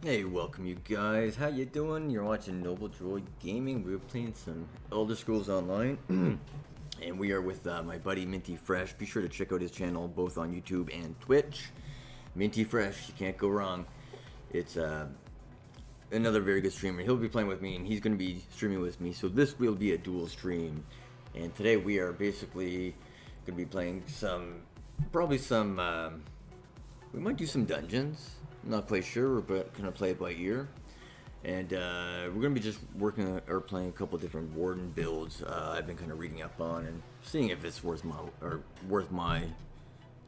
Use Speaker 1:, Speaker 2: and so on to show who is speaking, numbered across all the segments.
Speaker 1: Hey, welcome you guys. How you doing? You're watching Nobledroid Gaming. We're playing some Elder Scrolls Online. And we are with my buddy Minty Fresh. Be sure to check out his channel both on YouTube and Twitch. Minty Fresh, you can't go wrong. It's another very good streamer. He'll be playing with me and he's going to be streaming with me. So this will be a dual stream. And today we are basically going to be playing probably some, we might do some dungeons. I'm not quite sure, but gonna play it by ear. And we're gonna be just working or playing a couple different Warden builds. I've been kind of reading up on and seeing if it's worth my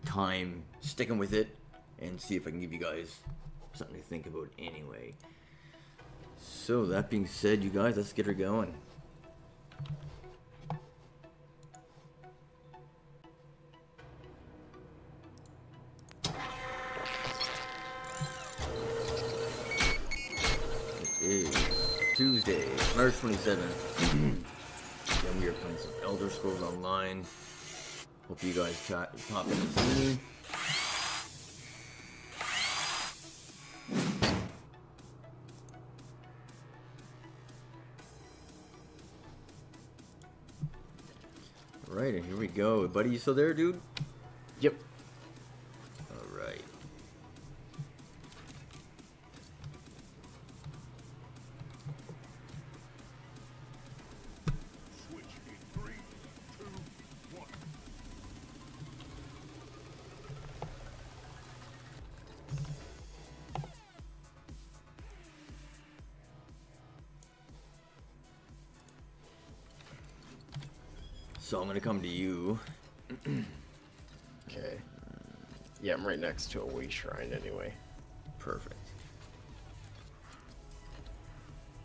Speaker 1: time sticking with it, and see if I can give you guys something to think about anyway. So that being said, you guys, let's get her going. Tuesday, March 27th, and we are playing some Elder Scrolls Online. Hope you guys pop in and see me. Alright, and here we go. Buddy, you still there, dude?
Speaker 2: Yep.
Speaker 1: Alright. So I'm gonna come to you.
Speaker 2: Okay. Yeah, I'm right next to a wee shrine anyway.
Speaker 1: Perfect.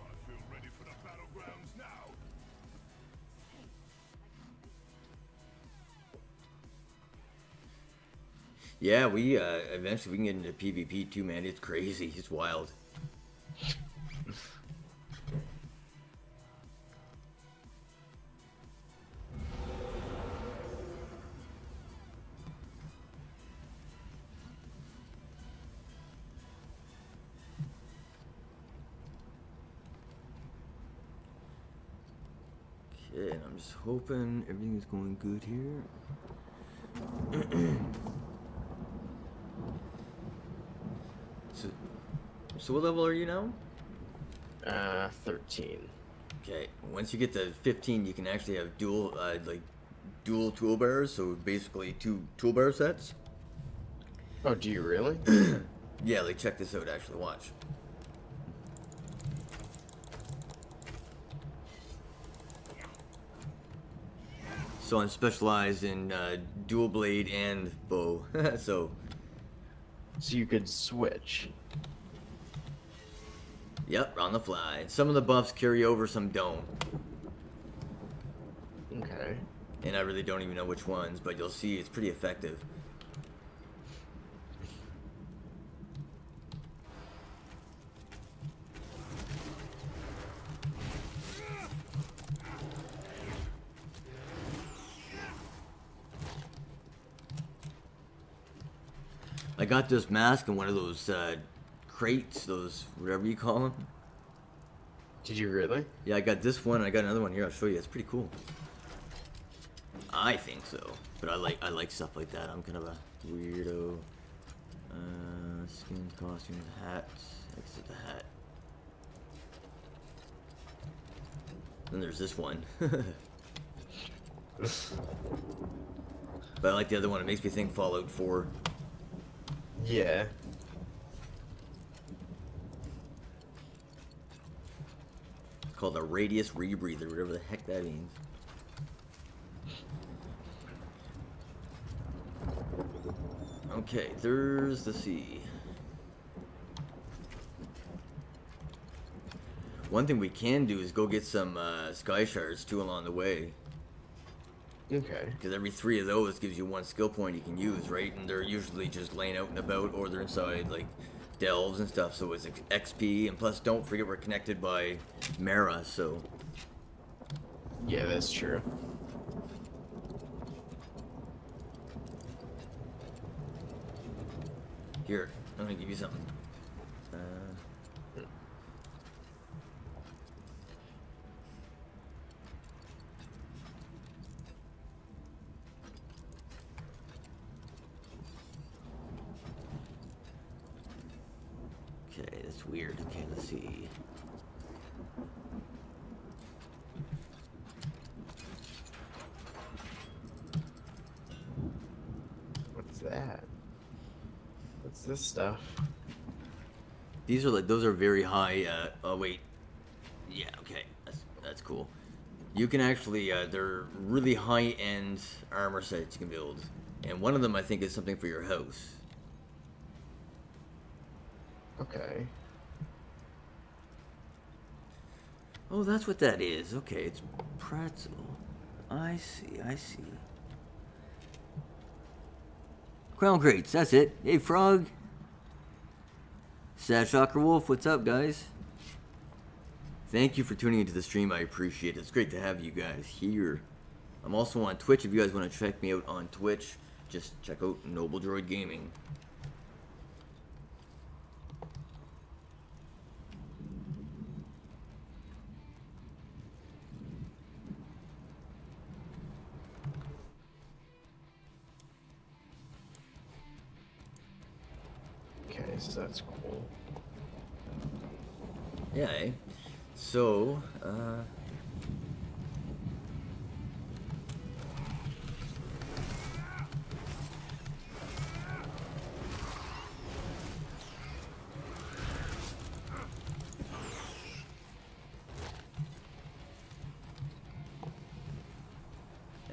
Speaker 3: I feel ready for the battlegrounds now.
Speaker 1: Yeah, we eventually we can get into PvP too, man. It's crazy. It's wild. Okay, and I'm just hoping everything's going good here. So what level are you now?
Speaker 2: 13.
Speaker 1: Okay, once you get to 15, you can actually have dual toolbars. So basically 2 toolbar sets.
Speaker 2: Oh, do you really?
Speaker 1: Yeah, like check this out. Actually, watch. So I'm specialized in dual blade and bow. So
Speaker 2: you could switch.
Speaker 1: yep, on the fly. Some of the buffs carry over, some don't.
Speaker 2: Okay.
Speaker 1: And I really don't even know which ones, but you'll see it's pretty effective. I got this mask in one of those crates, those whatever you call them.
Speaker 2: Did you really?
Speaker 1: Yeah, I got this one, and I got another one here. I'll show you. It's pretty cool. I think so, but I like stuff like that. I'm kind of a weirdo. Skins, costumes, hats. Exit the hat. Then there's this one. But I like the other one. It makes me think Fallout 4.
Speaker 2: Yeah.
Speaker 1: It's called a Radius Rebreather, whatever the heck that means. Okay, there's the sea. One thing we can do is go get some sky shards too along the way.
Speaker 2: Okay.
Speaker 1: Because every 3 of those gives you 1 skill point you can use, right? And they're usually just laying out and about, or they're inside like delves and stuff. So it's XP, and plus don't forget we're connected by Mara, so
Speaker 2: Yeah, that's true.
Speaker 1: Here, I'm gonna give you something. It's weird. Okay, let's see.
Speaker 2: What's that? What's this stuff?
Speaker 1: These are like, those are very high, oh wait. Yeah, okay. That's cool. You can actually, they're really high-end armor sets you can build. And one of them, I think, is something for your house.
Speaker 2: Okay.
Speaker 1: Oh, that's what that is. Okay, it's pretzel. I see, I see. Crown crates, that's it. Hey, Frog. Sad Shocker Wolf, what's up, guys? Thank you for tuning into the stream. I appreciate it. It's great to have you guys here. I'm also on Twitch. If you guys want to check me out on Twitch, just check out Nobledroid Gaming.
Speaker 2: Okay, so that's cool.
Speaker 1: Yeah, eh? So, and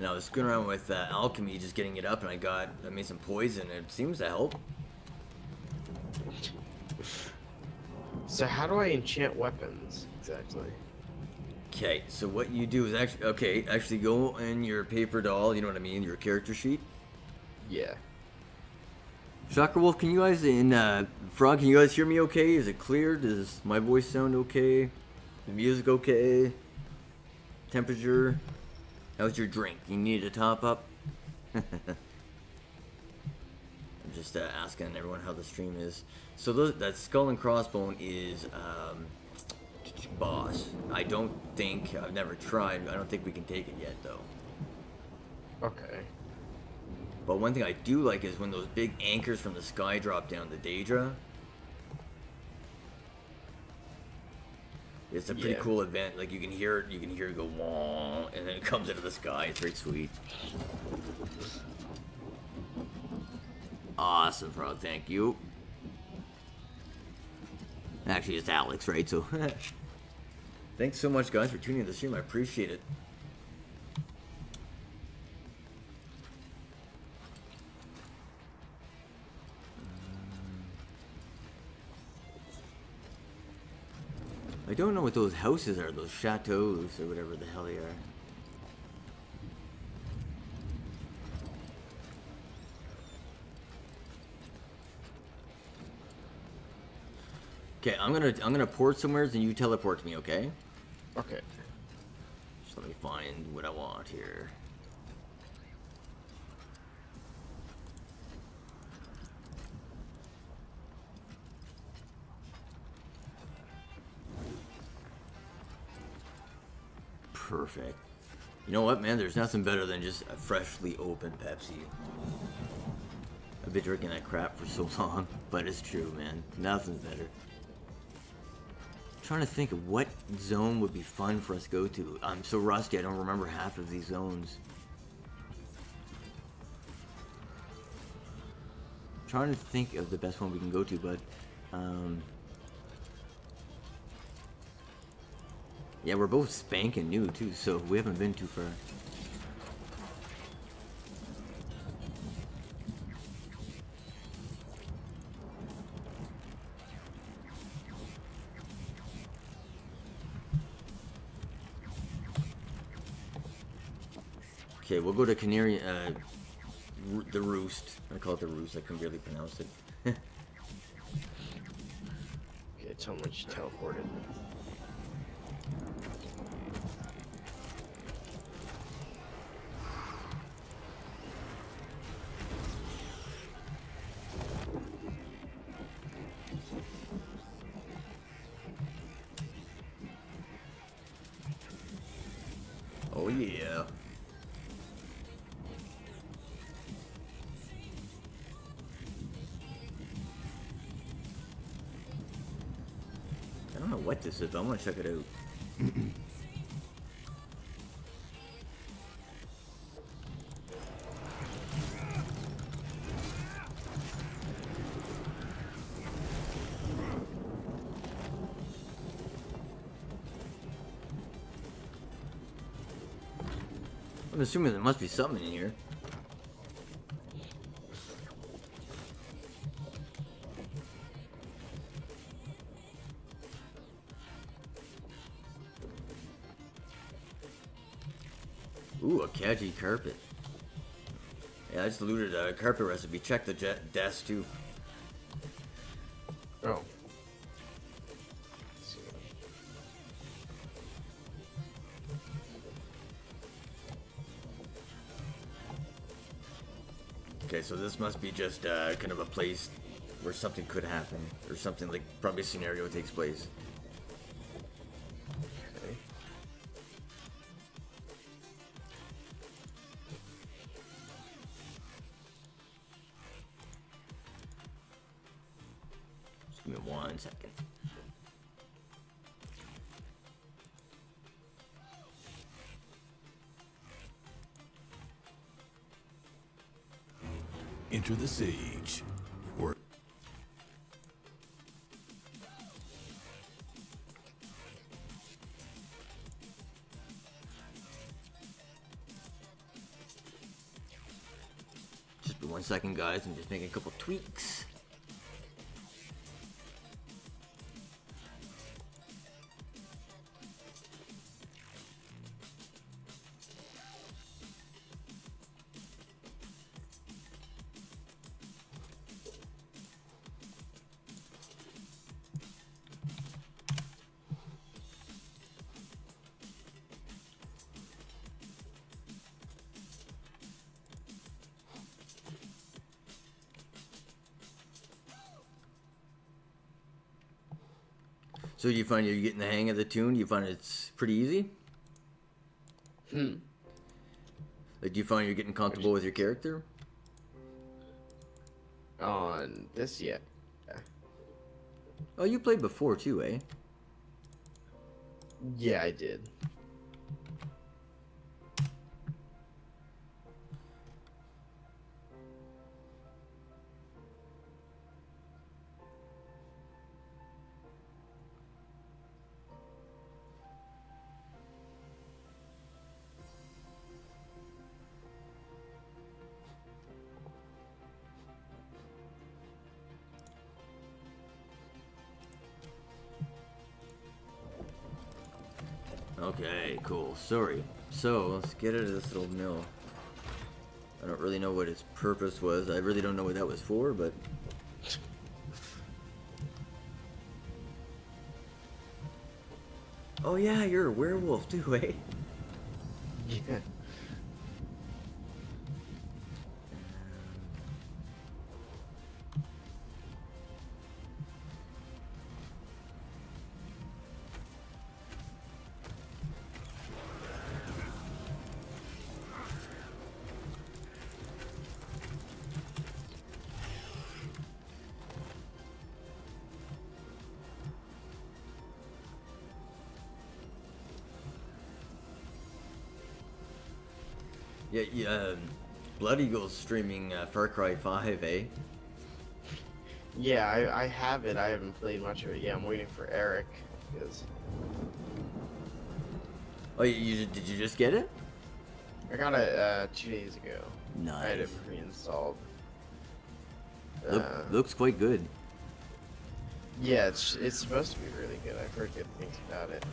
Speaker 1: I was screwing around with alchemy, just getting it up, and I made some poison. It seems to help.
Speaker 2: So how do I enchant weapons exactly?
Speaker 1: Okay, so what you do is actually go in your paper doll, you know what I mean, your character sheet.
Speaker 2: Yeah.
Speaker 1: Shocker Wolf, can you guys, Frog, can you guys hear me okay? Is it clear? Does my voice sound okay? The music okay? Temperature? How's your drink? You need a top up? I'm just asking everyone how the stream is. So that skull and crossbone is boss. I've never tried. I don't think we can take it yet though.
Speaker 2: Okay.
Speaker 1: But one thing I do like is when those big anchors from the sky drop down the Daedra. It's a pretty cool event. Like you can hear it go wong, and then it comes into the sky. It's very sweet. Awesome, Frog. Thank you. Actually, it's Alex, right? So, thanks so much, guys, for tuning in the stream. I appreciate it. I don't know what those houses are, those chateaus, or whatever the hell they are. Okay, I'm gonna port somewhere, and you teleport to me, okay?
Speaker 2: Okay.
Speaker 1: Just let me find what I want here. Perfect. You know what, man? There's nothing better than just a freshly opened Pepsi. I've been drinking that crap for so long, but it's true, man. Nothing's better. I'm trying to think of what zone would be fun for us to go to. I'm so rusty, I don't remember half of these zones. I'm trying to think of the best one we can go to, but yeah, we're both spanking new too, so we haven't been too far. Okay, we'll go to Canary, the Roost. I call it the Roost, I can barely pronounce it.
Speaker 2: Okay, tell me what you teleported.
Speaker 1: Oh yeah. what this is. I want to check it out. I'm assuming there must be something in here. Ooh, a Kaji carpet. Yeah, I just looted a carpet recipe. Check the desk too.
Speaker 2: Oh.
Speaker 1: Okay, so this must be just kind of a place where something could happen, or something like probably a scenario takes place.
Speaker 2: Okay.
Speaker 1: Just give me 1 second.
Speaker 3: Enter the sage. Or
Speaker 1: Just be 1 second, guys. I'm just making a couple tweaks. So do you find you're getting the hang of the tune? Do you find it's pretty easy? Like, do you find you're getting comfortable with your character?
Speaker 2: On this, yeah.
Speaker 1: Oh, you played before too, eh?
Speaker 2: Yeah, I did.
Speaker 1: Okay, cool. Sorry. So, let's get out of this little mill. I don't really know what its purpose was. I really don't know what that was for, but... Oh yeah, you're a werewolf too, eh?
Speaker 2: Yeah.
Speaker 1: Yeah, Blood Eagle's streaming Far Cry 5, eh?
Speaker 2: Yeah, I have it. I haven't played much of it yet. I'm waiting for Eric because
Speaker 1: Oh, did you just get it?
Speaker 2: I got it 2 days ago. I had
Speaker 1: Nice.
Speaker 2: it pre-installed.
Speaker 1: Looks quite good.
Speaker 2: Yeah, it's supposed to be really good. I've heard good things about it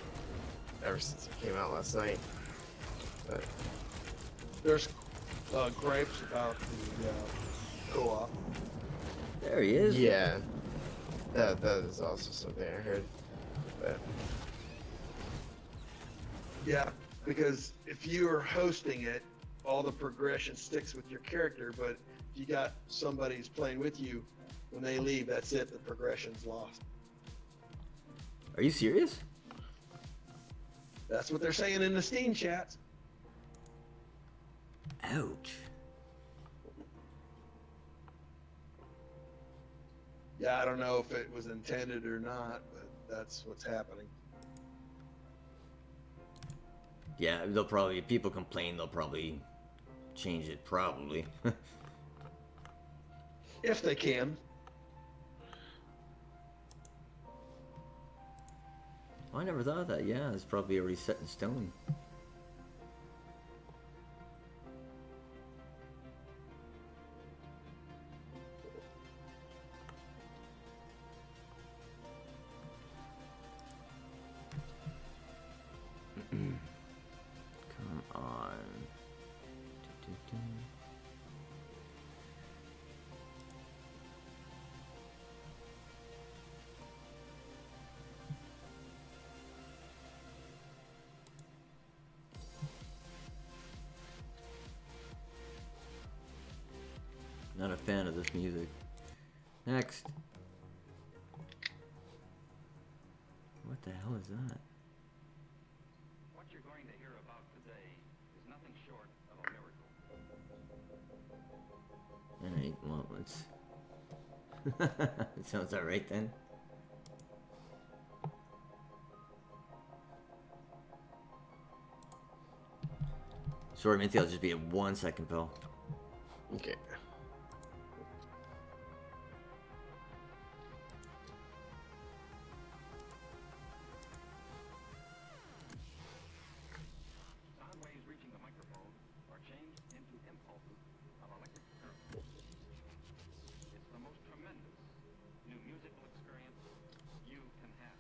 Speaker 2: ever since it came out last night. But
Speaker 4: There's gripes about the co-op.
Speaker 1: There he is.
Speaker 2: yeah, that is also something I heard. But
Speaker 4: Yeah, because if you are hosting it, all the progression sticks with your character, but if you got somebody who's playing with you, when they leave, that's it, the progression's lost.
Speaker 1: Are you serious?
Speaker 4: That's what they're saying in the Steam chats.
Speaker 1: Ouch.
Speaker 4: Yeah, I don't know if it was intended or not, but that's what's happening.
Speaker 1: Yeah, they'll probably, if people complain, they'll probably change it, probably.
Speaker 4: If they can.
Speaker 1: Oh, I never thought of that. Yeah, it's probably already set in stone. Come on. Not a fan of this music. Next. What the hell is that?
Speaker 5: What you're going to hear about today is nothing short of a miracle.
Speaker 1: Alright, well, let's... It sounds alright then. Sorry, Minty, I'll just be at 1 second, pal.
Speaker 2: Okay.
Speaker 5: Sound waves reaching the microphone are changed into impulses of electric current. It's the most tremendous new musical experience you can have.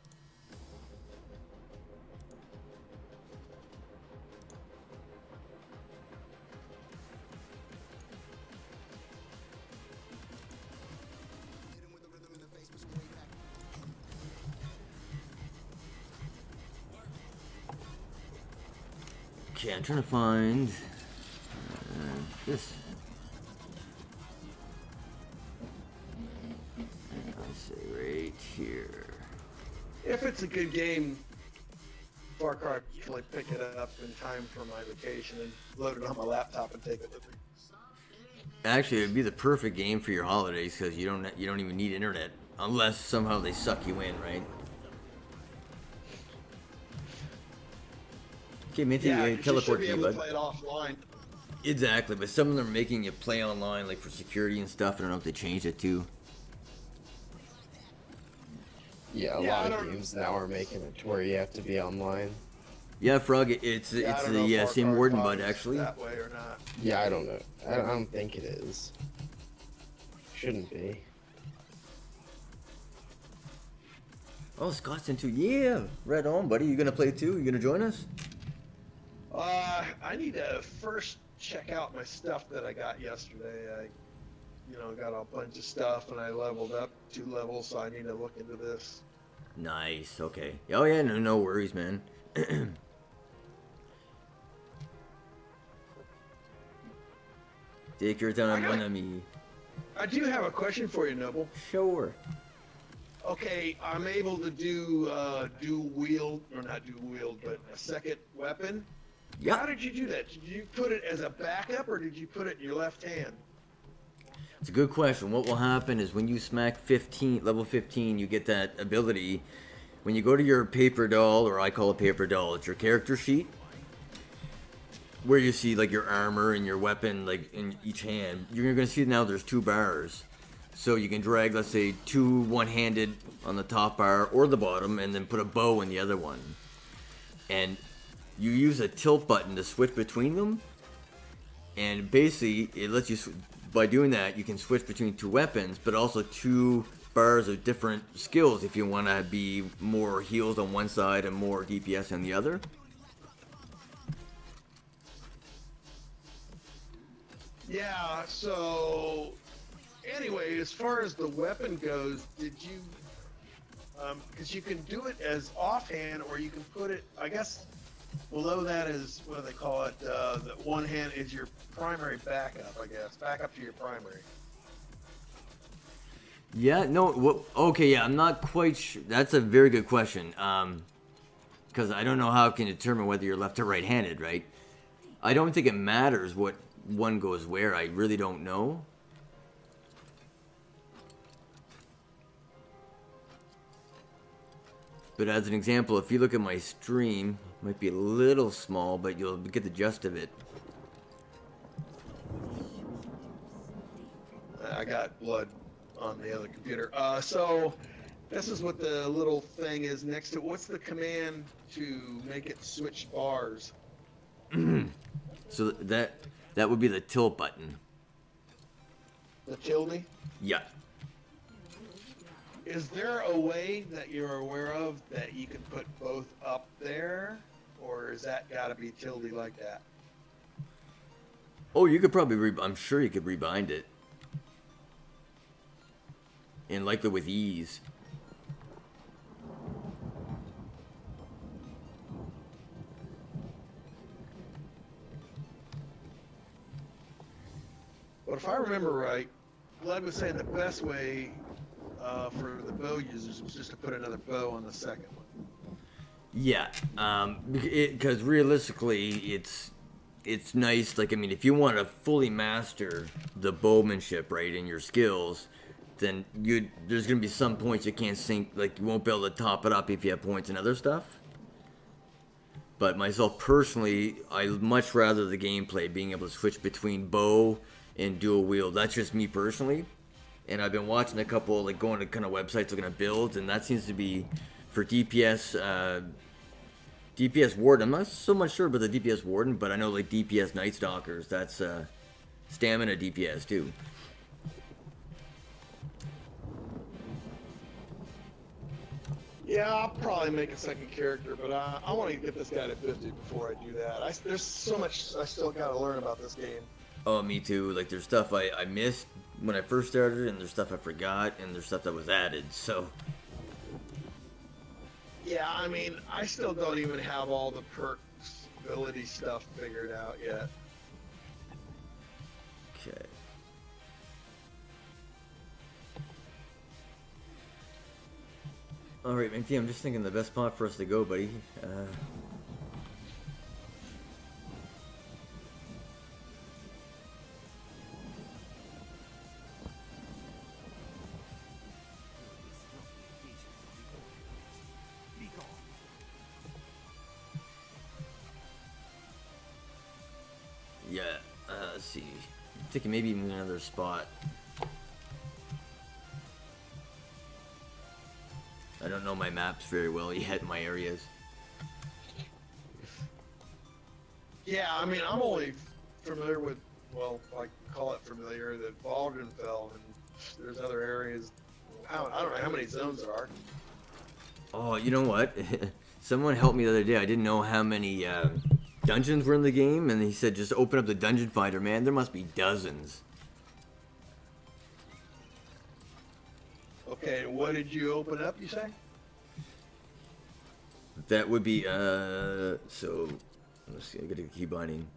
Speaker 1: Okay, I'm trying to find this. I'll say right here.
Speaker 4: If it's a good game, Far Cry, I'll pick it up in time for my vacation and load it on my laptop and take it with me.
Speaker 1: Actually, it'd be the perfect game for your holidays because you don't even need internet unless somehow they suck you in, right? Okay, Minty,
Speaker 4: Yeah,
Speaker 1: you
Speaker 4: you should
Speaker 1: teleport
Speaker 4: be
Speaker 1: to you,
Speaker 4: able to
Speaker 1: bud.
Speaker 4: play it offline.
Speaker 1: Exactly, but some of them are making you play online, like for security and stuff. I don't know if they changed it too.
Speaker 2: Yeah, a lot of games now are making it to where you have to be online.
Speaker 1: Yeah, Frog, it's
Speaker 4: I
Speaker 1: it's
Speaker 4: don't know
Speaker 1: the
Speaker 4: if Far
Speaker 1: same
Speaker 4: Cry
Speaker 1: Warden,
Speaker 4: 5
Speaker 1: bud,
Speaker 4: is
Speaker 1: actually.
Speaker 4: that way or not.
Speaker 2: Yeah, I don't know. I don't think it is. Shouldn't be.
Speaker 1: Oh, Scott's into, yeah, right on, buddy. You gonna play too? You gonna join us?
Speaker 4: I need to first check out my stuff that I got yesterday. I got a bunch of stuff and I leveled up 2 levels, so I need to look into this.
Speaker 1: Nice. Okay. Oh yeah, no worries, man. Take your time, mon ami.
Speaker 4: I do have a question for you, Noble.
Speaker 1: Sure.
Speaker 4: Okay, I'm able to do dual wield, or not dual wield, but a second weapon.
Speaker 1: Yeah.
Speaker 4: How did you do that? Did you put it as a backup, or did you put it in your left hand?
Speaker 1: It's a good question. What will happen is when you smack 15, level 15, you get that ability. When you go to your paper doll, or I call it paper doll, it's your character sheet, where you see like your armor and your weapon like in each hand. You're gonna see now there's 2 bars. So you can drag, let's say, 2 one-handed on the top bar or the bottom, and then put a bow in the other one. And you use a tilt button to switch between them. And basically, it lets you, by doing that, you can switch between 2 weapons, but also 2 bars of different skills if you want to be more heals on one side and more DPS on the other.
Speaker 4: Yeah, so anyway, as far as the weapon goes, did you, because you can do it as offhand, or you can put it, I guess, below that is, what do they call it, the one hand is your primary backup, I guess, backup to your primary.
Speaker 1: Yeah, no, okay, yeah, I'm not quite sure. That's a very good question. Because I don't know how it can determine whether you're left or right-handed, right? I don't think it matters what one goes where. I really don't know. But as an example, if you look at my stream, it might be a little small, but you'll get the gist of it.
Speaker 4: I got blood on the other computer. So this is what the little thing is next to. What's the command to make it switch bars?
Speaker 1: So that would be the tilt button.
Speaker 4: The tilde?
Speaker 1: Yeah.
Speaker 4: Is there a way that you're aware of that you can put both up there, or is that got to be tilde like that?
Speaker 1: Oh, you could probably. I'm sure you could rebind it. And likely with ease.
Speaker 4: But if I remember right, Glad was saying the best way for the bow users was just to put another bow on the second one.
Speaker 1: Yeah, because realistically, it's nice. Like, I mean, if you want to fully master the bowmanship, right, and your skills, then there's gonna be some points you can't sync. Like, you won't be able to top it up if you have points and other stuff. But myself personally, I much rather the gameplay being able to switch between bow and dual wield. That's just me personally. And I've been watching a couple, like going to kind of websites looking at builds, and that seems to be for DPS. DPS Warden. I'm not so much sure about the DPS Warden, but I know like DPS Night Stalkers. That's stamina DPS too.
Speaker 4: Yeah, I'll probably make a second character, but I want to get this guy to 50 before I do that. There's so much I still got to learn about this game.
Speaker 1: Oh, me too. Like, there's stuff I missed when I first started, and there's stuff I forgot, and there's stuff that was added, so...
Speaker 4: Yeah, I mean, I still don't even have all the perks, ability stuff figured out yet.
Speaker 1: Okay. Alright, Minty, I'm just thinking the best spot for us to go, buddy. Yeah, let's see. I'm thinking maybe even another spot. I don't know my maps very well yet in my areas.
Speaker 4: Yeah, I mean, I'm only familiar with, well, I call it familiar, that Warden fell, and there's other areas. I don't know how many zones there are.
Speaker 1: Oh, you know what? Someone helped me the other day. I didn't know how many dungeons were in the game, and he said just open up the dungeon finder. Man, there must be dozens.
Speaker 4: Okay, what did you open up, you say?
Speaker 1: That would be, so, let's see, I gotta keep binding.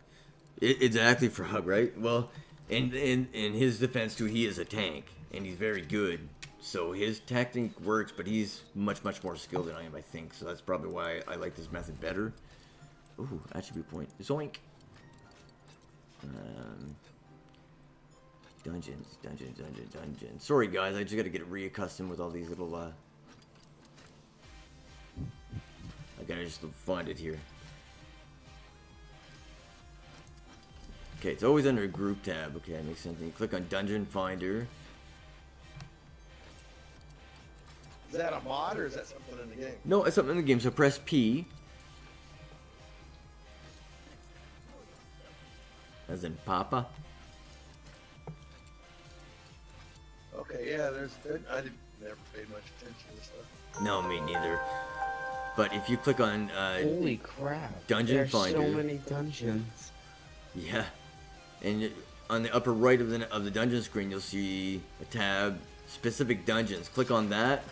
Speaker 1: Exactly, Frog, right? Well, in his defense too, he is a tank, and he's very good. So his technique works, but he's much more skilled than I am, I think. So that's probably why I like this method better. Ooh, attribute point. Zoink! Dungeons. Sorry, guys, I just gotta get reaccustomed with all these little, I gotta just find it here. Okay, it's always under group tab. Okay, that makes sense. You click on Dungeon Finder.
Speaker 4: Is that a mod or is that something in the game?
Speaker 1: No, it's something in the game. So press P. As in Papa.
Speaker 4: Okay, yeah, I didn't never paid much attention to stuff.
Speaker 1: No, me neither. But if you click on
Speaker 2: Holy crap!
Speaker 1: Dungeon
Speaker 2: There's
Speaker 1: Finder.
Speaker 2: so many dungeons.
Speaker 1: Yeah, and on the upper right of the dungeon screen, you'll see a tab, specific dungeons. Click on that,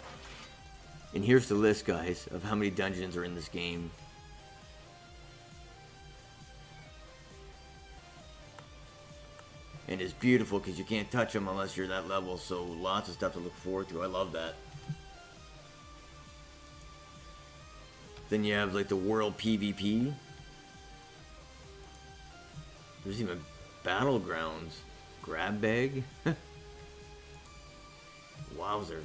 Speaker 1: and here's the list, guys, of how many dungeons are in this game. And it's beautiful because you can't touch them unless you're that level, so lots of stuff to look forward to. I love that. Then you have like the world PvP. There's even battlegrounds. Grab bag. Wowzers.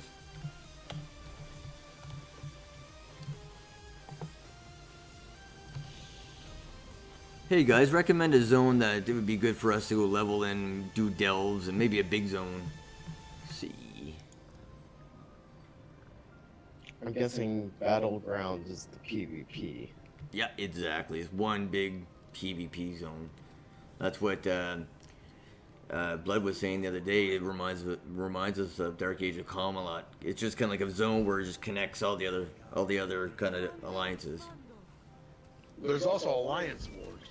Speaker 1: Hey guys, recommend a zone that it would be good for us to go level in, do delves, and maybe a big zone. Let's see.
Speaker 2: I'm guessing Battlegrounds is the PvP.
Speaker 1: Yeah, exactly. It's one big PvP zone. That's what Blood was saying the other day. It reminds us of Dark Age of Camelot. It's just kind of like a zone where it just connects all the other kind of alliances.
Speaker 4: There's also Alliance Wars.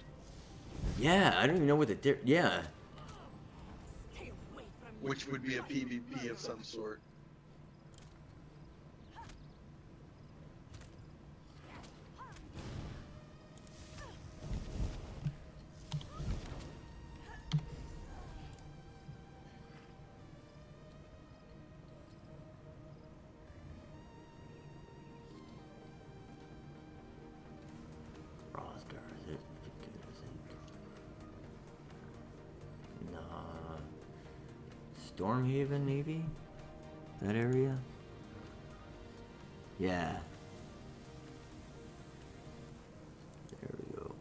Speaker 1: Yeah, I don't even know what yeah.
Speaker 4: Which would be a PvP of some sort.
Speaker 1: Stormhaven, maybe? That area? Yeah. There we go.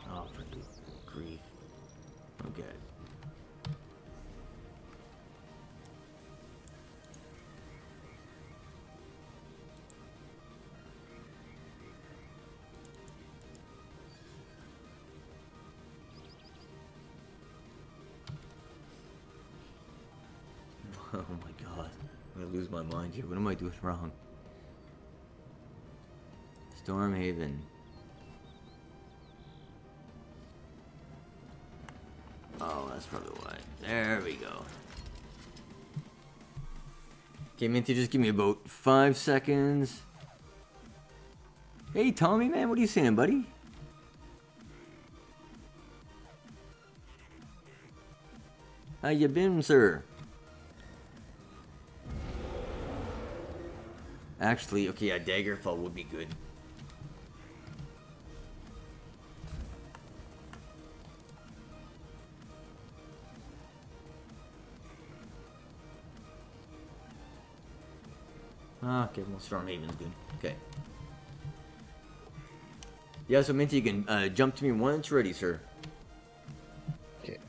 Speaker 1: Oh, for grief. Okay. Oh my god. I'm gonna lose my mind here. What am I doing wrong? Stormhaven. Oh, that's probably why. There we go. Okay, Minty, just give me about 5 seconds. Hey, Tommy, man, what are you saying, buddy? How you been, sir? Actually, okay, a Daggerfall would be good. Okay, well, Stormhaven's good. Okay. Yeah, so Minty, you can jump to me once you're ready, sir.
Speaker 2: Okay.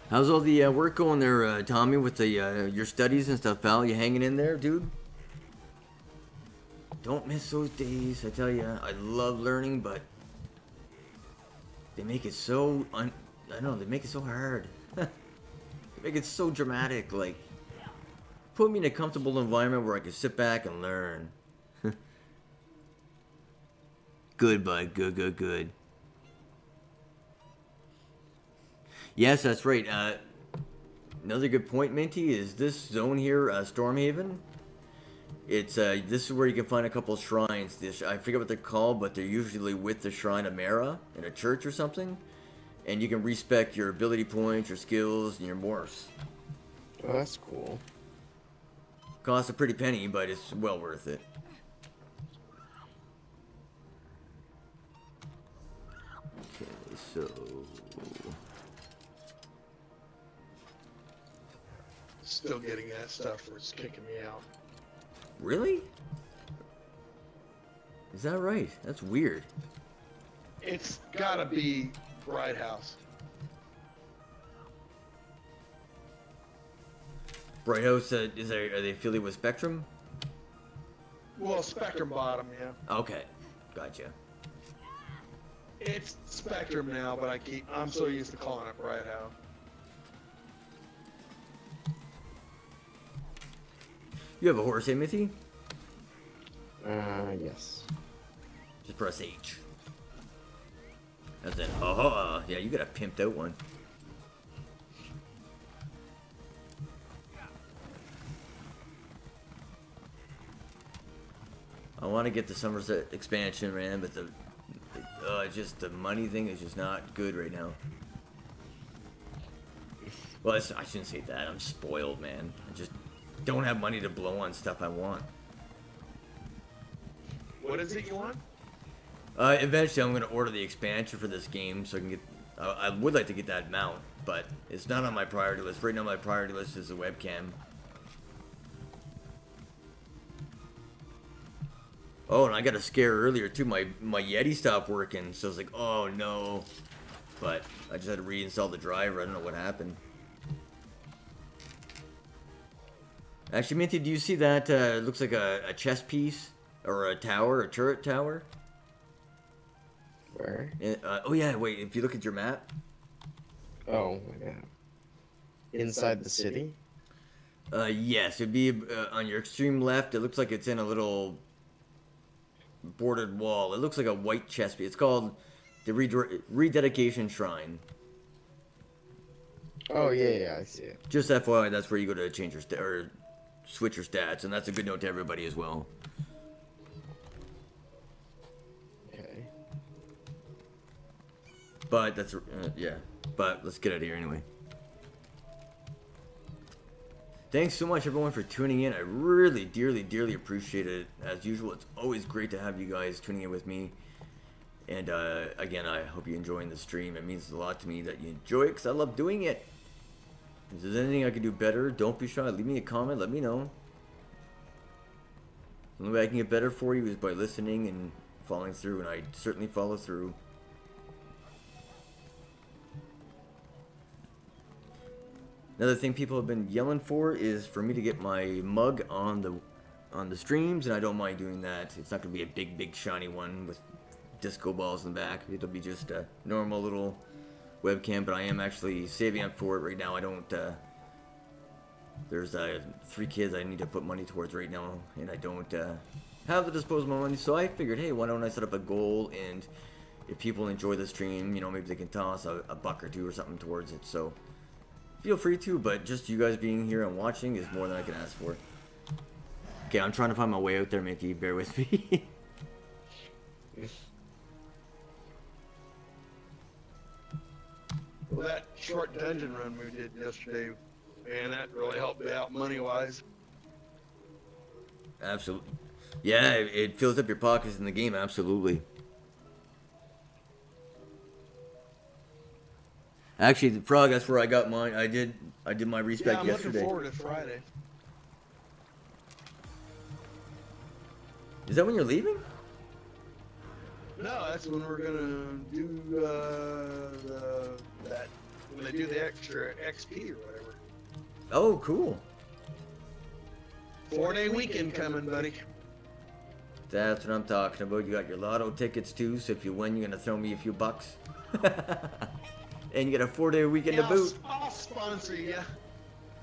Speaker 1: How's all the work going there, Tommy, with the your studies and stuff, pal? You hanging in there, dude? Don't miss those days, I tell you. I love learning, but they make it so I don't know, they make it so hard. They make it so dramatic. Like, put me in a comfortable environment where I can sit back and learn. Good, bud. Good. Yes, that's right. Another good point, Minty, is this zone here, Stormhaven. It's this is where you can find a couple of shrines. I forget what they're called, but they're usually with the Shrine of Mara in a church or something. And you can respec your ability points, your skills, and your morphs.
Speaker 2: Oh, that's cool.
Speaker 1: Costs a pretty penny, but it's well worth it. Okay, so
Speaker 4: Still getting that stuff where it's kicking me out.
Speaker 1: really? Is that right? That's weird.
Speaker 4: It's gotta be Bright House.
Speaker 1: Bright House, are they affiliated with Spectrum?
Speaker 4: Well, Spectrum Bottom, yeah.
Speaker 1: Okay, gotcha.
Speaker 4: It's Spectrum now, but I'm so used to calling it Bright House.
Speaker 1: You have a horse, eh, Mithy?
Speaker 2: Yes.
Speaker 1: Just press H. That's it. Yeah, you got a pimped out one. I want to get the Summerset expansion, man, but just the money thing is just not good right now. Well, I shouldn't say that. I'm spoiled, man. I just don't have money to blow on stuff I want.
Speaker 4: What is it you want?
Speaker 1: Eventually, I'm going to order the expansion for this game so I can get. I would like to get that mount, but it's not on my priority list. Right now, my priority list is the webcam. Oh, and I got a scare earlier too. My Yeti stopped working, so I was like, oh no. But I just had to reinstall the driver. I don't know what happened. Actually, Minty, do you see that? It looks like a chess piece or a tower, a turret tower.
Speaker 2: Where?
Speaker 1: Oh yeah, wait. If you look at your map.
Speaker 2: Oh my god. Inside the city?
Speaker 1: Yes, it'd be on your extreme left. It looks like it's in a little bordered wall. It looks like a white chess piece. It's called the Rededication Shrine.
Speaker 2: Oh yeah, I see it.
Speaker 1: Just FYI, that's where you go to change your or switch your stats, and that's a good note to everybody as well.
Speaker 2: Okay.
Speaker 1: But that's yeah. But let's get out of here anyway. Thanks so much everyone for tuning in. I really dearly appreciate it. As usual, it's always great to have you guys tuning in with me. And again, I hope you're enjoying the stream. It means a lot to me that you enjoy it because I love doing it. If there's anything I can do better, don't be shy. Leave me a comment. Let me know. The only way I can get better for you is by listening and following through, and I certainly follow through. Another thing people have been yelling for is for me to get my mug on the streams, and I don't mind doing that. It's not going to be a big shiny one with disco balls in the back. It'll be just a normal little webcam, but I am actually saving up for it right now. I don't, there's 3 kids I need to put money towards right now, and I don't have the disposable money, so I figured, hey, why don't I set up a goal, and if people enjoy the stream, you know, maybe they can toss a buck or two or something towards it, so feel free to, but just you guys being here and watching is more than I can ask for. Okay, I'm trying to find my way out there, Mickey, bear with me.
Speaker 4: Well, that short dungeon run we did yesterday, man, that really helped me out money-wise.
Speaker 1: Absolutely. Yeah, it fills up your pockets in the game, absolutely. Actually, the Frog, that's where I got mine. I did my respec yesterday.
Speaker 4: Looking forward to Friday.
Speaker 1: Is that when you're leaving?
Speaker 4: No, that's when we're gonna do that when they do the extra XP or whatever.
Speaker 1: Oh, cool.
Speaker 4: 4-day weekend coming, buddy.
Speaker 1: That's what I'm talking about. You got your lotto tickets too, so if you win, you're gonna throw me a few bucks. And you get a 4-day weekend to boot.
Speaker 4: I'll sponsor you.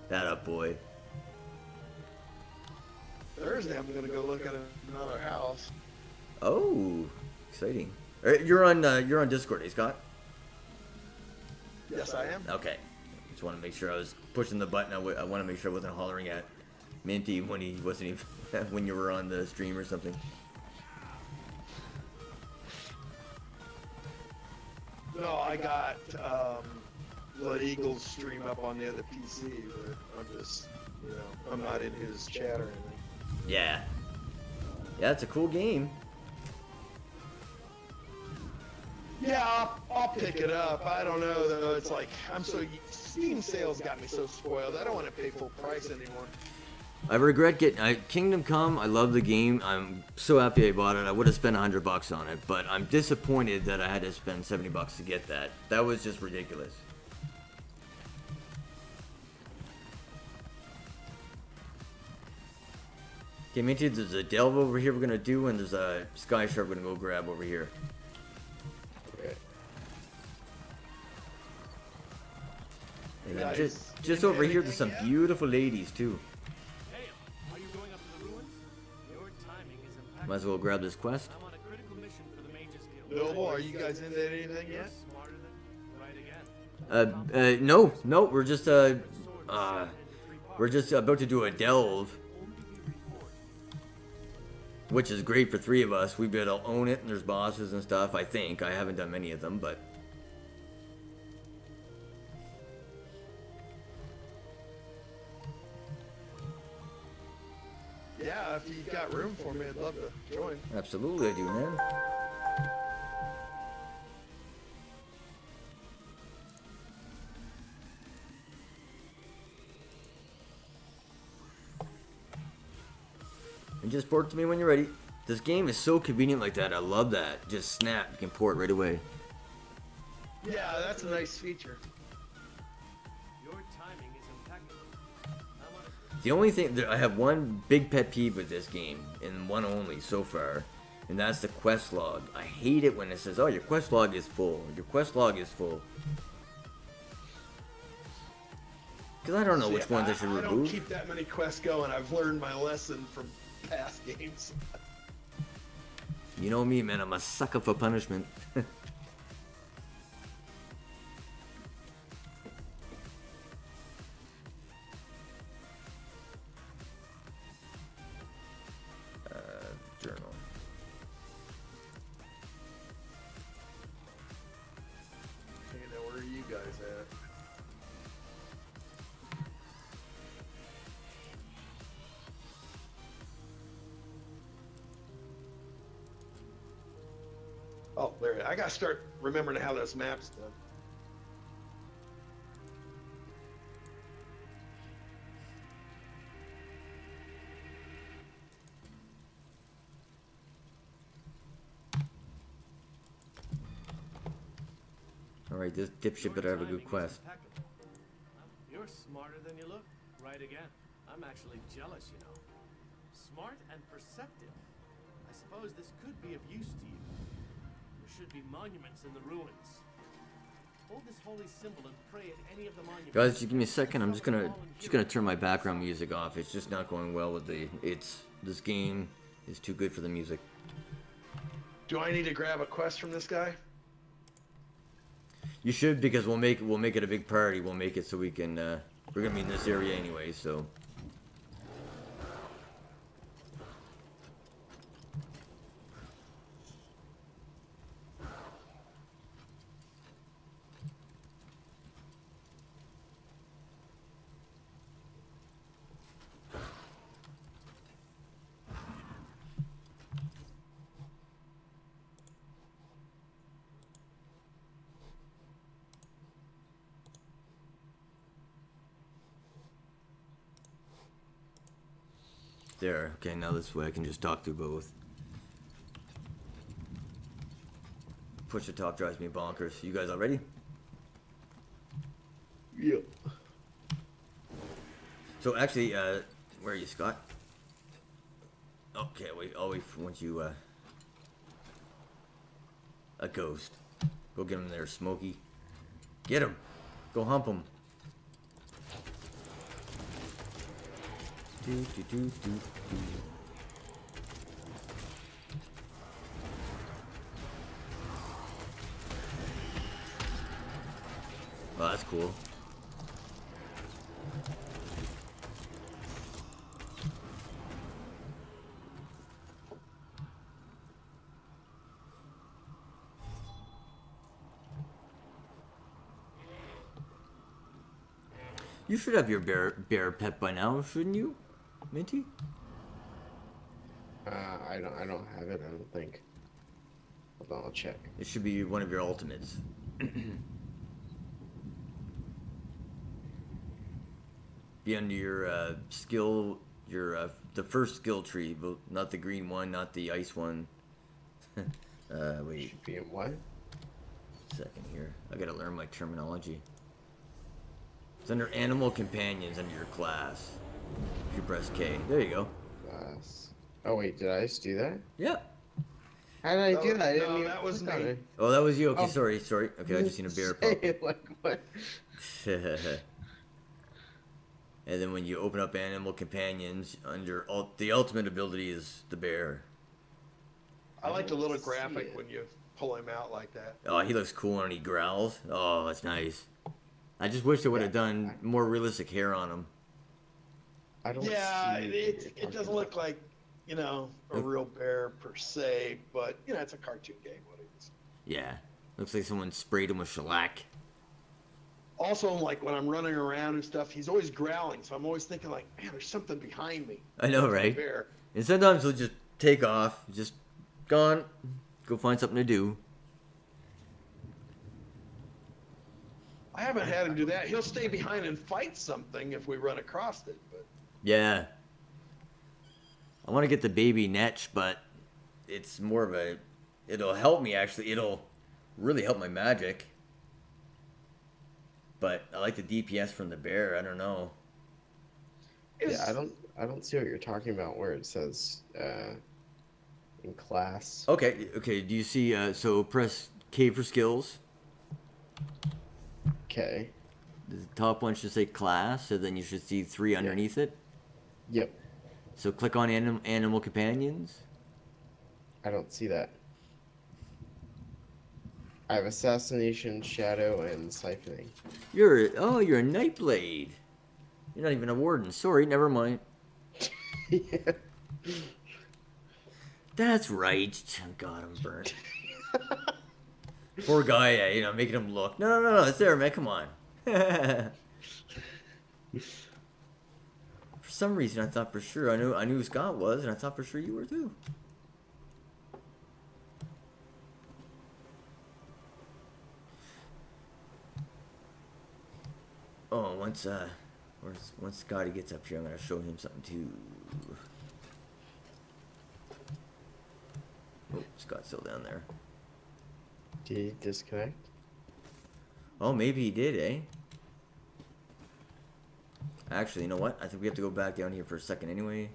Speaker 1: That up, boy.
Speaker 4: Thursday, I'm gonna go look at another house.
Speaker 1: Oh, exciting. You're on Discord, eh, Scott?
Speaker 4: Yes, I am.
Speaker 1: Okay. Just want to make sure I was pushing the button. I want to make sure I wasn't hollering at Minty when he wasn't even when you were on the stream or something.
Speaker 4: No, I got Blood Eagle's stream up on the other PC, but I'm just, you know, I'm not in his chat or anything.
Speaker 1: Yeah. Yeah, it's a cool game.
Speaker 4: Yeah, I'll pick it up. I don't know though. It's like Steam sales got me so spoiled. I don't want to pay full price anymore.
Speaker 1: I regret getting Kingdom Come. I love the game. I'm so happy I bought it. I would have spent $100 on it, but I'm disappointed that I had to spend $70 to get that. That was just ridiculous. Okay, Minty, there's a delve over here we're gonna do, and there's a sky shark we're gonna go grab over here.
Speaker 2: Okay.
Speaker 1: And then
Speaker 4: Nice.
Speaker 1: just over here, there's some beautiful ladies too.
Speaker 6: Are you going up to the ruins? Your timing is impeccable.
Speaker 1: Might as well grab this quest.
Speaker 6: I'm on a critical mission for the Mage's Guild.
Speaker 4: Noble, are you guys into anything
Speaker 6: You're
Speaker 4: yet?
Speaker 6: smarter than right again.
Speaker 1: No, we're just about to do a delve, which is great for 3 of us. We'd be able to own it, and there's bosses and stuff. I think I haven't done many of them, but
Speaker 4: Yeah, if you got room for me, I'd love to join.
Speaker 1: absolutely I do, man. And just report to me when you're ready. This game is so convenient like that. I love that. Just snap, you can port right away.
Speaker 4: Yeah, that's a nice feature.
Speaker 6: Your timing is impeccable. I'm on it.
Speaker 1: The only thing that I have one big pet peeve with this game, and one only so far, and that's the quest log. I hate it when it says, "Oh, your quest log is full. Your quest log is full." Because I don't know which ones I should
Speaker 4: I don't
Speaker 1: remove.
Speaker 4: keep that many quests going. I've learned my lesson from past games.
Speaker 1: You know me, man. I'm a sucker for punishment. Journal.
Speaker 4: Okay, now where are you guys at? Oh, there. I gotta start remembering how those maps done.
Speaker 1: Alright, this dipshit better have a good
Speaker 6: Your timing is
Speaker 1: quest.
Speaker 6: impeccable. You're smarter than you look. Right again. I'm actually jealous, you know. Smart and perceptive. I suppose this could be of use to you. There should be monuments in the ruins. Hold this holy symbol and pray at any of the monuments.
Speaker 1: Guys, just give me a second. I'm just gonna turn my background music off. It's just not going well with the. This game is too good for the music.
Speaker 4: Do I need to grab a quest from this guy?
Speaker 1: You should, because we'll make it a big party. We'll make it so we can. We're gonna be in this area anyway, so. There. Okay, now this way I can just talk through both. Push to talk drives me bonkers. You guys all ready?
Speaker 4: Yep.
Speaker 1: So actually, where are you, Scott? Okay, wait. I'll wait for once you. A ghost. Go get him there, Smokey. Get him. Go hump him. Do, do, do, do, do. Well, that's cool. You should have your bear pet by now, shouldn't you, Minty?
Speaker 2: I don't have it. I don't think. Hold on, I'll check.
Speaker 1: It should be one of your ultimates. Be under your skill, your the first skill tree, but not the green one, not the ice one. Wait
Speaker 2: Should be in what?
Speaker 1: a second here. I gotta learn my terminology. It's under animal companions under your class. If you press K, there you go.
Speaker 2: Class. Oh wait, did I just do that?
Speaker 1: Yeah.
Speaker 2: How did I do that? I didn't
Speaker 4: No,
Speaker 2: even
Speaker 4: that was
Speaker 2: click on
Speaker 4: me.
Speaker 2: it.
Speaker 1: Oh, that was you. Okay,
Speaker 2: Oh.
Speaker 1: sorry. Okay, I just seen a bear pop.
Speaker 2: Say it like what?
Speaker 1: And then when you open up animal companions, under the ultimate ability is the bear.
Speaker 4: I like the
Speaker 2: don't
Speaker 4: little
Speaker 2: see
Speaker 4: graphic
Speaker 2: it.
Speaker 4: when you pull him out like that.
Speaker 1: Oh, he looks cool and he growls. Oh, that's nice. I just wish they would have done more realistic hair on him.
Speaker 2: I don't
Speaker 4: Yeah,
Speaker 2: see what
Speaker 4: it
Speaker 2: you're
Speaker 4: doesn't
Speaker 2: talking
Speaker 4: look like, you know, a real bear per se, but, you know, it's a cartoon game. What it is.
Speaker 1: Yeah. Looks like someone sprayed him with shellac.
Speaker 4: Also, like when I'm running around and stuff, he's always growling, so I'm always thinking like, man, there's something behind me.
Speaker 1: I know,
Speaker 4: It's a
Speaker 1: right?
Speaker 4: bear.
Speaker 1: And sometimes he'll just take off, just gone, go find something to do.
Speaker 4: I haven't had him do that. He'll stay behind and fight something if we run across it, but
Speaker 1: Yeah. I want to get the baby Netch, but it's more of a, it'll help me actually. It'll really help my magic. But I like the DPS from the bear. I don't know.
Speaker 2: Yeah, I don't see what you're talking about where it says in class.
Speaker 1: Okay, okay. Do you see? So press K for skills.
Speaker 2: Okay.
Speaker 1: The top one should say class, and then you should see 3 underneath it.
Speaker 2: Yep.
Speaker 1: So click on animal companions.
Speaker 2: I don't see that. I have assassination, shadow, and siphoning.
Speaker 1: You're a Nightblade. You're not even a warden. Sorry, never mind.
Speaker 2: Yeah.
Speaker 1: That's right. God, I'm burnt. Poor guy, you know, making him look. No, it's there, man. Come on. For some reason, I thought for sure. I knew who Scott was, and I thought for sure you were too. Oh, once Scotty gets up here, I'm gonna show him something too. Oh, Scott's still down there.
Speaker 2: Did he disconnect?
Speaker 1: Oh, maybe he did, eh? Actually, you know what? I think we have to go back down here for a second anyway.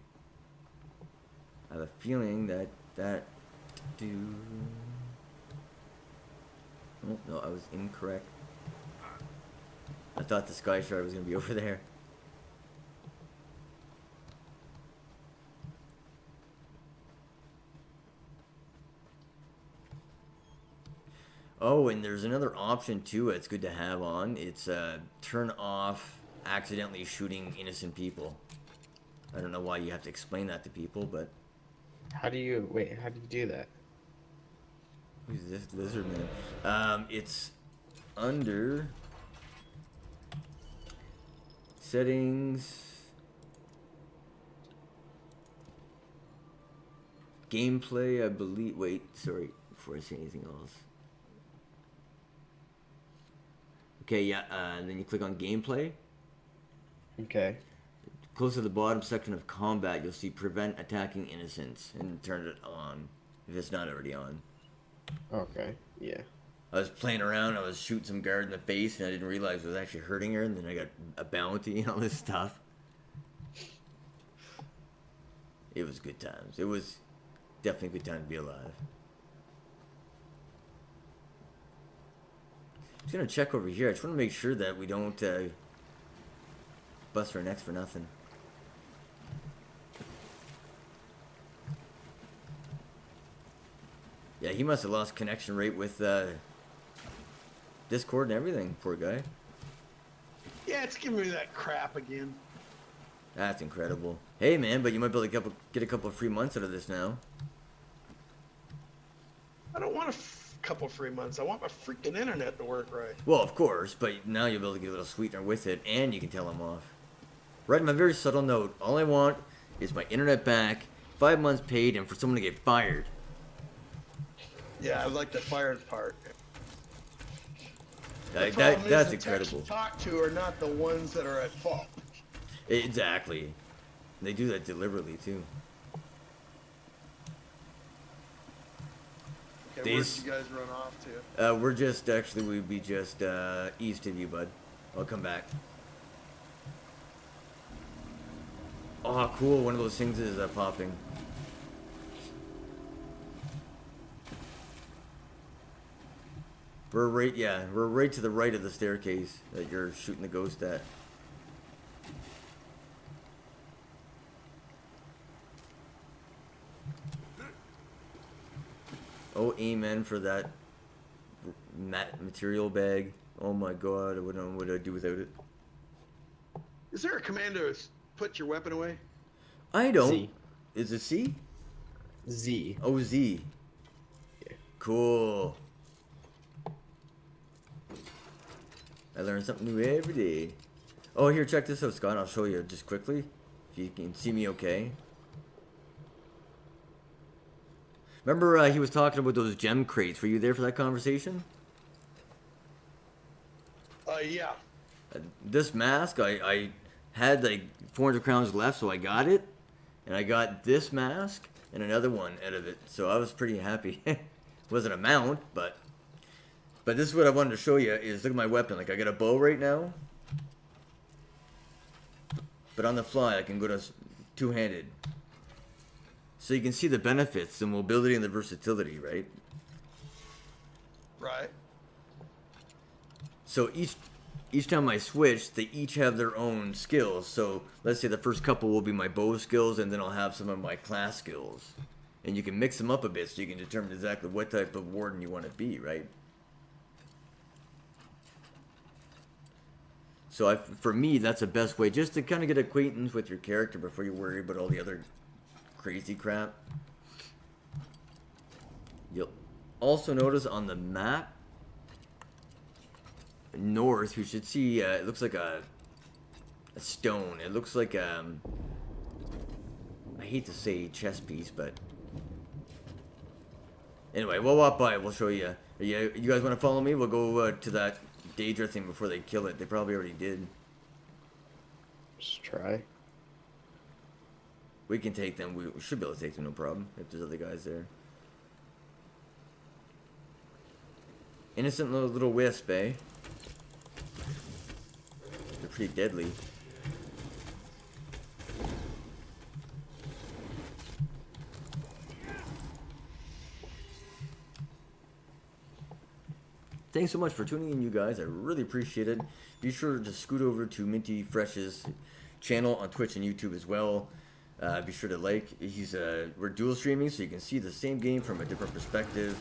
Speaker 1: I have a feeling that Oh, no, I was incorrect. I thought the Sky Shard was going to be over there. Oh, and there's another option too it's good to have on. It's turn off accidentally shooting innocent people. I don't know why you have to explain that to people, but...
Speaker 2: How do you do that?
Speaker 1: Who's this lizard man? It's under... Settings... Gameplay, I believe... Wait, sorry, before I say anything else. Okay, yeah, and then you click on gameplay.
Speaker 2: Okay.
Speaker 1: Close to the bottom section of combat, you'll see prevent attacking innocents, and turn it on if it's not already on.
Speaker 2: Okay, yeah.
Speaker 1: I was playing around, I was shooting some guard in the face, and I didn't realize it was actually hurting her, and then I got a bounty and all this stuff. It was good times. It was definitely a good time to be alive. Just gonna check over here. I just want to make sure that we don't bust our necks for nothing. Yeah, he must have lost connection rate with Discord and everything. Poor guy.
Speaker 4: Yeah, it's giving me that crap again.
Speaker 1: That's incredible. Hey, man, but you might be able to get a couple of free months out of this now.
Speaker 4: I don't want a couple free months. I want my freaking internet to work right.
Speaker 1: Well, of course, but now you'll be able to get a little sweetener with it, and you can tell him off. Write him a very subtle note. All I want is my internet back, 5 months paid, and for someone to get fired.
Speaker 4: Yeah, I like the fired part.
Speaker 1: That's incredible.
Speaker 4: The talk to are not the ones that are at fault.
Speaker 1: Exactly. They do that deliberately, too.
Speaker 4: Okay, where did you guys run off to?
Speaker 1: We're just, actually, we'd be just east of you, bud. I'll come back. Oh, cool. One of those things is popping. We're right to the right of the staircase that you're shooting the ghost at. Oh, amen for that material bag. Oh my god, I wouldn't know what I'd do without it.
Speaker 4: Is there a command to put your weapon away?
Speaker 1: I don't.
Speaker 2: Z.
Speaker 1: Is it C?
Speaker 2: Z.
Speaker 1: Oh, Z.
Speaker 2: Yeah.
Speaker 1: Cool. I learn something new every day. Oh, here, check this out, Scott. I'll show you just quickly. If you can see me okay. Remember he was talking about those gem crates. Were you there for that conversation?
Speaker 4: Yeah.
Speaker 1: This mask, I had like 400 crowns left, so I got it. And I got this mask. and another one out of it. So I was pretty happy. Wasn't a mount, but this is what I wanted to show you. Is look at my weapon. Like I got a bow right now, but on the fly I can go to two-handed. So you can see the benefits, the mobility and the versatility, right?
Speaker 4: Right.
Speaker 1: So each time I switch, they each have their own skills. So let's say the first couple will be my bow skills, and then I'll have some of my class skills. And you can mix them up a bit so you can determine exactly what type of warden you want to be, right? So for me, that's the best way, just to kind of get acquaintance with your character before you worry about all the other crazy crap. You'll also notice on the map, north, you should see, it looks like a stone. It looks like, I hate to say chess piece, but anyway, we'll walk by, we'll show you. You guys want to follow me? We'll go to that Daedra thing before they kill it. They probably already did.
Speaker 2: Just try.
Speaker 1: We can take them. We should be able to take them, no problem, if there's other guys there. Innocent little wisp, eh? They're pretty deadly. Thanks so much for tuning in, you guys. I really appreciate it. Be sure to scoot over to Minty Fresh's channel on Twitch and YouTube as well. Be sure to like. We're dual streaming, so you can see the same game from a different perspective.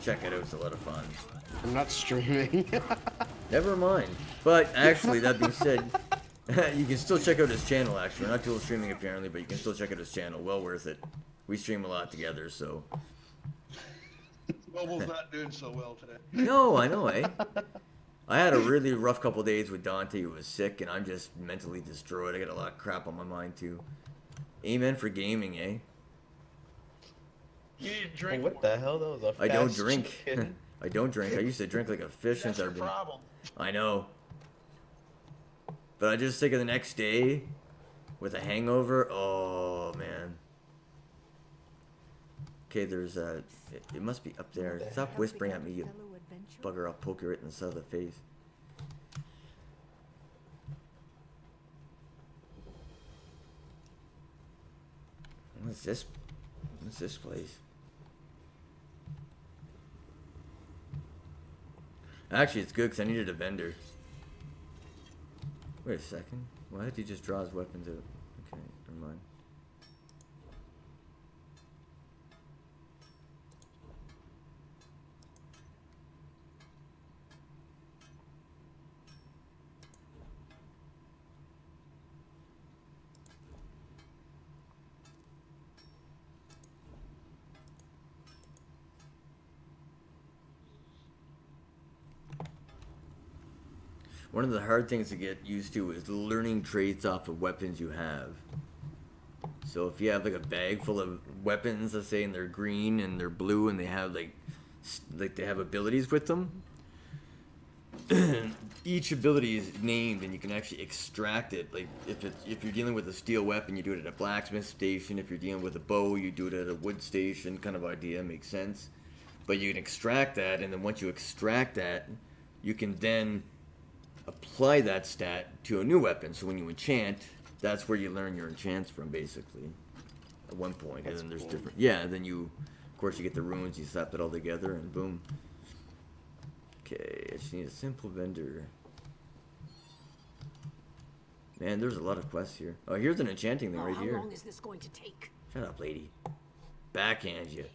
Speaker 1: Check it out; it's a lot of fun.
Speaker 2: I'm not streaming.
Speaker 1: Never mind. But actually, that being said, you can still check out his channel. Actually, we're not dual streaming apparently, but you can still check out his channel. Well worth it. We stream a lot together, so.
Speaker 4: Mobile's not doing so well today.
Speaker 1: No, I know, eh? I had a really rough couple days with Dante, who was sick, and I'm just mentally destroyed. I got a lot of crap on my mind too. Amen for gaming, eh?
Speaker 4: You need to drink
Speaker 2: What
Speaker 4: more.
Speaker 2: the hell? That was a
Speaker 1: I don't
Speaker 2: fast
Speaker 1: drink.
Speaker 2: chicken.
Speaker 1: I don't drink. I used to drink like a fish
Speaker 4: That's
Speaker 1: since
Speaker 4: your
Speaker 1: I've been.
Speaker 4: problem.
Speaker 1: I know. But I just think of the next day with a hangover. Oh man. Okay, there's a. It must be up there. Stop whispering at me, you bugger! I'll poke you right in the side of the face. What's this? What's this place? Actually, it's good because I needed a vendor. Wait a second. Why did he just draw his weapons out? Okay, never mind. One of the hard things to get used to is learning traits off of weapons you have. So if you have like a bag full of weapons, let's say, and they're green and they're blue and they have like they have abilities with them, each ability is named and you can actually extract it. Like if you're dealing with a steel weapon, you do it at a blacksmith station. If you're dealing with a bow, you do it at a wood station. Kind of idea, makes sense. But you can extract that, and then once you extract that, you can then apply that stat to a new weapon. So when you enchant, that's where you learn your enchants from, basically, at one point.
Speaker 2: That's
Speaker 1: and then there's
Speaker 2: cool.
Speaker 1: different, yeah, then you, of course, you get the runes, you slap it all together, and boom. Okay, I just need a simple vendor. Man, there's a lot of quests here. Oh, here's an enchanting thing right here.
Speaker 7: How long is this going to take?
Speaker 1: Shut up, lady. Backhand you.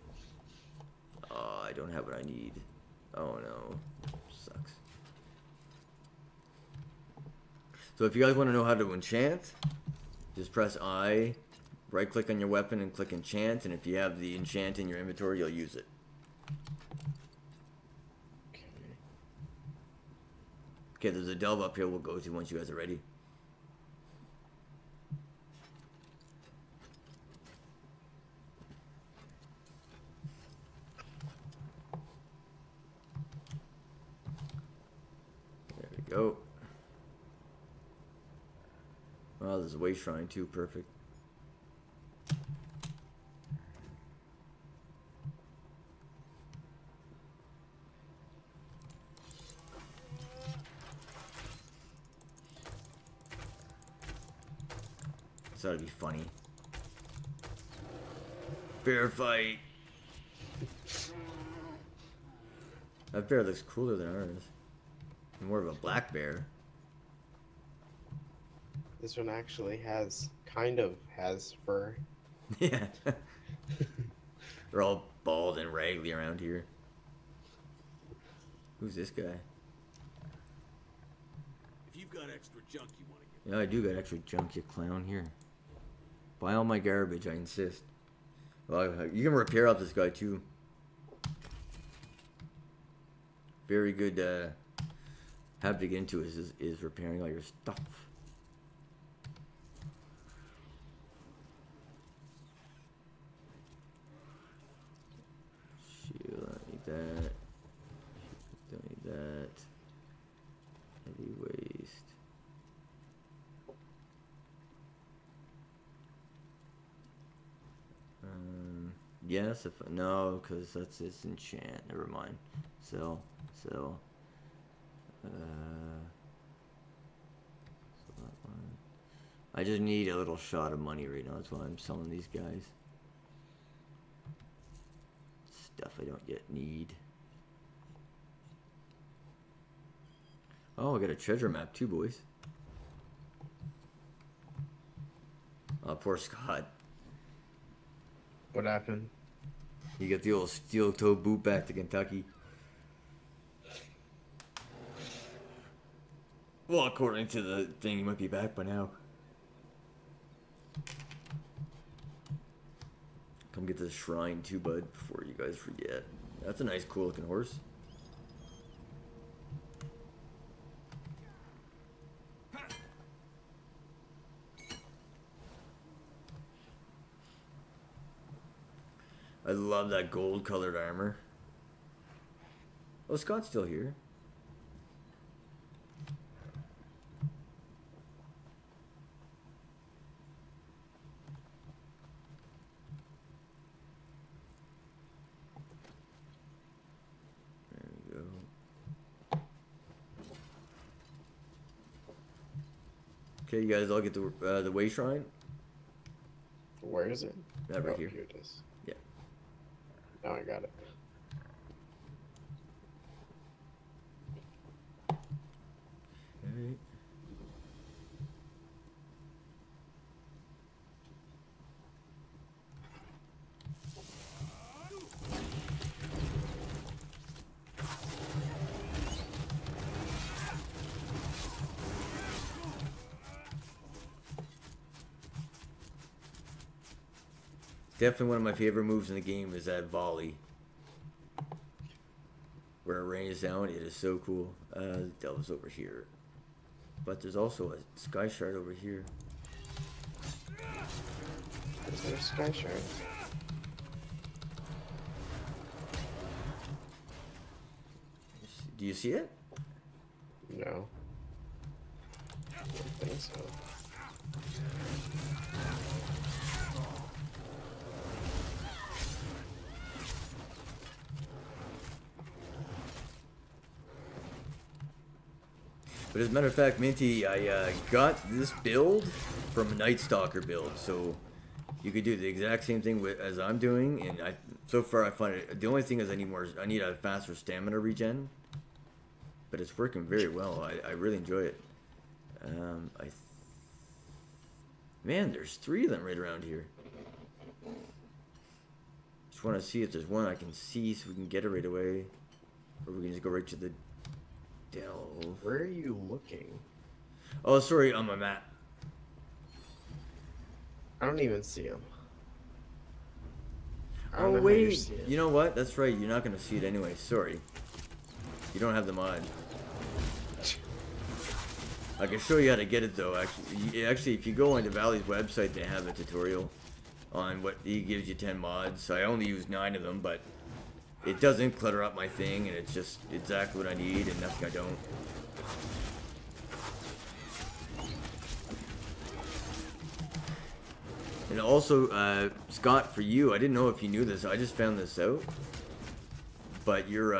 Speaker 1: Oh, I don't have what I need. Oh no, sucks. So if you guys want to know how to enchant, just press I, right click on your weapon and click enchant, and if you have the enchant in your inventory, you'll use it. Okay, there's a delve up here we'll go to once you guys are ready. There we go. Oh, there's a way shrine too, perfect. So that'd be funny. Bear fight. That bear looks cooler than ours. More of a black bear.
Speaker 2: This one actually kind of has fur.
Speaker 1: Yeah. They're all bald and raggedy around here. Who's this guy?
Speaker 7: If you've got extra junk you want to get.
Speaker 1: Yeah, I do got extra junk, you clown. Here. Buy all my garbage, I insist. Well, you can repair up this guy too. Very good habit to get into is repairing all your stuff. Shield, I don't need that. Don't need that. Heavy waste. Yes, if no, because that's its enchant. Never mind. So that one. I just need a little shot of money right now. That's why I'm selling these guys. Stuff I don't yet need. Oh, I got a treasure map too, boys. Oh, poor Scott.
Speaker 2: What happened?
Speaker 1: You get the old steel toe boot back to Kentucky. Well, according to the thing, you might be back by now. Come get this shrine too, bud, before you guys forget. That's a nice, cool looking horse. I love that gold colored armor. Oh, Scott's still here. There we go. Okay, you guys all get the way shrine.
Speaker 2: Where is it?
Speaker 1: That right here.
Speaker 2: Here it is.
Speaker 1: Yeah.
Speaker 2: Now I got it.
Speaker 1: Alright. Definitely one of my favorite moves in the game is that volley. Where it rains down, it is so cool. Delves over here. But there's also a sky shard over here.
Speaker 2: Is there a sky shard?
Speaker 1: Do you see it?
Speaker 2: No. I don't think so.
Speaker 1: But as a matter of fact, Minty, I got this build from a Night Stalker build, so you could do the exact same thing as I'm doing. And so far I find it. The only thing is I need a faster stamina regen, but it's working very well. I really enjoy it. Man, there's 3 of them right around here. Just want to see if there's one I can see so we can get it right away, or we can just go right to the delve.
Speaker 2: Where are you looking?
Speaker 1: Oh, sorry, on my map.
Speaker 2: I don't even see him.
Speaker 1: Oh, wait. You know what? That's right. You're not going to see it anyway. Sorry. You don't have the mod. I can show you how to get it, though. Actually, if you go onto Valley's website, they have a tutorial on what he gives you 10 mods. I only use 9 of them, but it doesn't clutter up my thing, and it's just exactly what I need and nothing I don't. And also, Scott, for you, I didn't know if you knew this. I just found this out. But your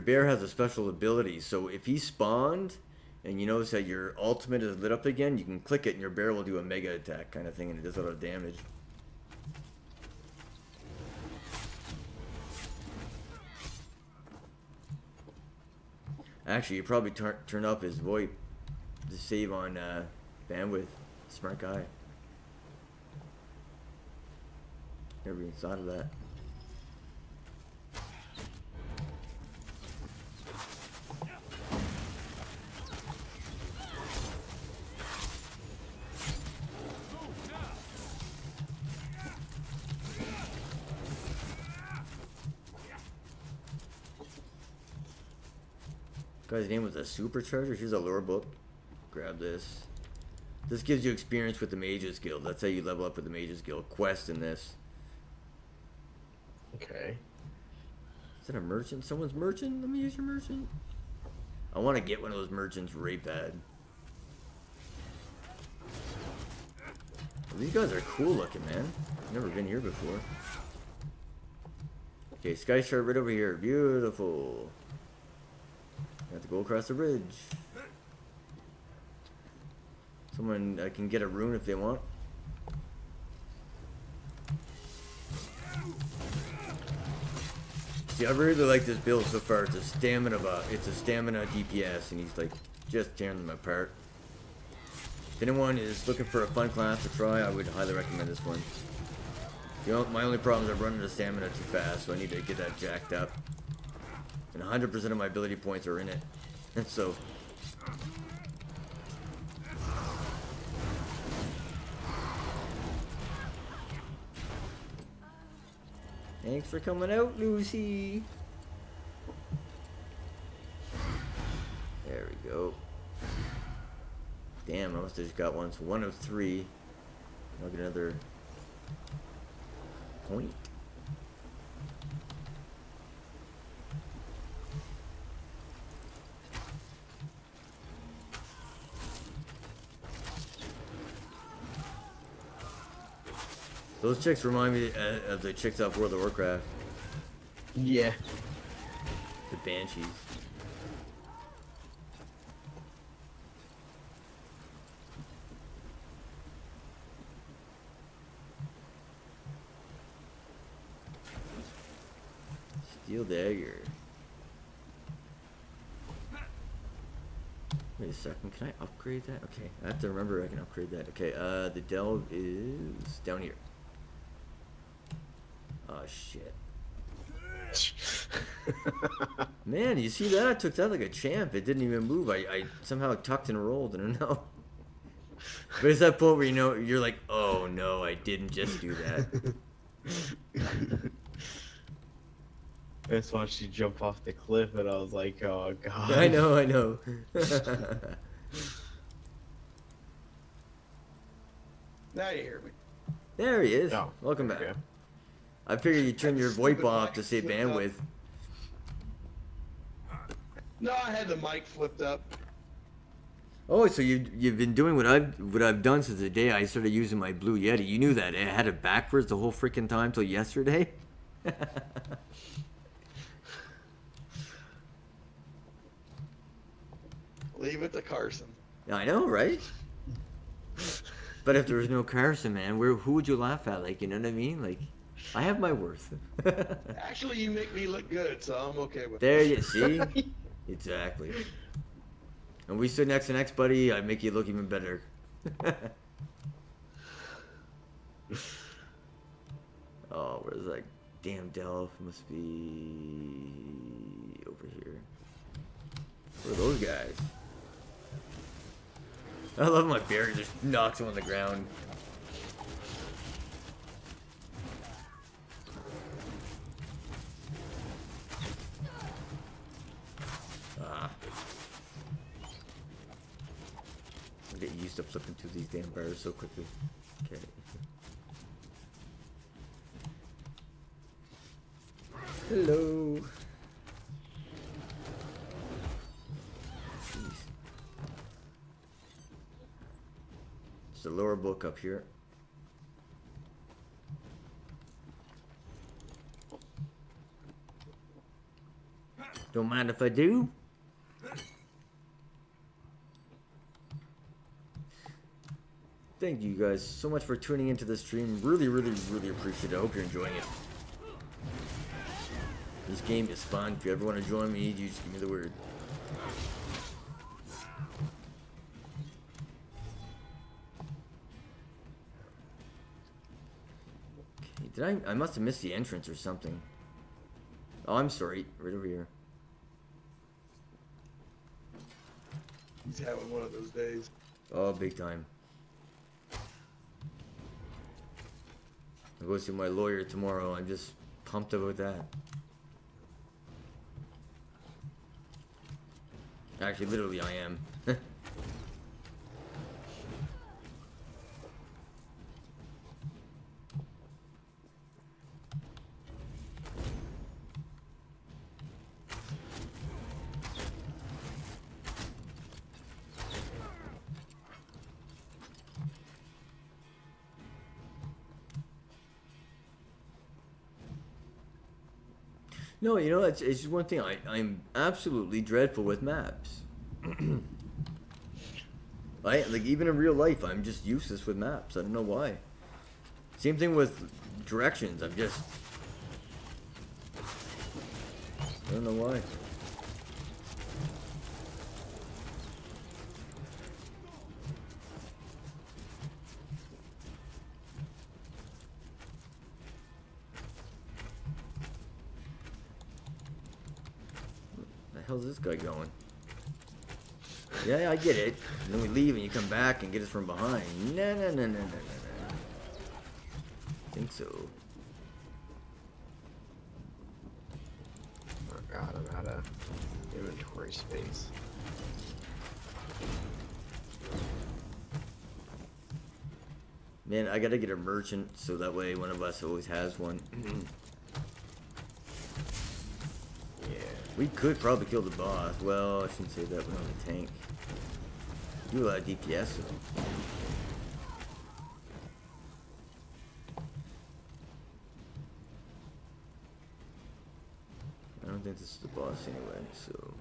Speaker 1: bear has a special ability. So if he spawned and you notice that your ultimate is lit up again, you can click it and your barrel will do a mega attack kind of thing, and it does a lot of damage. Actually, you probably turn up his VoIP to save on bandwidth. Smart guy. Never even thought of that. Guy's name was a supercharger. Here's a lore book. Grab this. This gives you experience with the Mages Guild. That's how you level up with the Mages Guild. Quest in this.
Speaker 2: Okay.
Speaker 1: Is that a merchant? Someone's merchant? Let me use your merchant. I want to get one of those merchants right bad. These guys are cool looking, man. I've never been here before. Okay, Sky Shard right over here. Beautiful. Have to go across the bridge. Someone can get a rune if they want. See, I really like this build so far. It's a stamina DPS, and he's like just tearing them apart. If anyone is looking for a fun class to try, I would highly recommend this one. You know, my only problem is I'm running the stamina too fast, so I need to get that jacked up. And 100% of my ability points are in it. And so... Thanks for coming out, Lucy. There we go. Damn, I must have just got one. So 1 of 3. I'll get another point. Those chicks remind me of the chicks off World of Warcraft.
Speaker 2: Yeah.
Speaker 1: The Banshees. Steel dagger. Wait a second, can I upgrade that? Okay, I have to remember I can upgrade that. Okay, the delve is down here. Oh shit. Man, you see that? I took that like a champ. It didn't even move. I somehow tucked and rolled. I don't know. But it's that point where you know you're like, oh no, I didn't just do that.
Speaker 2: I just watched you jump off the cliff, and I was like, oh god.
Speaker 1: I know.
Speaker 4: Now you hear me.
Speaker 1: There he is.
Speaker 2: Oh,
Speaker 1: Welcome back.
Speaker 2: okay.
Speaker 1: I figured you turn your VoIP off to save bandwidth.
Speaker 4: No, I had the mic flipped up.
Speaker 1: Oh, so you've been doing what I've done since the day I started using my Blue Yeti. You knew that. I had it backwards the whole freaking time till yesterday.
Speaker 4: Leave it to Carson.
Speaker 1: I know, right? But if there was no Carson, man, who would you laugh at? Like, you know what I mean? Like, I have my worth.
Speaker 4: Actually, you make me look good, so I'm okay with
Speaker 1: There
Speaker 4: it.
Speaker 1: you see? Exactly. And we stood next to next, buddy. I make you look even better. Oh, where's that damn delve? Must be over here. Where are those guys? I love my berry just knocks him on the ground. Ah. I get used to flipping through these damn bars so quickly. Okay. Hello. Jeez. It's the lower book up here. Don't mind if I do. thank you guys so much for tuning into this stream. Really, really, really appreciate it. I hope you're enjoying it. This game is fun. If you ever want to join me, you just give me the word. Okay, I must have missed the entrance or something. Oh, I'm sorry. Right over here.
Speaker 4: He's having one of those days.
Speaker 1: Oh, big time. I'll go see my lawyer tomorrow. I'm just pumped about that. Actually, literally, I am. No, you know, it's just one thing. I'm absolutely dreadful with maps. Like even in real life, I'm just useless with maps. I don't know why. Same thing with directions. I don't know why. How's this guy going? Yeah, I get it. And then we leave and you come back and get us from behind. No. I think so.
Speaker 2: Oh god, I'm out of inventory space.
Speaker 1: Man, I gotta get a merchant so that way one of us always has one. We could probably kill the boss. Well, I shouldn't say that. We don't have a tank. Do a lot of DPS though. I don't think this is the boss anyway, so.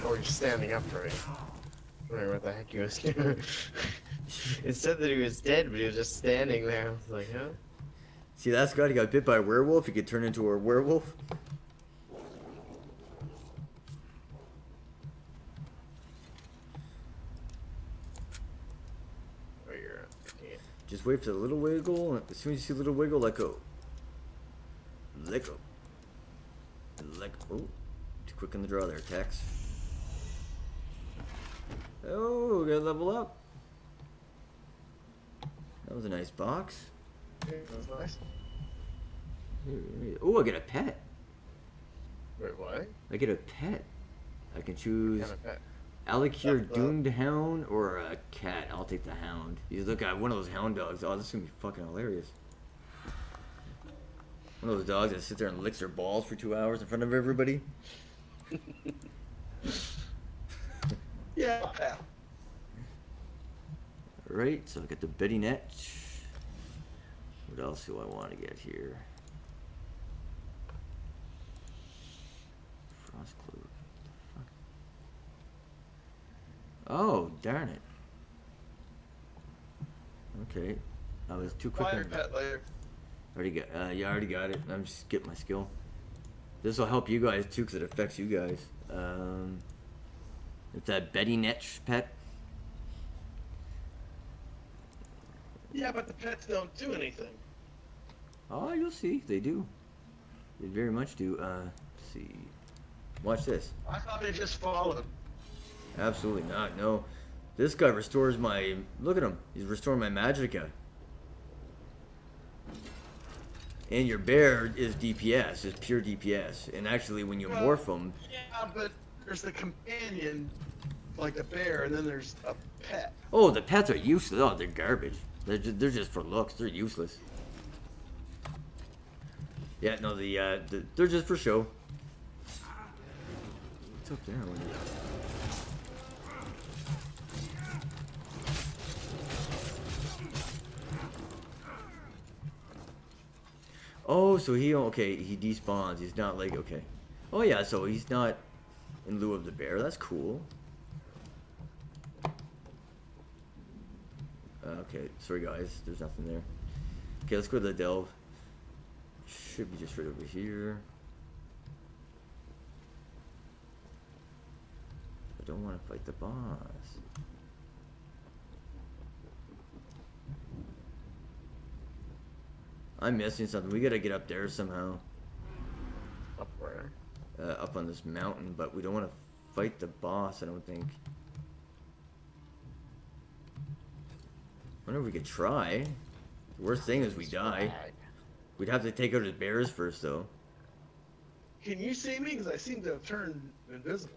Speaker 2: Oh, you're standing up for me. I don't know what the heck he was doing. It said that he was dead, but he was just standing there. I was like, huh?
Speaker 1: See, that's guy, he got bit by a werewolf. He could turn into a werewolf.
Speaker 2: Oh, you're yeah.
Speaker 1: Just wait for the little wiggle. And as soon as you see a little wiggle, let go. Let go. Let go. Oh, too quick on the draw there, Tex. Oh, gotta level up. That was a nice box.
Speaker 2: Yeah, that was nice.
Speaker 1: Oh, I get a pet.
Speaker 2: Wait, what?
Speaker 1: I get a pet. I can choose
Speaker 2: Kind of pet.
Speaker 1: Alikir Doomed Hound or a cat. I'll take the hound. You look at one of those hound dogs. Oh, this is gonna be fucking hilarious. One of those dogs that sit there and licks their balls for 2 hours in front of everybody.
Speaker 4: Yeah, pal.
Speaker 1: Right, so I got the Betty Net. What else do I want to get here? Frost Cloak. Oh, darn it. Okay. I was too quick.
Speaker 4: Buy your pet later.
Speaker 1: Already got, yeah, I already got it. I'm just getting my skill. This will help you guys too, because it affects you guys. It's that Betty Netch pet.
Speaker 4: Yeah, but the pets don't do anything.
Speaker 1: Oh, you'll see. They do. They very much do. Let's see. Watch this.
Speaker 4: I thought they just followed.
Speaker 1: Absolutely not. No. This guy restores my... Look at him. He's restoring my magicka. And your bear is DPS. Is pure DPS. And actually, when you morph them...
Speaker 4: Yeah, but there's the companion, like the bear, and then there's a pet.
Speaker 1: Oh, the pets are useless. Oh, they're garbage. They're just for looks. They're useless. Yeah, no, they're just for show. What's up there? Oh, so he, okay, he despawns. He's not like, okay. Oh yeah, so he's not in lieu of the bear. That's cool. Okay, sorry guys, there's nothing there. Okay, let's go to the delve. Should be just right over here. I don't want to fight the boss. I'm missing something. We gotta get up there somehow.
Speaker 2: Up where?
Speaker 1: Up on this mountain, but we don't want to fight the boss, I don't think. Wonder if we could try. The worst thing is we die. We'd have to take out his bears first, though.
Speaker 4: Can you see me? Because I seem to have turned invisible.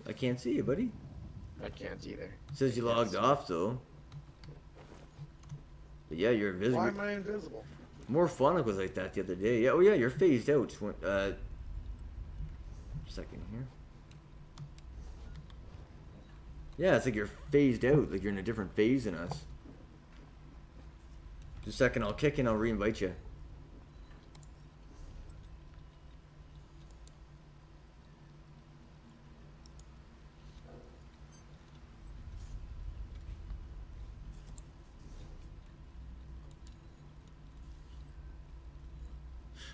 Speaker 1: I can't see you, buddy.
Speaker 2: I can't either.
Speaker 1: It says you logged off, though. But yeah, you're invisible.
Speaker 4: Why am I invisible?
Speaker 1: More fun was like that the other day. Yeah, oh yeah, you're phased out. Second here. Yeah, it's like you're phased out, like you're in a different phase than us. Just a second, I'll kick and I'll re-invite you.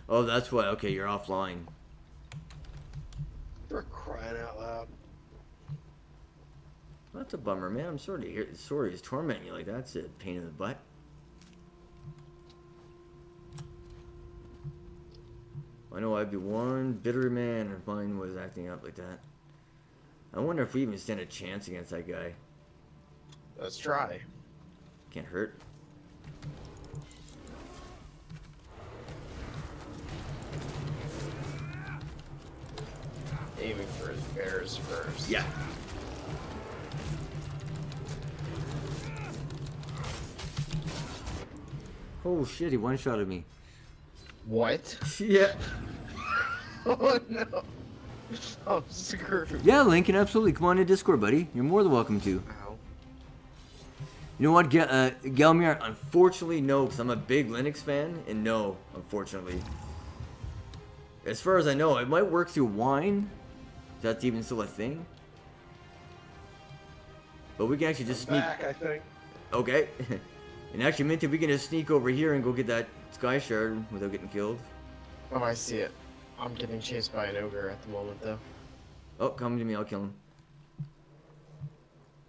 Speaker 1: Oh, that's why. Okay, you're offline.
Speaker 4: For crying out loud.
Speaker 1: That's a bummer, man. I'm sorry to hear. Sorry, it's tormenting you like that. That's a pain in the butt. I know I'd be one bitter man if mine was acting up like that. I wonder if we even stand a chance against that guy.
Speaker 2: Let's try.
Speaker 1: Can't hurt.
Speaker 2: Aiming for his bears first.
Speaker 1: Yeah. Oh shit, he one-shotted me.
Speaker 2: What?
Speaker 1: Yeah.
Speaker 2: Oh no. Oh, screwed.
Speaker 1: Yeah, Lincoln, absolutely. Come on to Discord, buddy. You're more than welcome to.
Speaker 2: Ow.
Speaker 1: You know what, Gelmir? Unfortunately, no, because I'm a big Linux fan, and no, unfortunately. As far as I know, it might work through Wine. If that's even still a thing. But we can actually just sneak.
Speaker 4: Back, I think.
Speaker 1: Okay. And actually, Minty, we can just sneak over here and go get that Sky Shard without getting killed.
Speaker 2: Oh, I see it. I'm getting chased by an ogre at the moment, though.
Speaker 1: Oh, come to me, I'll kill him.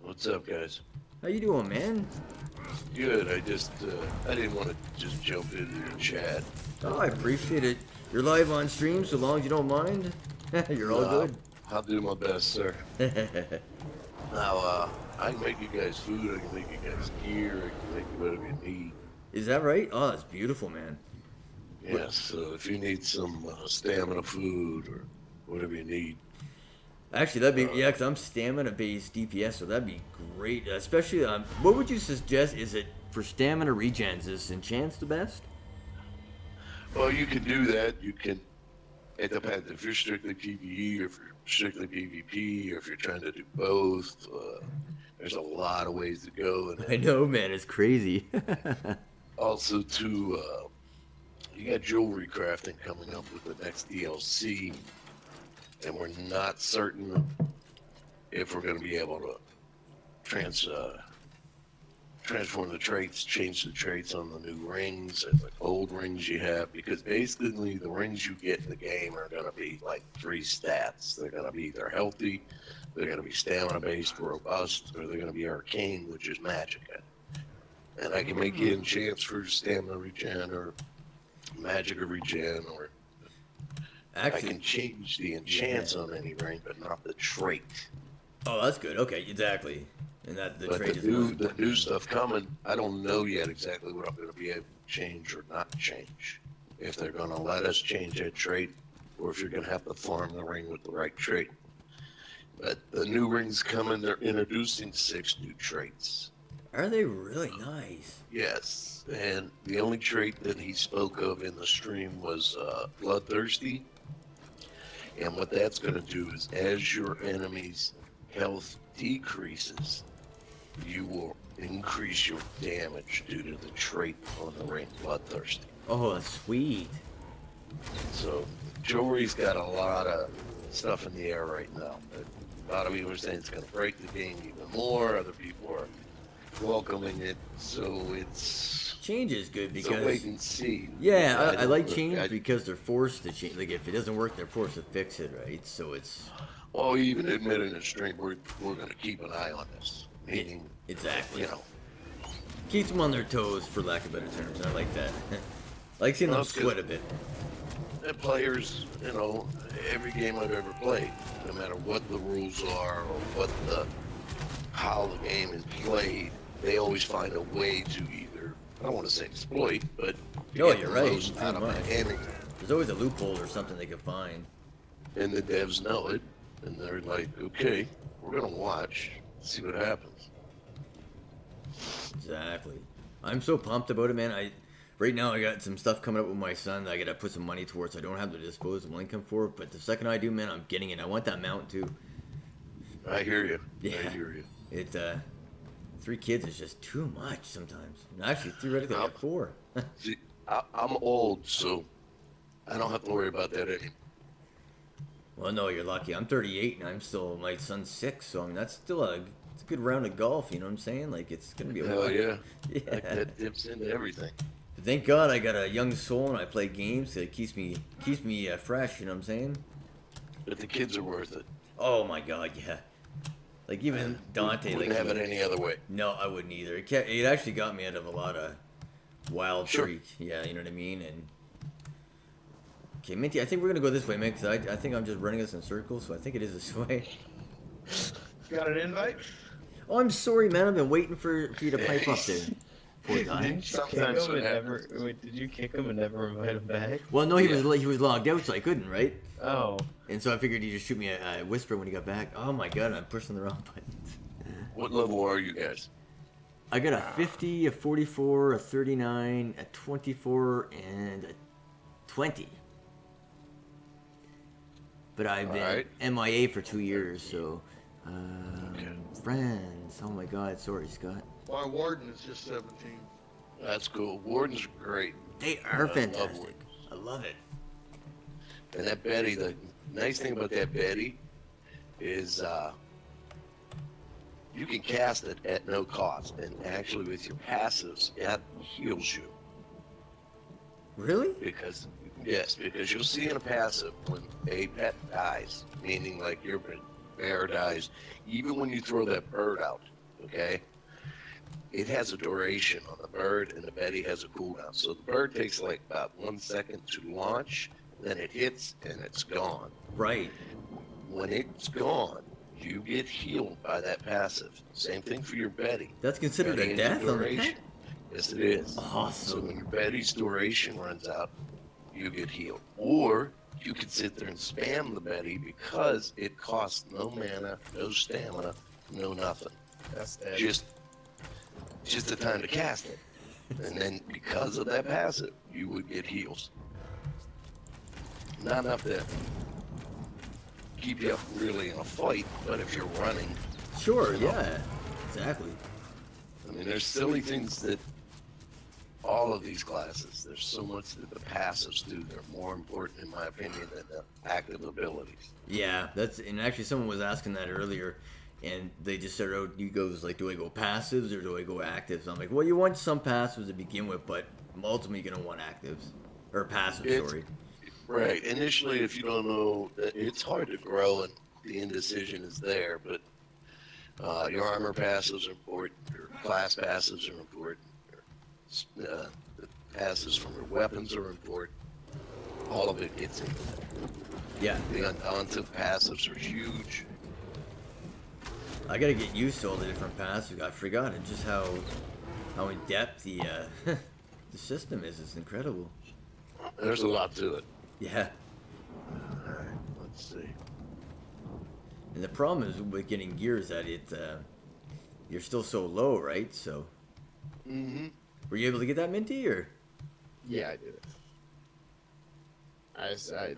Speaker 8: What's up, guys?
Speaker 1: How you doing, man?
Speaker 8: Good. I just, I didn't want to just jump into your chat.
Speaker 1: Oh, I appreciate it. You're live on stream, so long as you don't mind. You're all good.
Speaker 8: I'll do my best, sir. Now, I can make you guys food, I can make you guys gear, I can make you whatever you need.
Speaker 1: Is that right? Oh, that's beautiful, man.
Speaker 8: Yes, so if you need some stamina food or whatever you need.
Speaker 1: Actually, that'd be, yeah, because I'm stamina-based DPS, so that'd be great. Especially, what would you suggest? Is it for stamina regens? Is enchants the best?
Speaker 8: Well, you can do that. You can, it depends. If you're strictly PvE, or if you're strictly PvP, or if you're trying to do both, there's a lot of ways to go. And
Speaker 1: I know, man, it's crazy.
Speaker 8: also, too, you got jewelry crafting coming up with the next DLC, and we're not certain if we're going to be able to transform the traits, change the traits on the new rings and the old rings you have, because basically the rings you get in the game are going to be like 3 stats. They're going to be either healthy, they're going to be stamina-based, robust, or they're going to be arcane, which is magic. And I can make you enchants for stamina regen or magic or regen, or
Speaker 1: Actually,
Speaker 8: I can change the enchants on any ring, but not the trait.
Speaker 1: Oh, that's good. Okay, exactly. And that the
Speaker 8: But
Speaker 1: trait
Speaker 8: the new stuff coming, I don't know yet exactly what I'm going to be able to change or not change. If they're going to let us change that trait, or if you're going to have to farm the ring with the right trait. But the new rings coming, they're introducing 6 new traits.
Speaker 1: Are they really nice?
Speaker 8: Yes, and the only trait that he spoke of in the stream was bloodthirsty. And what that's going to do is, as your enemy's health decreases, you will increase your damage due to the trait on the ring, bloodthirsty.
Speaker 1: Oh, that's sweet.
Speaker 8: So jewelry's got a lot of stuff in the air right now. A lot of people are saying it's going to break the game even more. Other people are welcoming it. So it's
Speaker 1: Change is good
Speaker 8: so
Speaker 1: because
Speaker 8: wait and see.
Speaker 1: yeah, I
Speaker 8: don't
Speaker 1: like
Speaker 8: know.
Speaker 1: change because they're forced to change. Like if it doesn't work, they're forced to fix it, right? So it's
Speaker 8: Well, even admitted in the stream, we're going to keep an eye on this. Meaning,
Speaker 1: exactly.
Speaker 8: you know,
Speaker 1: Keeps them on their toes, for lack of better terms. I like that. I like seeing them
Speaker 8: Well, it's good.
Speaker 1: sweat a bit.
Speaker 8: and players, you know, every game I've ever played, no matter what the rules are or how the game is played, they always find a way to either, I don't want to say exploit, but to
Speaker 1: No,
Speaker 8: get
Speaker 1: you're
Speaker 8: the
Speaker 1: right,
Speaker 8: most
Speaker 1: pretty
Speaker 8: out of
Speaker 1: much.
Speaker 8: anything.
Speaker 1: There's always a loophole or something they can find.
Speaker 8: And the devs know it, and they're like, okay, we're gonna watch, see what happens.
Speaker 1: Exactly. I'm so pumped about it, man. Right now I got some stuff coming up with my son that I gotta put some money towards. I don't have the disposable income for it, but the second I do, man, I'm getting it. I want that mount too.
Speaker 8: I hear you.
Speaker 1: Yeah.
Speaker 8: I hear you.
Speaker 1: It 3 kids is just too much sometimes. Actually, theoretically, I got 4.
Speaker 8: See, I'm old, so I don't have to worry about that anymore.
Speaker 1: Well, no, you're lucky. I'm 38 and I'm still, my son's 6, so I mean that's still it's a good round of golf. You know what I'm saying? Like it's gonna be a
Speaker 8: Hell
Speaker 1: while.
Speaker 8: yeah.
Speaker 1: Yeah.
Speaker 8: Like that dips into everything.
Speaker 1: But thank God I got a young soul and I play games that keeps me fresh. You know what I'm saying?
Speaker 8: But the kids are worth it.
Speaker 1: Oh my God, yeah. Like even Dante,
Speaker 8: Wouldn't
Speaker 1: like
Speaker 8: have it any other way.
Speaker 1: no, I wouldn't either. It actually got me out of a lot of wild
Speaker 8: Sure.
Speaker 1: freak. Yeah, you know what I mean. And okay, Minty, I think we're gonna go this way, man, because I think I'm just running us in circles. So I think it is this way.
Speaker 4: Got an invite?
Speaker 1: Oh, I'm sorry, man. I've been waiting for you to pipe up there. Poor guy.
Speaker 8: Sometimes what happens.
Speaker 2: Wait, did you kick him and never invite him back?
Speaker 1: Well, no, he was logged out, so I couldn't, right?
Speaker 2: Oh.
Speaker 1: And so I figured he'd just shoot me a whisper when he got back. Oh my God, I'm pushing the wrong buttons.
Speaker 8: What level are you guys?
Speaker 1: I got a 50, a 44, a 39, a 24, and a 20. But I've been
Speaker 8: Alright.
Speaker 1: MIA for 2 years, so...
Speaker 8: Okay.
Speaker 1: Friends. Oh my God, sorry, Scott.
Speaker 4: My warden is just 17.
Speaker 8: That's cool. Wardens are great.
Speaker 1: They
Speaker 8: I
Speaker 1: are
Speaker 8: love
Speaker 1: fantastic.
Speaker 8: Warden.
Speaker 1: I love it.
Speaker 8: And that Betty, the nice thing about that Betty is you can cast it at no cost. And actually with your passives, it heals you.
Speaker 1: Really?
Speaker 8: Because you'll see in a passive when a pet dies, meaning like your bear dies, even when you throw that bird out, okay? It has a duration on the bird, and the Betty has a cooldown. So the bird takes like about 1 second to launch, then it hits and it's gone.
Speaker 1: Right.
Speaker 8: When it's gone, you get healed by that passive. Same thing for your Betty.
Speaker 1: That's considered
Speaker 8: Betty
Speaker 1: a
Speaker 8: has
Speaker 1: death on the
Speaker 8: duration.
Speaker 1: pet?
Speaker 8: Yes, it is. So
Speaker 1: Awesome.
Speaker 8: when your Betty's duration runs out, you get healed. Or you can sit there and spam the Betty because it costs no mana, no stamina, no nothing.
Speaker 2: That's dead.
Speaker 8: Just the time to cast it. And then because of that passive, you would get heals. Not enough to keep you up really in a fight, but if you're running,
Speaker 1: Sure, yeah. Exactly.
Speaker 8: I mean, there's silly things that all of these classes, there's so much that the passives do. They're more important, in my opinion, than the active abilities.
Speaker 1: Yeah, and actually someone was asking that earlier, and they just said, oh, you goes like, do I go passives or do I go actives? I'm like, well, you want some passives to begin with, but ultimately you're gonna want actives or passives. Sorry.
Speaker 8: Right. Initially, if you don't know, it's hard to grow, and the indecision is there. But your armor passives are important. Your class passives are important. The passives from your weapons are important. All of it gets into that.
Speaker 1: Yeah.
Speaker 8: The undaunted passives are huge.
Speaker 1: I gotta get used to all the different passives. I forgot just how in depth the the system is. It's incredible.
Speaker 8: There's a lot to it.
Speaker 1: Yeah.
Speaker 8: Alright, let's see.
Speaker 1: And the problem is with getting gear is that you're still so low, right? So.
Speaker 8: Mm-hmm.
Speaker 1: Were you able to get that Minty or?
Speaker 2: Yeah, I did it.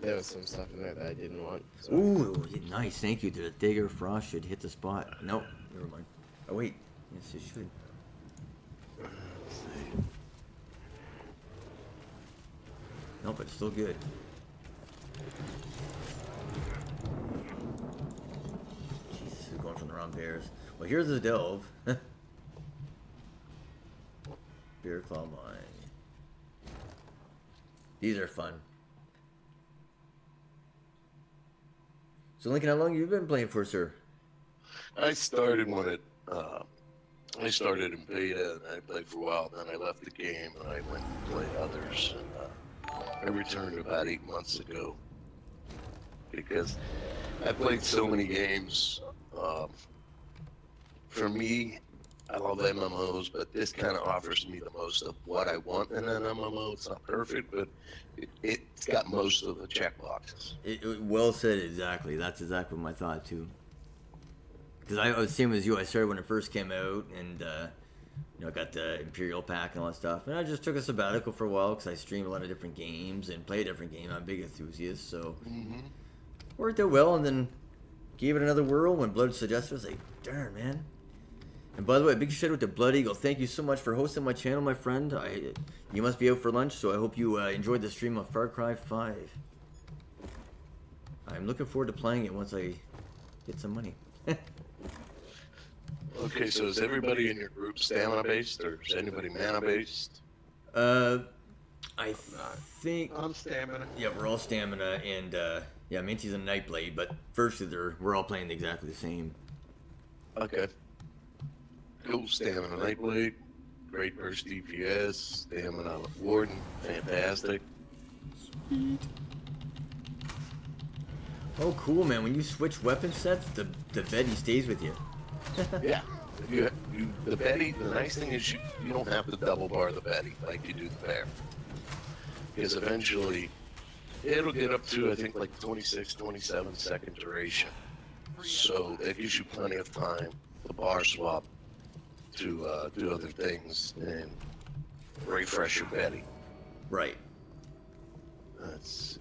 Speaker 2: There was some stuff in there that I didn't want. So.
Speaker 1: Ooh, nice. Thank you. The Dagger Frost should hit the spot. Nope. Never mind. Oh wait. Yes, it should.
Speaker 8: Let's see.
Speaker 1: No, but it's still good. Jesus, we're going from the wrong bears. Well, here's the delve. Bear claw mine. These are fun. So, Lincoln, how long have you been playing for, sir?
Speaker 8: I started when it, I started in beta, and I played for a while, then I left the game, and I went and played others, and I returned about 8 months ago, because I played so many games. For me, I love MMOs, but this kind of offers me the most of what I want in an MMO. It's not perfect, but it's got most of the checkboxes.
Speaker 1: Well said, exactly. That's exactly my thought, too. Because I was same as you. I started when it first came out, and you know, got the Imperial Pack and all that stuff. And I just took a sabbatical for a while because I stream a lot of different games and play different games. I'm a big enthusiast, so worked out well. And then gave it another whirl when Blood suggested. I was like, darn, man. And by the way, big shout out to Blood Eagle. Thank you so much for hosting my channel, my friend. You must be out for lunch, so I hope you enjoyed the stream of Far Cry 5. I'm looking forward to playing it once I get some money.
Speaker 8: Okay, so is everybody in your group stamina based, or is anybody mana based?
Speaker 1: I think
Speaker 4: I'm stamina.
Speaker 1: yeah, we're all stamina, and yeah, Minty's a Nightblade, but virtually we're all playing exactly the same.
Speaker 8: Okay. Cool, stamina Nightblade, great burst DPS, stamina Warden, fantastic.
Speaker 1: Sweet. Oh, cool, man! When you switch weapon sets, the Betty stays with you.
Speaker 8: Yeah, the Betty. The nice thing is you don't have to double bar the Betty like you do the bear, because eventually it'll get up to I think like 26, 27 second duration. So that gives you plenty of time to bar swap to do other things and refresh your Betty.
Speaker 1: Right.
Speaker 8: That's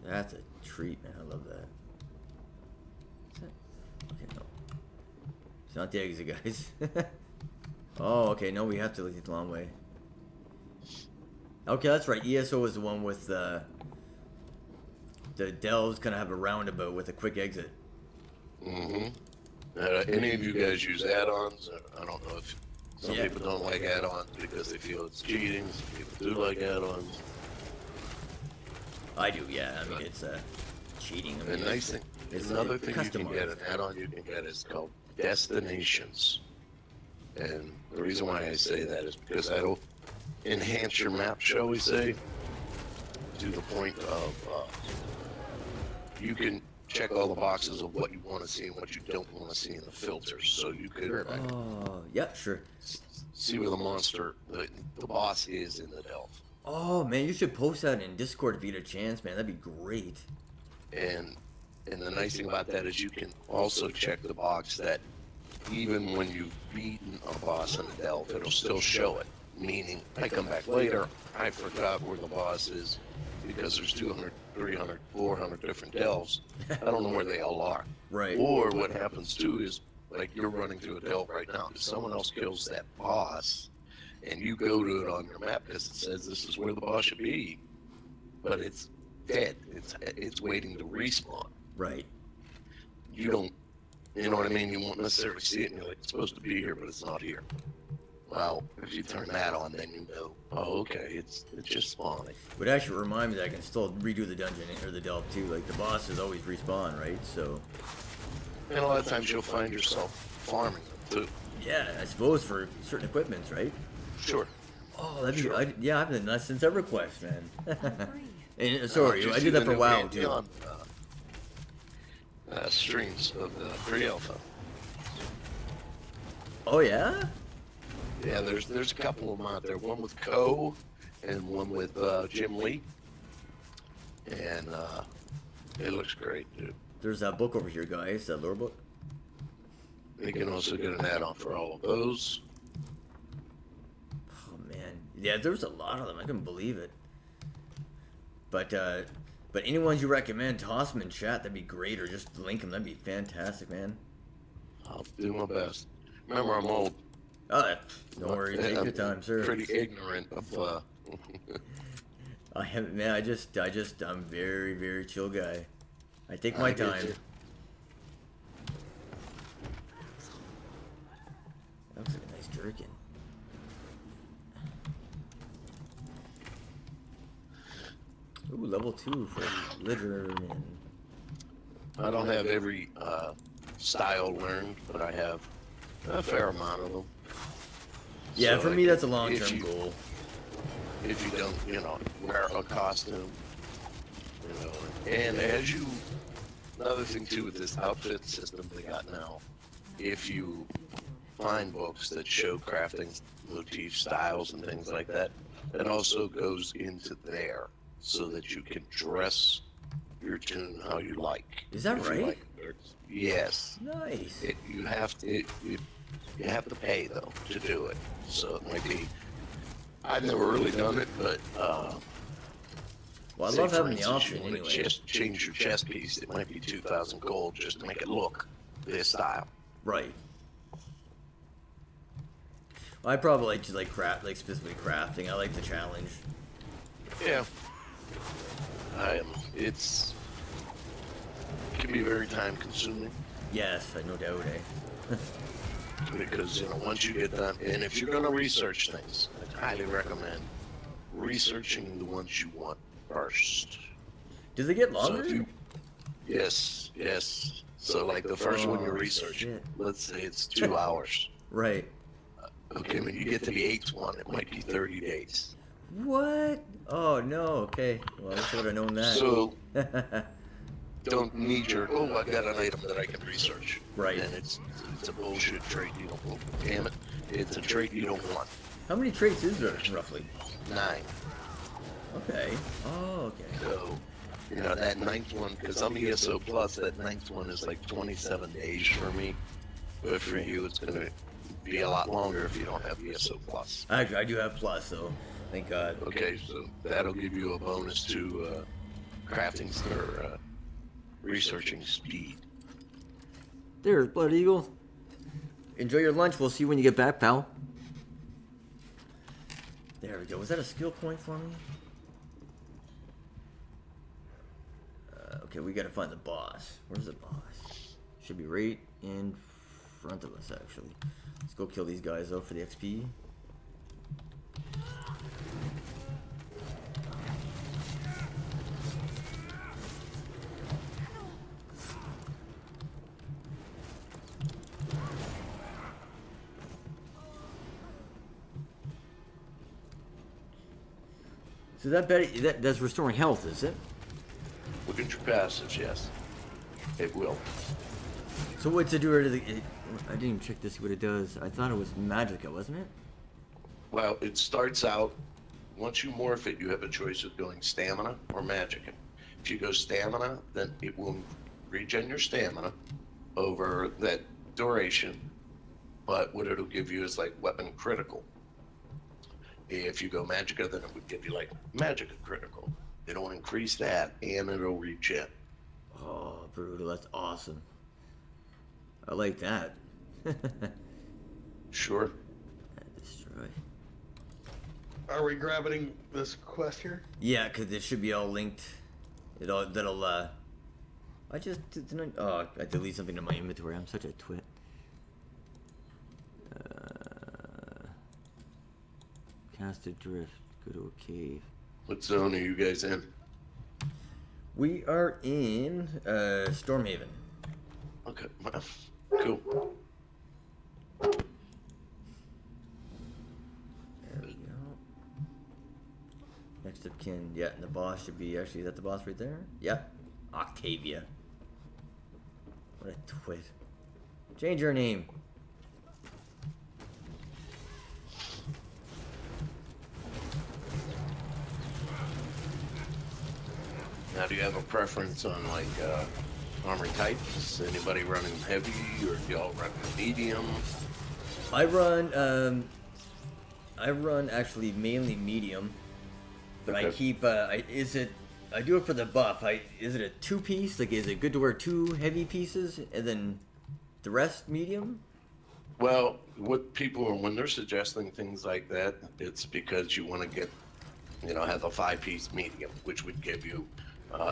Speaker 1: That's a treat, man. I love that. Okay, no. It's not the exit, guys. Oh, okay. No, we have to look at the long way. Okay, that's right. ESO is the one with the delves kind of have a roundabout with a quick exit.
Speaker 8: Mm-hmm. Any of you guys use add-ons? I don't know if some people don't like add-ons because they feel it's cheating. Some people do like add-ons.
Speaker 1: I do, yeah. I mean, it's cheating. I mean,
Speaker 8: The nice thing, another thing you can get, an add-on you can get is called destinations. And the reason why I say that is because that'll enhance your map, shall we say, to the point of you can check all the boxes of what you want to see and what you don't want to see in the filters. So you could
Speaker 1: yeah, sure.
Speaker 8: see where the monster, the boss is in the delve.
Speaker 1: Oh, man, you should post that in Discord if you get a chance, man. That'd be great.
Speaker 8: And the nice thing about that is you can also check the box that even when you've beaten a boss in the delve, it'll still show it. Meaning, I come back later, I forgot where the boss is because there's 200, 300, 400 different delves. I don't know where they all are.
Speaker 1: Right.
Speaker 8: Or what happens too is, like you're running through a delve right now, if someone else kills that boss, and you go to it on your map because it says this is where the boss should be, but it's dead. It's waiting to respawn.
Speaker 1: Right.
Speaker 8: You don't, you know what I mean? You won't necessarily see it, and you're like, it's supposed to be here, but it's not here. Well, if you turn that on, then you know, oh, okay, it's just spawning.
Speaker 1: But actually remind me that I can still redo the dungeon or the delve too. Like, the bosses always respawn, right? So.
Speaker 8: And a lot of times you'll find yourself farming them too.
Speaker 1: Yeah, I suppose for certain equipments, right?
Speaker 8: Sure.
Speaker 1: Oh, that'd be,
Speaker 8: Sure.
Speaker 1: yeah, I've been nuts since EverQuest, man. And, sorry,
Speaker 8: Did you
Speaker 1: I
Speaker 8: see
Speaker 1: did that
Speaker 8: the
Speaker 1: for a
Speaker 8: new
Speaker 1: while
Speaker 8: Andy
Speaker 1: too.
Speaker 8: on, streams of the pre-alpha.
Speaker 1: Oh yeah?
Speaker 8: Yeah, there's a couple of them out there. One with Ko, and one with Jim Lee. And it looks great, dude.
Speaker 1: There's that book over here, guys. That lore book.
Speaker 8: You can also get an add-on for all of those.
Speaker 1: Oh man, yeah, there's a lot of them. I couldn't believe it. But any ones you recommend, toss them in chat. That'd be great, or just link them. That'd be fantastic, man.
Speaker 8: I'll do my best. Remember, I'm old.
Speaker 1: Oh, don't worry. Take your time, sir.
Speaker 8: Pretty ignorant of.
Speaker 1: I haven't, man. I'm very, very chill guy. I take my
Speaker 8: I get
Speaker 1: time.
Speaker 8: you.
Speaker 1: That looks like a nice jerkin. Ooh, level 2 for Lizard.
Speaker 8: I don't have every style learned, but I have a fair amount of them.
Speaker 1: Yeah,
Speaker 8: So,
Speaker 1: for
Speaker 8: like,
Speaker 1: me that's a
Speaker 8: if
Speaker 1: long-term
Speaker 8: you-
Speaker 1: goal.
Speaker 8: If you don't, wear a costume, and as you, another thing too with this outfit system they got now, if you find books that show crafting motif styles and things like that, it also goes into there so that you can dress your tune how you like.
Speaker 1: Is that
Speaker 8: If you
Speaker 1: right?
Speaker 8: like it. Yes.
Speaker 1: Nice.
Speaker 8: You have to pay though to do it. So it might be. I've never really done it, but
Speaker 1: Well, I
Speaker 8: say,
Speaker 1: love
Speaker 8: for
Speaker 1: having the
Speaker 8: instance,
Speaker 1: option
Speaker 8: you want
Speaker 1: anyway.
Speaker 8: to change your chest piece. It might be 2,000 gold just to make it look this style.
Speaker 1: Right. Well, I probably like to like specifically crafting. I like the challenge.
Speaker 8: Yeah. It can be very time consuming
Speaker 1: Yes, no doubt, eh?
Speaker 8: because once you get done, and if you're going to research things, I highly recommend researching the ones you want first.
Speaker 1: Does it get
Speaker 8: So
Speaker 1: longer?
Speaker 8: if you, yes. So like the first one you
Speaker 1: Oh,
Speaker 8: research,
Speaker 1: shit.
Speaker 8: let's say it's 2 hours.
Speaker 1: Right.
Speaker 8: Okay, when you get to the 8th one, it might be 30 days.
Speaker 1: What? Oh no. Okay. Well, I wish I would have known that.
Speaker 8: So don't need your, I got an item that I can research.
Speaker 1: Right.
Speaker 8: And it's a bullshit trait you don't want. Damn it. It's a trait you don't want.
Speaker 1: How many traits is there roughly?
Speaker 8: 9.
Speaker 1: Okay. Oh, okay.
Speaker 8: So, that 9th one, because I'm ESO plus, that 9th one is like 27 days for me. But for you, it's going to be a lot longer if you don't have ESO plus.
Speaker 1: Actually, I do have plus, so thank God.
Speaker 8: Okay, so that'll give you a bonus to crafting or researching speed.
Speaker 1: There's Blood Eagle. Enjoy your lunch. We'll see you when you get back, pal. There we go. Was that a skill point for me? Okay, we gotta find the boss. Where's the boss? Should be right in front of us, actually. Let's go kill these guys, though, for the XP. So that's restoring health, is it?
Speaker 8: Look at your passage, yes. It will.
Speaker 1: So what's it do? I didn't even check to see what it does. I thought it was Magicka, wasn't it?
Speaker 8: Well, it starts out, once you morph it, you have a choice of going stamina or magicka. If you go stamina, then it will regen your stamina over that duration, but what it'll give you is like weapon critical. If you go magicka, then it would give you like magicka critical. It'll increase that and it'll regen.
Speaker 1: Oh, brutal. That's awesome. I like that.
Speaker 8: Sure.
Speaker 1: Destroy.
Speaker 4: Are we grabbing this quest here?
Speaker 1: Yeah, because it should be all linked. That'll, I just didn't. Oh, I delete something in my inventory. I'm such a twit. Cast adrift. Go to a cave.
Speaker 8: What zone are you guys in?
Speaker 1: We are in Stormhaven.
Speaker 8: Okay, cool.
Speaker 1: There we go. Next of kin. Yeah, and the boss should be actually. Is that the boss right there? Yep. Octavia. What a twit. Change your name.
Speaker 8: Now, do you have a preference on like armor types? Anybody running heavy, or do y'all run medium?
Speaker 1: I run actually mainly medium, but I
Speaker 8: Okay.
Speaker 1: keep. I do it for the buff. Is it a 2-piece? Like, is it good to wear 2 heavy pieces and then the rest medium?
Speaker 8: Well, what people are when they're suggesting things like that, it's because you want to get has a 5-piece medium, which would give you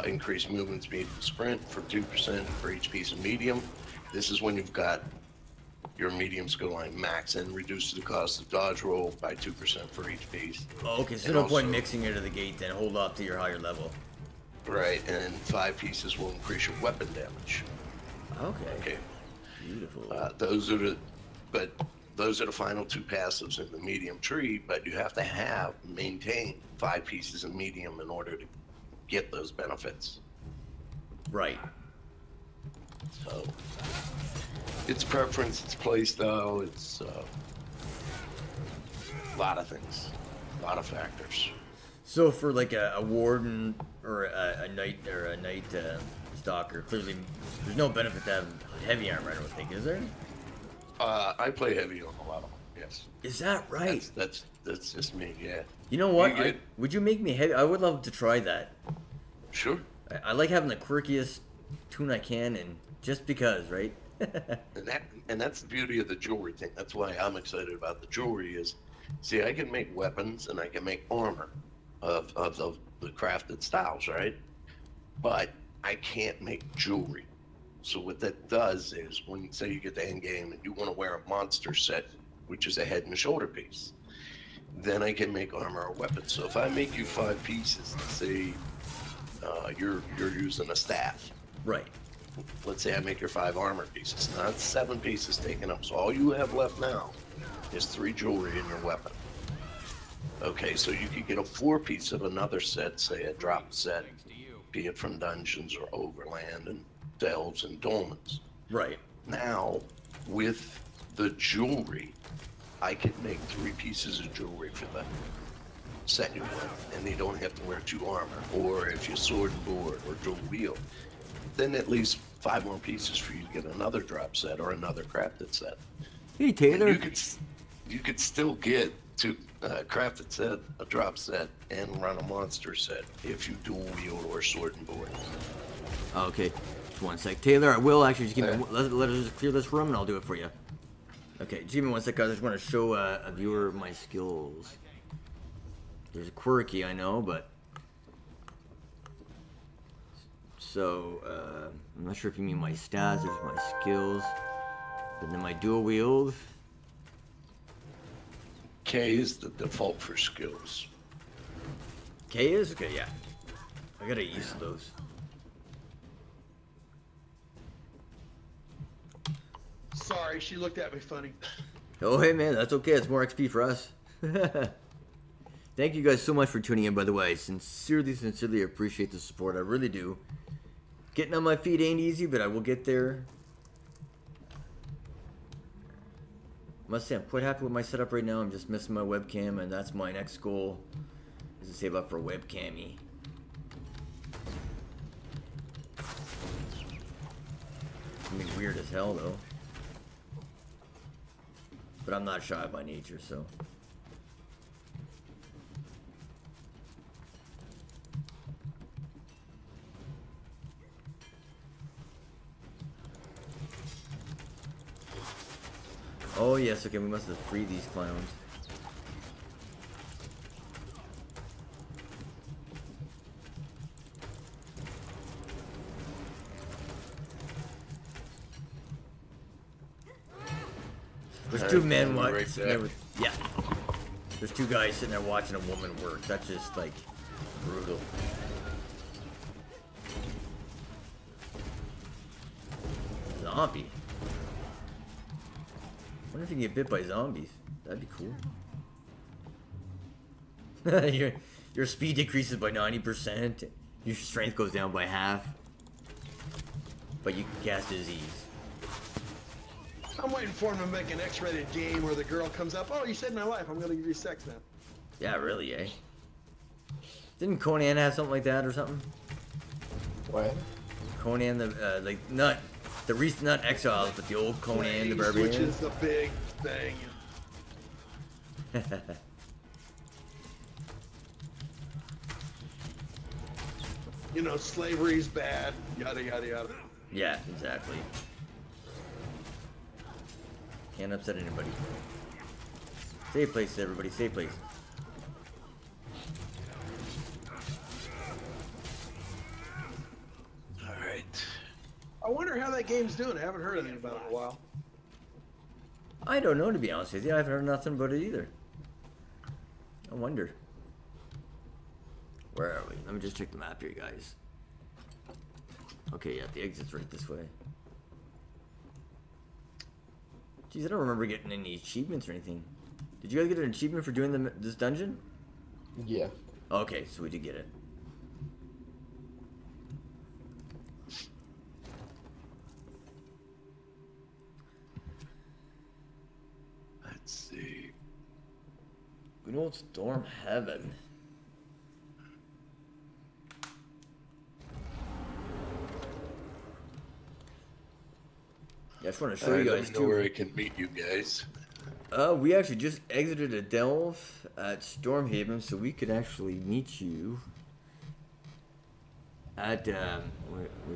Speaker 8: increased movement speed and sprint for 2% for each piece of medium. This is when you've got your medium skill line max and reduces the cost of dodge roll by 2% for each piece.
Speaker 1: Oh, okay, so
Speaker 8: And
Speaker 1: no point
Speaker 8: also-
Speaker 1: mixing it to the gate, then hold off to your higher level.
Speaker 8: Right, and 5 pieces will increase your weapon damage.
Speaker 1: Okay.
Speaker 8: Okay.
Speaker 1: Beautiful.
Speaker 8: Those are the final 2 passives in the medium tree, but you have to maintain 5 pieces of medium in order to get those benefits.
Speaker 1: Right.
Speaker 8: So it's preference, it's play style, it's a lot of things, a lot of factors.
Speaker 1: So for like a warden or a knight stalker, clearly there's no benefit to have heavy armor, I don't think, is there?
Speaker 8: I play heavy on a lot of them, yes.
Speaker 1: Is that right?
Speaker 8: That's just me, yeah.
Speaker 1: You know what?
Speaker 8: You get-
Speaker 1: Would you make me heavy? I would love to try that.
Speaker 8: Sure.
Speaker 1: I like having the quirkiest tune I can, and just because, right?
Speaker 8: And that's the beauty of the jewelry thing. That's why I'm excited about the jewelry is, see, I can make weapons and I can make armor of the crafted styles, right? But I can't make jewelry. So what that does is when, say, you get the end game and you want to wear a monster set, which is a head and shoulder piece, then I can make armor or weapons. So if I make you 5 pieces, let's say you're using a staff.
Speaker 1: Right.
Speaker 8: Let's say I make your 5 armor pieces. Now that's 7 pieces taken up. So all you have left now is 3 jewelry in your weapon. Okay, so you could get a 4-piece of another set, say a drop set, be it from dungeons or overland and delves and dolmens.
Speaker 1: Right.
Speaker 8: Now, with the jewelry, I can make 3 pieces of jewelry for the set you wear, and they don't have to wear 2 armor. Or if you sword and board or dual wield, then at least 5 more pieces for you to get another drop set or another crafted set.
Speaker 1: Hey, Taylor.
Speaker 8: And you could still get to crafted set, a drop set, and run a monster set if you dual wield or sword and board.
Speaker 1: Okay. Just one sec. Taylor, I will actually just give me let us just clear this room and I'll do it for you. Okay, just give me one sec, guys. I just want to show a viewer my skills. There's quirky, I know, but so I'm not sure if you mean my stats. There's my skills, but then my dual wield.
Speaker 8: K is the default for skills.
Speaker 1: K is okay, yeah. I gotta use those.
Speaker 4: Sorry, she looked at me funny.
Speaker 1: Oh, hey man, that's okay. It's more XP for us. Thank you guys so much for tuning in, by the way. I sincerely appreciate the support. I really do. Getting on my feet ain't easy, but I will get there. Must say, I'm quite happy with my setup right now. I'm just missing my webcam, and that's my next goal, is to save up for a webcammy. I mean, weird as hell, though. But I'm not shy by nature, so. Oh yes, okay, we must have freed these clowns. There's 2 men watching. Yeah. There's 2 guys sitting there watching a woman work. That's just like brutal. Zombie. I wonder if you can get bit by zombies. That'd be cool. your speed decreases by 90%. Your strength goes down by half. But you can cast disease.
Speaker 4: I'm waiting for him to make an X-rated game where the girl comes up, oh, you saved my life, I'm gonna give you sex now.
Speaker 1: Yeah, really, eh? Didn't Conan have something like that or something?
Speaker 2: What?
Speaker 1: Conan the, like, not Exiles, but the old Conan the Barbarian.
Speaker 4: Which is the big thing. You know, slavery's bad, yada yada yada.
Speaker 1: Yeah, exactly. Can't upset anybody. Safe place, everybody. Safe place.
Speaker 4: I wonder how that game's doing. I haven't heard anything about it in a while.
Speaker 1: I don't know, to be honest with you. I haven't heard nothing about it either. I wonder. Where are we? Let me just check the map here, guys. Okay, yeah, the exit's right this way. Jeez, I don't remember getting any achievements or anything. Did you guys get an achievement for doing this dungeon?
Speaker 2: Yeah.
Speaker 1: Okay, so we did get it.
Speaker 8: Let's see.
Speaker 1: Good old Storm Heaven. Yeah, I just want to show you guys
Speaker 8: Let me know where I can meet you guys.
Speaker 1: We actually just exited a delve at Stormhaven, so we could actually meet you at where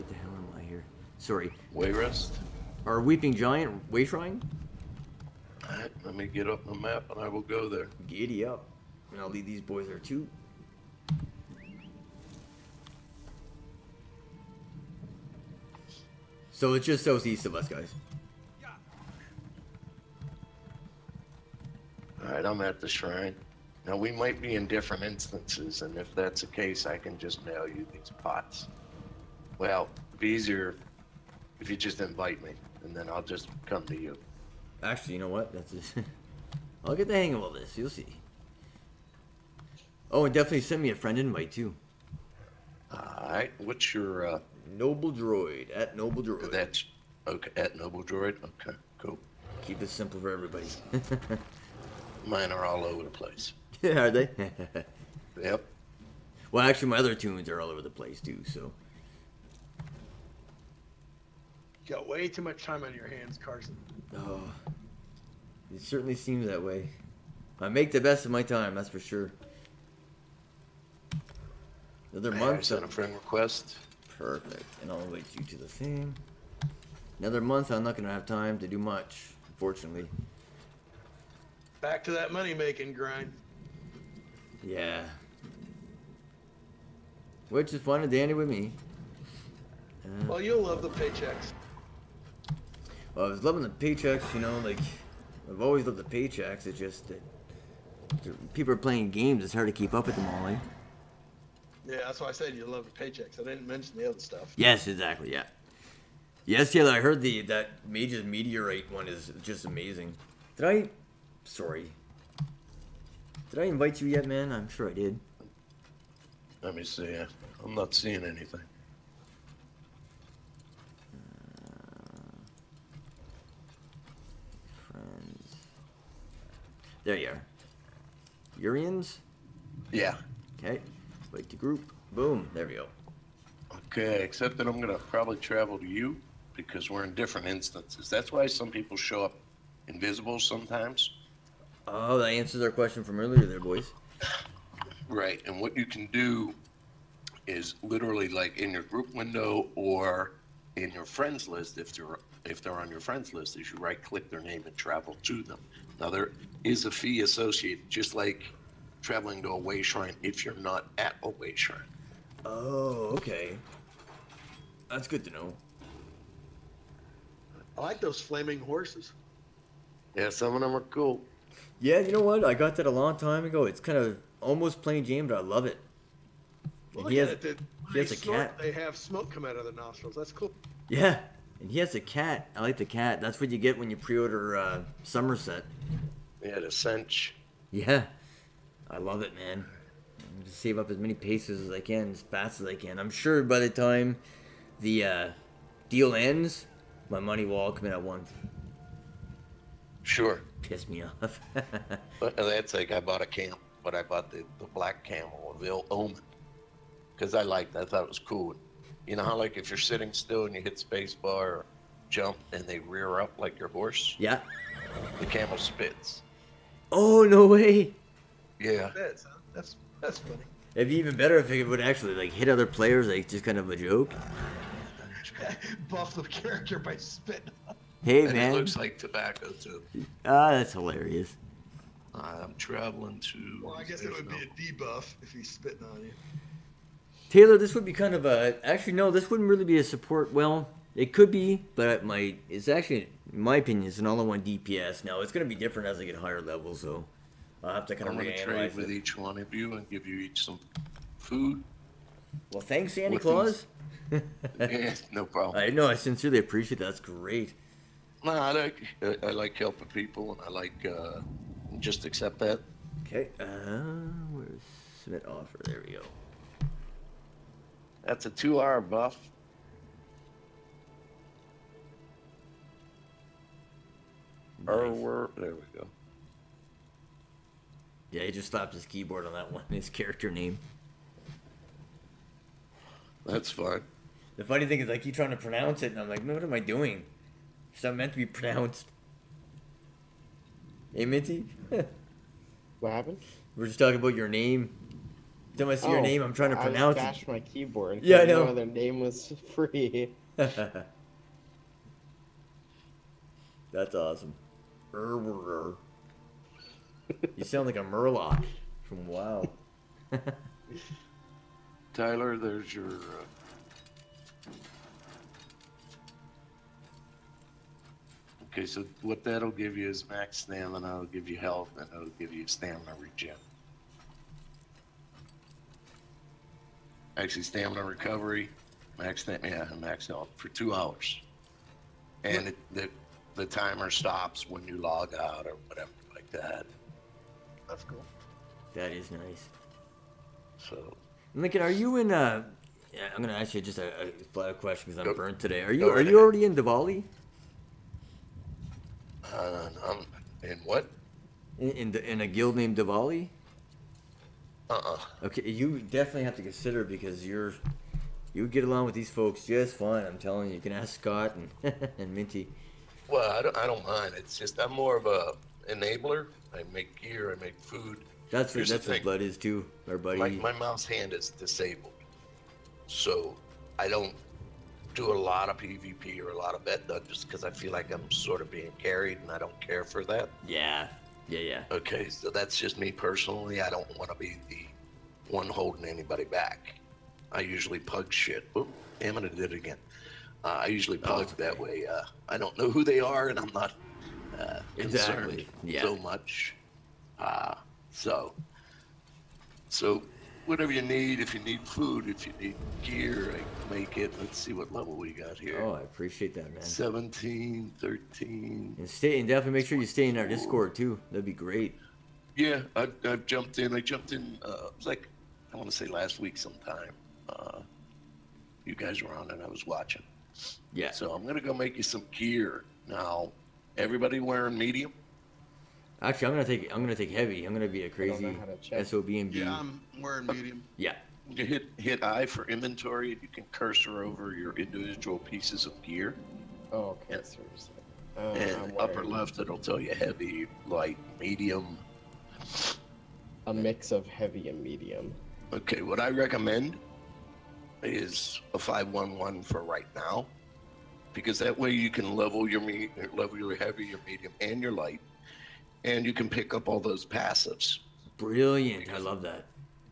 Speaker 1: the hell am I here? Sorry.
Speaker 8: Wayrest.
Speaker 1: Our Weeping Giant Way Shrine.
Speaker 8: Alright, let me get up the map and I will go there.
Speaker 1: Giddy up. And I'll lead these boys there too. So it's just southeast of us, guys.
Speaker 8: Alright, I'm at the shrine. Now we might be in different instances, and if that's the case, I can just mail you these pots. Well, it'd be easier if you just invite me, and then I'll just come to you.
Speaker 1: Actually, you know what? That's just I'll get the hang of all this. You'll see. Oh, and definitely send me a friend invite too.
Speaker 8: Alright, what's your
Speaker 1: Nobledroid at Nobledroid.
Speaker 8: that's okay at Nobledroid? Okay, cool.
Speaker 1: Keep it simple for everybody.
Speaker 8: Mine are all over the place.
Speaker 1: Are they?
Speaker 8: Yep.
Speaker 1: Well, actually, my other tunes are all over the place too. So.
Speaker 4: You got way too much time on your hands, Carson.
Speaker 1: Oh, it certainly seems that way. I make the best of my time, that's for sure. Another
Speaker 8: I
Speaker 1: month.
Speaker 8: sent a friend request.
Speaker 1: Perfect. And I'll invite you to the thing. Another month, I'm not going to have time to do much, unfortunately.
Speaker 4: Back to that money-making grind.
Speaker 1: Yeah. Which is fun and dandy with me.
Speaker 4: Well, you'll love the paychecks.
Speaker 1: Well, I was loving the paychecks, you know, like, I've always loved the paychecks. It's just that people are playing games. It's hard to keep up with them all, eh?
Speaker 4: Yeah, that's why I said you love the paychecks. I didn't mention the other stuff.
Speaker 1: Yes, exactly, yeah. Yes, Taylor, I heard that Mage's Meteorite one is just amazing. Sorry. Did I invite you yet, man? I'm sure I did.
Speaker 8: Let me see. I'm not seeing anything.
Speaker 1: Friends. There you are. Urians?
Speaker 8: Yeah.
Speaker 1: Okay. Wait to group. Boom. There we go.
Speaker 8: Okay, except that I'm gonna probably travel to you because we're in different instances. That's why some people show up invisible sometimes.
Speaker 1: Oh, that answers our question from earlier there, boys.
Speaker 8: Right, and what you can do is literally like in your group window or in your friends list, if they're on your friends list, is you right-click their name and travel to them. Now there is a fee associated, just like traveling to a way shrine if you're not at a way shrine.
Speaker 1: Oh, okay. That's good to know.
Speaker 4: I like those flaming horses.
Speaker 8: Yeah, some of them are cool.
Speaker 1: Yeah, you know what? I got that a long time ago. It's kind of almost plain Jane, but I love it. And
Speaker 4: Look
Speaker 1: he
Speaker 4: at
Speaker 1: has,
Speaker 4: it.
Speaker 1: he has a cat.
Speaker 4: They have smoke come out of their nostrils. That's cool.
Speaker 1: Yeah, and he has a cat. I like the cat. That's what you get when you pre-order Summerset.
Speaker 8: Yeah, the cinch.
Speaker 1: Yeah, I love it, man. I'm just save up as many paces as I can, as fast as I can. I'm sure by the time the deal ends, my money will all come in at once.
Speaker 8: Sure.
Speaker 1: Piss me off.
Speaker 8: But that's like I bought a camel, but I bought the black camel of ill omen because I liked it. I thought it was cool. You know how like if you're sitting still and you hit space bar or jump and they rear up like your horse?
Speaker 1: Yeah.
Speaker 8: The camel spits.
Speaker 1: Oh, no way.
Speaker 8: Yeah.
Speaker 4: That's funny.
Speaker 1: It'd be even better if it would actually like hit other players, like just kind of a joke.
Speaker 4: Buff the character by spitting.
Speaker 1: Hey,
Speaker 8: And
Speaker 1: man.
Speaker 8: it looks like tobacco too.
Speaker 1: Ah, that's hilarious.
Speaker 8: I'm traveling to.
Speaker 4: Well, I guess it would be a debuff if he's spitting on you.
Speaker 1: Taylor, this would be kind of a... Actually, no, this wouldn't really be a support... Well, It could be, but it's actually, in my opinion, it's an all-in-one DPS. Now, it's going to be different as I get higher levels, so I'll have to kind
Speaker 8: I'm
Speaker 1: of
Speaker 8: going to
Speaker 1: reanalyze
Speaker 8: trade with
Speaker 1: it.
Speaker 8: each one of you and give you each some food.
Speaker 1: Well, thanks, Santa
Speaker 8: With
Speaker 1: Claus.
Speaker 8: Yeah, no problem.
Speaker 1: I know, I sincerely appreciate that. That's great.
Speaker 8: No, I like helping people, and I like just accept that.
Speaker 1: Okay, where's submit offer? There we go.
Speaker 8: That's a 2-hour buff. There we go.
Speaker 1: Yeah, he just slapped his keyboard on that one, his character name.
Speaker 8: That's fine.
Speaker 1: The funny thing is, I keep trying to pronounce it, and I'm like, what am I doing? It's not meant to be pronounced. Hey, Minty?
Speaker 2: What happened?
Speaker 1: We're just talking about your name. Every time I see your name, I'm trying to pronounce
Speaker 2: I
Speaker 1: it.
Speaker 2: bashed my keyboard.
Speaker 1: Yeah, I know.
Speaker 2: No other name was free.
Speaker 1: That's awesome. You sound like a Murloc from WoW.
Speaker 8: Tyler, there's your... Okay, so what that'll give you is max stamina, it'll give you health, and it'll give you stamina regen. Actually, stamina recovery, max stamina, and max health for 2 hours. And the timer stops when you log out or whatever like that.
Speaker 2: That's cool.
Speaker 1: That is nice.
Speaker 8: So...
Speaker 1: Lincoln, are you in yeah, I'm gonna ask you just a flat question because I'm burnt today. Are
Speaker 8: go
Speaker 1: you already in Diwali?
Speaker 8: I'm in what?
Speaker 1: In a guild named Diwali?
Speaker 8: Uh-uh.
Speaker 1: Okay, you definitely have to consider because you get along with these folks just fine. I'm telling you. You can ask Scott and and Minty.
Speaker 8: Well, I don't mind. It's just I'm more of a enabler. I make gear. I make food.
Speaker 1: That's
Speaker 8: Here's
Speaker 1: what
Speaker 8: the thing.
Speaker 1: Blood is too, our buddy.
Speaker 8: My mouse hand is disabled, so I don't do a lot of PvP or a lot of vet dungeons because I feel like I'm sort of being carried, and I don't care for that.
Speaker 1: Yeah.
Speaker 8: Okay, so that's just me personally. I don't want to be the one holding anybody back. I usually pug shit. Oh, damn it, I did it again. I usually pug that way. I don't know who they are, and I'm not concerned so much. So whatever you need, if you need food, if you need gear, I can make it. Let's see what level we got here.
Speaker 1: Oh, I appreciate that, man.
Speaker 8: 17, 13.
Speaker 1: And definitely make sure you stay in our Discord too. That'd be great.
Speaker 8: Yeah, I've jumped in. It was like, I want to say last week sometime. You guys were on and I was watching.
Speaker 1: Yeah.
Speaker 8: So I'm gonna go make you some gear now. Everybody wearing medium?
Speaker 1: Actually, I'm gonna take heavy. I'm gonna be a crazy SOB and B.
Speaker 4: Yeah, I'm wearing medium.
Speaker 1: Yeah.
Speaker 8: You hit I for inventory, and you can cursor over your individual pieces of gear.
Speaker 2: Oh, okay.
Speaker 8: And upper left, it'll tell you heavy, light, medium.
Speaker 2: A mix of heavy and medium.
Speaker 8: Okay, what I recommend is a 511 for right now, because that way you can level your heavy, your medium, and your light, and you can pick up all those passives.
Speaker 1: Brilliant! I love that.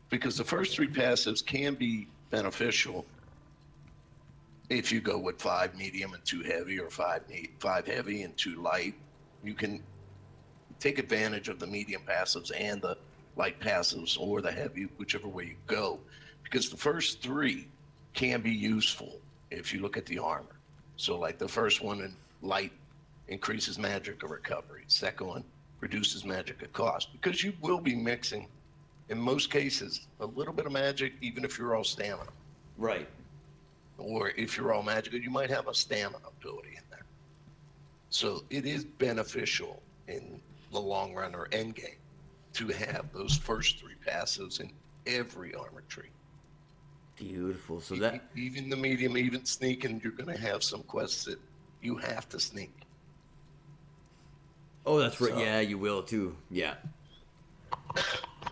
Speaker 8: Because the first 3 passives can be beneficial if you go with 5 medium and 2 heavy, or 5 heavy and 2 light. You can take advantage of the medium passives and the light passives, or the heavy, whichever way you go, because the first 3 can be useful if you look at the armor. So like the first one in light increases magic or recovery. Second one reduces magic at cost, because you will be mixing, in most cases, a little bit of magic, even if you're all stamina.
Speaker 1: Right.
Speaker 8: Or if you're all magical, you might have a stamina ability in there. So it is beneficial in the long run or end game to have those first 3 passives in every armor tree.
Speaker 1: Beautiful. So that
Speaker 8: even the medium, even sneaking, you're going to have some quests that you have to sneak.
Speaker 1: Oh, that's right. So, yeah, you will too. Yeah.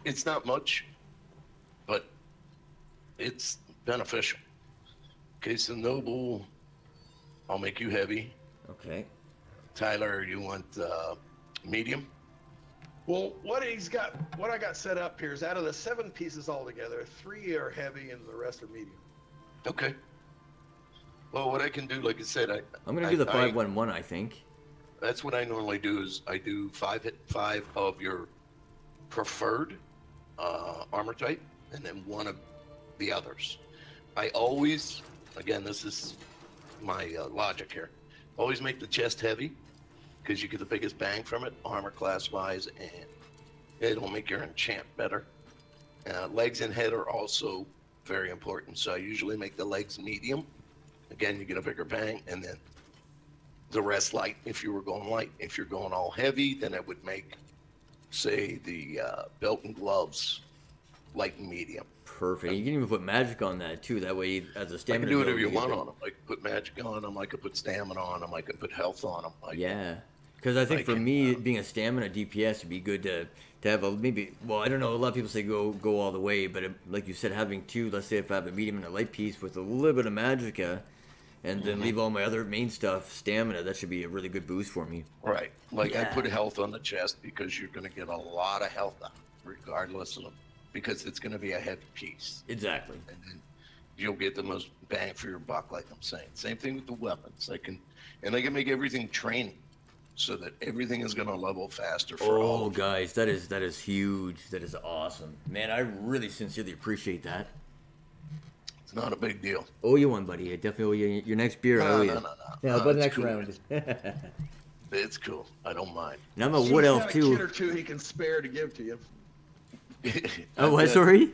Speaker 8: It's not much, but it's beneficial. Okay, so Noble, I'll make you heavy.
Speaker 1: Okay.
Speaker 8: Tyler, you want medium?
Speaker 4: Well, what I got set up here is out of the 7 pieces altogether, 3 are heavy and the rest are medium.
Speaker 8: Okay. Well, what I can do, like I said,
Speaker 1: I'm gonna do the 5-1-1, I think.
Speaker 8: That's what I normally do. Is I do 5 of your preferred armor type, and then one of the others. I always, again, this is my logic here. Always make the chest heavy, because you get the biggest bang from it, armor class wise, and it'll make your enchant better. Legs and head are also very important, so I usually make the legs medium. Again, you get a bigger bang, and then the rest light if you were going light. If you're going all heavy, then it would make, say, the belt and gloves light and medium.
Speaker 1: Perfect. You can even put magic on that too. That way, as a
Speaker 8: I
Speaker 1: stamina,
Speaker 8: can do whatever
Speaker 1: build,
Speaker 8: you want on them. I can put magic on them. I can put stamina on them. I can put health on them.
Speaker 1: Yeah, because I think
Speaker 8: I
Speaker 1: for
Speaker 8: can,
Speaker 1: me, being a stamina DPS would be good to have a maybe. Well, I don't know. A lot of people say go all the way, but like you said, having two. Let's say if I have a medium and a light piece with a little bit of magicka, and then leave all my other main stuff stamina. That should be a really good boost for me.
Speaker 8: Right. Like I
Speaker 1: Yeah.
Speaker 8: put health on the chest because you're going to get a lot of health out, regardless of them, because it's going to be a heavy piece.
Speaker 1: Exactly.
Speaker 8: And then you'll get the most bang for your buck, like I'm saying. Same thing with the weapons. I can make everything training, so that everything is going to level faster for all.
Speaker 1: Oh,
Speaker 8: of you.
Speaker 1: guys, that is huge. That is awesome, man. I really sincerely appreciate that.
Speaker 8: It's not a big deal.
Speaker 1: Owe you one, buddy. I definitely owe you your next beer. I owe you.
Speaker 8: No.
Speaker 1: Yeah,
Speaker 8: No,
Speaker 1: but
Speaker 8: it's
Speaker 1: next
Speaker 8: cool.
Speaker 1: round.
Speaker 8: It's cool. I don't mind.
Speaker 1: And I'm a
Speaker 4: He's
Speaker 1: wood elf
Speaker 4: got a kid or
Speaker 1: too.
Speaker 4: two he can spare to give to you.
Speaker 1: Oh, what? Sorry.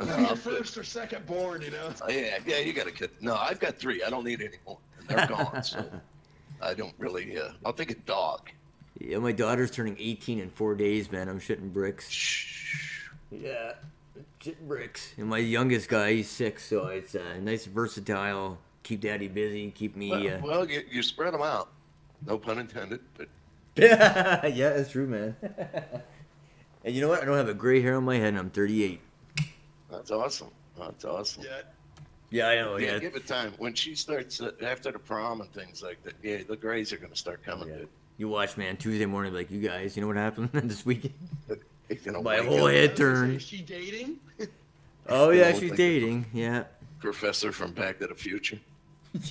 Speaker 4: Your first or second born, you know.
Speaker 8: Yeah, you got a kid. No, I've got 3. I don't need any more. And they're gone, so I don't really. I'll take a dog.
Speaker 1: Yeah, my daughter's turning 18 in 4 days, man. I'm shitting bricks.
Speaker 8: Shh.
Speaker 1: Yeah, shitting bricks. And my youngest guy, he's 6, so it's nice, versatile. Keep daddy busy. Keep me.
Speaker 8: Well, you spread them out. No pun intended, but
Speaker 1: Yeah, that's true, man. And you know what? I don't have a gray hair on my head, and I'm 38.
Speaker 8: that's awesome. That's awesome.
Speaker 4: Yeah.
Speaker 1: Yeah, I know.
Speaker 8: Yeah,
Speaker 1: Yeah.
Speaker 8: give it time. When she starts after the prom and things like that, yeah, the grays are gonna start coming.
Speaker 1: Yeah.
Speaker 8: Dude.
Speaker 1: You watch, man. Tuesday morning, like, you guys, you know what happened this weekend?
Speaker 8: It's gonna
Speaker 1: My
Speaker 8: wake
Speaker 1: whole
Speaker 8: up.
Speaker 1: head turned.
Speaker 4: Is she dating?
Speaker 1: Oh, yeah,
Speaker 8: Don't
Speaker 1: she's
Speaker 8: think-
Speaker 1: dating. Yeah.
Speaker 8: Professor from Back to the Future.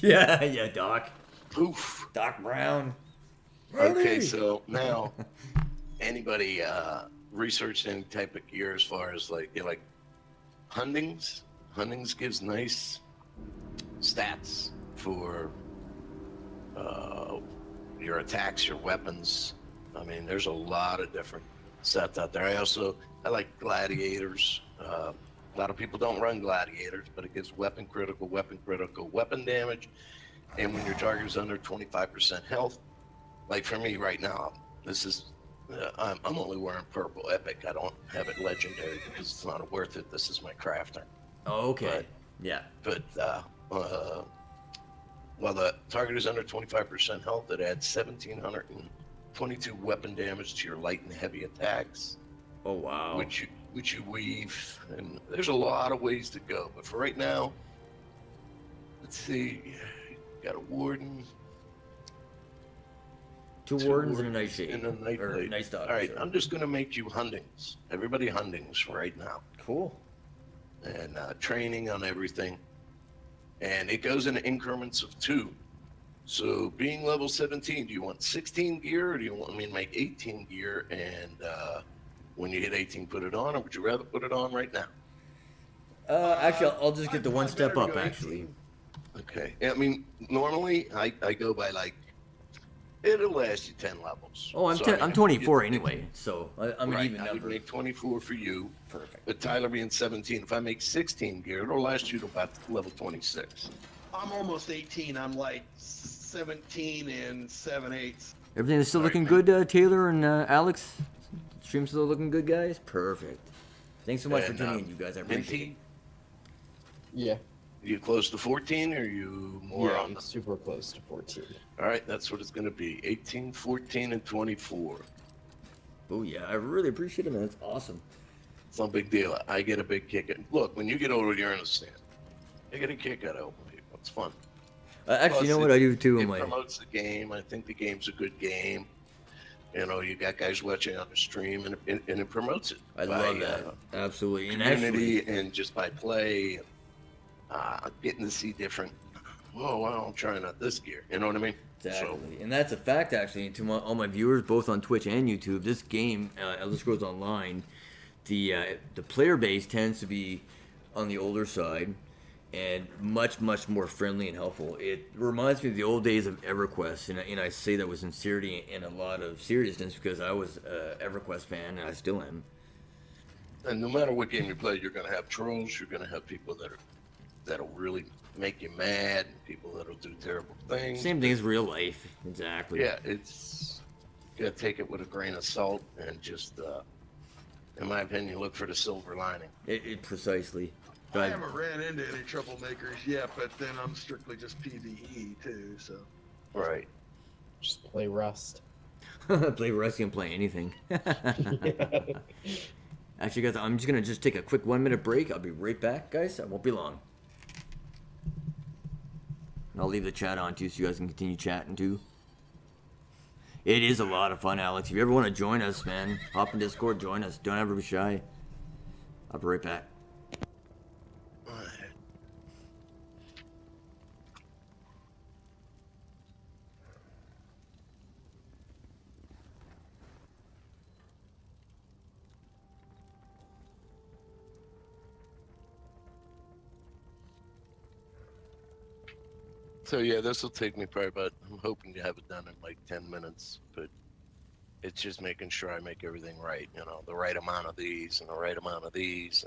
Speaker 1: Yeah, Doc.
Speaker 8: Poof.
Speaker 1: Doc Brown.
Speaker 8: Okay, so now anybody researched any type of gear as far as like Hundings? Hundings gives nice stats for your attacks, your weapons. I mean, there's a lot of different sets out there. I like gladiators. A lot of people don't run gladiators, but it gives weapon critical, weapon damage. And when your target is under 25% health, like for me right now, this is I'm only wearing purple epic. I don't have it legendary because it's not worth it. This is my crafter.
Speaker 1: Oh, okay.
Speaker 8: But-
Speaker 1: Yeah.
Speaker 8: But while the target is under 25% health, it adds 1,722 weapon damage to your light and heavy attacks,
Speaker 1: Oh, wow.
Speaker 8: which you weave. And there's a lot of ways to go. But for right now, let's see. Got a warden.
Speaker 1: Two wardens and a nightshade.
Speaker 8: And a night
Speaker 1: Or
Speaker 8: blade.
Speaker 1: night stalker.
Speaker 8: All right,
Speaker 1: sorry.
Speaker 8: I'm just gonna make you Hundings. Everybody Hundings right now.
Speaker 1: Cool.
Speaker 8: And training on everything. And it goes in increments of 2. So being level 17, do you want 16 gear or do you want me to make 18 gear and when you hit 18 put it on, or would you rather put it on right now?
Speaker 1: Actually, I'll just get
Speaker 4: I'd
Speaker 1: the one
Speaker 4: probably
Speaker 1: step
Speaker 4: better
Speaker 1: up,
Speaker 4: go
Speaker 1: actually.
Speaker 4: 18.
Speaker 8: Okay. I mean, normally I go by like, it'll last you 10 levels.
Speaker 1: Oh, I'm
Speaker 8: So,
Speaker 1: ten,
Speaker 8: I mean,
Speaker 1: I'm 24 anyway, so I'm an
Speaker 8: Right,
Speaker 1: even
Speaker 8: I would
Speaker 1: number.
Speaker 8: make 24 for you.
Speaker 1: Perfect.
Speaker 8: But Tyler being 17, if I make 16 gear, it'll last you to about level 26.
Speaker 4: I'm almost 18. I'm like 17 and 7/8.
Speaker 1: Everything is still
Speaker 8: All right,
Speaker 1: looking
Speaker 8: man.
Speaker 1: good, Taylor and Alex? Stream's still looking good, guys? Perfect. Thanks so much for
Speaker 8: And,
Speaker 1: tuning in, you guys. I appreciate it.
Speaker 8: Minty,
Speaker 2: Yeah.
Speaker 8: you close to 14 or you more
Speaker 2: Yeah,
Speaker 8: on
Speaker 2: I'm
Speaker 8: the...
Speaker 2: super close to 14.
Speaker 8: All right, that's what it's going to be. 18, 14, and 24.
Speaker 1: Oh, yeah. I really appreciate it, man. That's awesome.
Speaker 8: It's no big deal. I get a big kick at... Look, when you get older, you understand. I get a kick out of helping people. It's fun.
Speaker 1: Actually, you know
Speaker 8: Plus,
Speaker 1: what? I do too.
Speaker 8: It
Speaker 1: In my...
Speaker 8: promotes the game. I think the game's a good game. You know, you got guys watching on the stream, and it promotes it.
Speaker 1: I
Speaker 8: by,
Speaker 1: love that. Absolutely. And
Speaker 8: Community
Speaker 1: actually,
Speaker 8: and just by play. getting to see different. Oh, well, I'm trying out this gear. You know what I mean?
Speaker 1: Exactly, and that's a fact actually. To all my viewers, both on Twitch and YouTube, this game, Elder Scrolls Online, the player base tends to be on the older side, and much more friendly and helpful. It reminds me of the old days of EverQuest, and I say that with sincerity and a lot of seriousness because I was an EverQuest fan, and I still am.
Speaker 8: And no matter what game you play, you're going to have trolls. You're going to have people that'll really make you mad, and people that'll do terrible things.
Speaker 1: Same thing as real life, exactly.
Speaker 8: Yeah, it's you got to take it with a grain of salt and just, in my opinion, look for the silver lining.
Speaker 1: It precisely.
Speaker 4: I haven't ran into any troublemakers yet, but then I'm strictly just PvE too, so.
Speaker 8: Right.
Speaker 2: Just play Rust.
Speaker 1: Play Rust, you can play anything. Actually, guys, I'm just going to take a quick 1-minute break. I'll be right back, guys. I won't be long. I'll leave the chat on, too, so you guys can continue chatting, too. It is a lot of fun, Alex. If you ever want to join us, man, hop in Discord, join us. Don't ever be shy. I'll be right back.
Speaker 8: So yeah, this will take me probably about, I'm hoping to have it done in like 10 minutes, but it's just making sure I make everything right, you know, the right amount of these and the right amount of these.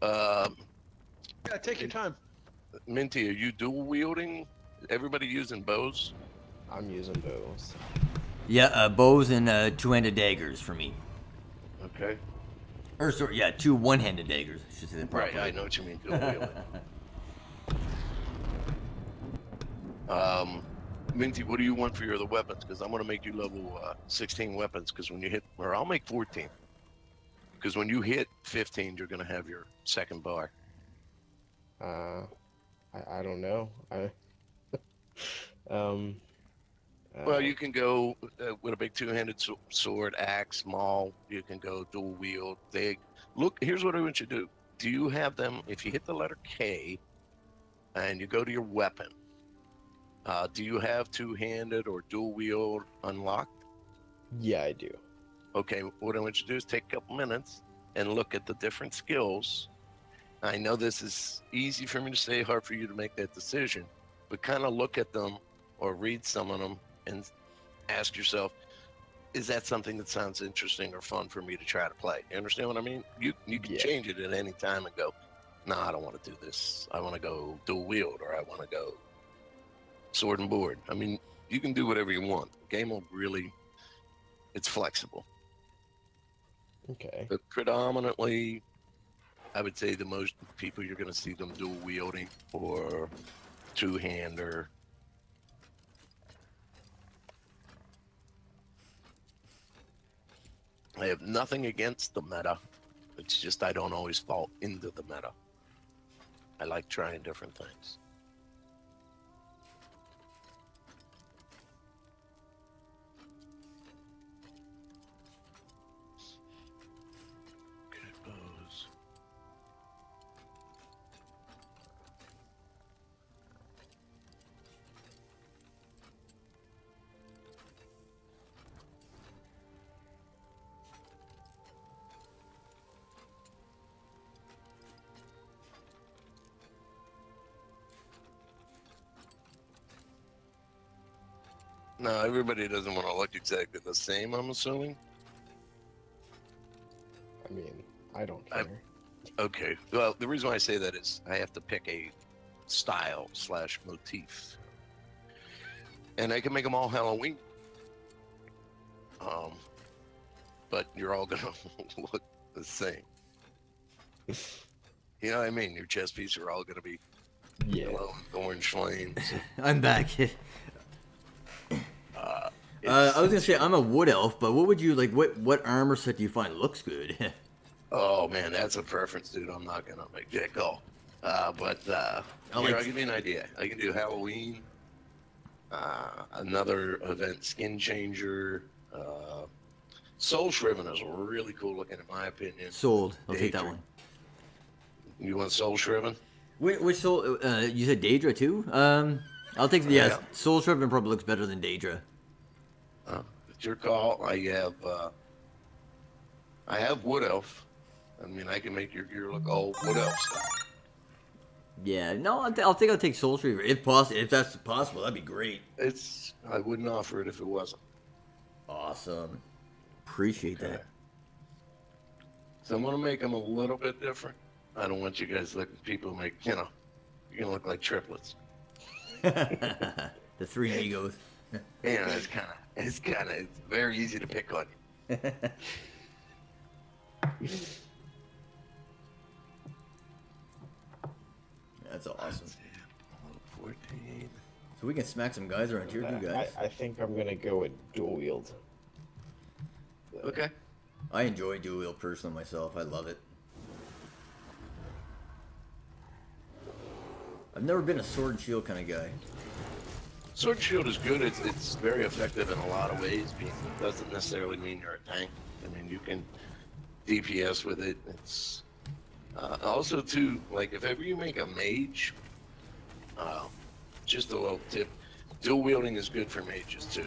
Speaker 8: And
Speaker 4: Yeah, take your time.
Speaker 8: Minty, are you dual wielding? Everybody using bows?
Speaker 2: I'm using bows.
Speaker 1: Yeah, bows and two-handed daggers for me.
Speaker 8: Okay.
Speaker 1: Or sorry, yeah, two one-handed daggers. I should say that
Speaker 8: Right,
Speaker 1: properly.
Speaker 8: I know what you mean, dual wielding. Minty, what do you want for your other weapons? Because I'm going to make you level 16 weapons, because when you hit, or I'll make 14. Because when you hit 15, you're going to have your second bar.
Speaker 2: I don't know.
Speaker 8: Well, you can go with a big two-handed sword, axe, maul. You can go dual wield. Look, here's what I want you to do. Do you have them, if you hit the letter K and you go to your weapon, do you have two-handed or dual wield unlocked?
Speaker 2: Yeah, I do.
Speaker 8: Okay, what I want you to do is take a couple minutes and look at the different skills. I know this is easy for me to say, hard for you to make that decision, but kind of look at them or read some of them and ask yourself, is that something that sounds interesting or fun for me to try to play? You understand what I mean? You can change it at any time and go, no, I don't want to do this. I want to go dual wield, or I want to go sword and board. I mean, you can do whatever you want. The game will really, it's flexible.
Speaker 2: Okay.
Speaker 8: But predominantly, I would say the most people you're going to see them dual wielding or two-hander. I have nothing against the meta. It's just I don't always fall into the meta. I like trying different things. Okay, bows. No, everybody doesn't want to look exactly the same, I'm assuming.
Speaker 2: I mean, I don't care.
Speaker 8: Okay, well, the reason why I say that is I have to pick a style / motif. And I can make them all Halloween. But you're all gonna look the same. You know what I mean? Your chest piece are all gonna be yellow and orange flames.
Speaker 1: I'm back. I was gonna say I'm a wood elf, but what would you like? What armor set do you find looks good?
Speaker 8: Oh man, that's a preference, dude. I'm not gonna make that call. I'll give you an idea. I can do Halloween, another event, Skin Changer. Soul Shriven is really cool looking, in my opinion.
Speaker 1: Sold. I'll take that one.
Speaker 8: You want Soul Shriven?
Speaker 1: Which soul? You said Daedra too. I'll take yes.
Speaker 8: Yeah.
Speaker 1: Soul Servant probably looks better than Daedra.
Speaker 8: It's your call. I have Wood Elf. I mean, I can make your gear look all Wood Elf style.
Speaker 1: Yeah, no, I'll take Soul Reaver if possible. If that's possible, that'd be great.
Speaker 8: I wouldn't offer it if it wasn't.
Speaker 1: Awesome. Appreciate that.
Speaker 8: So I'm gonna make them a little bit different. I don't want you guys looking. People make you're gonna look like triplets.
Speaker 1: The three amigos.
Speaker 8: Yeah, it's very easy to pick on you.
Speaker 1: That's awesome.
Speaker 8: 14.
Speaker 1: So we can smack some guys around here, too, guys.
Speaker 2: I think I'm gonna go with dual wield.
Speaker 8: Okay.
Speaker 1: I enjoy dual wield personally myself. I love it. I've never been a sword and shield kind of guy.
Speaker 8: Sword and shield is good. It's very effective in a lot of ways. It doesn't necessarily mean you're a tank. I mean, you can DPS with it. It's also too, like, if ever you make a mage, just a little tip, dual wielding is good for mages too,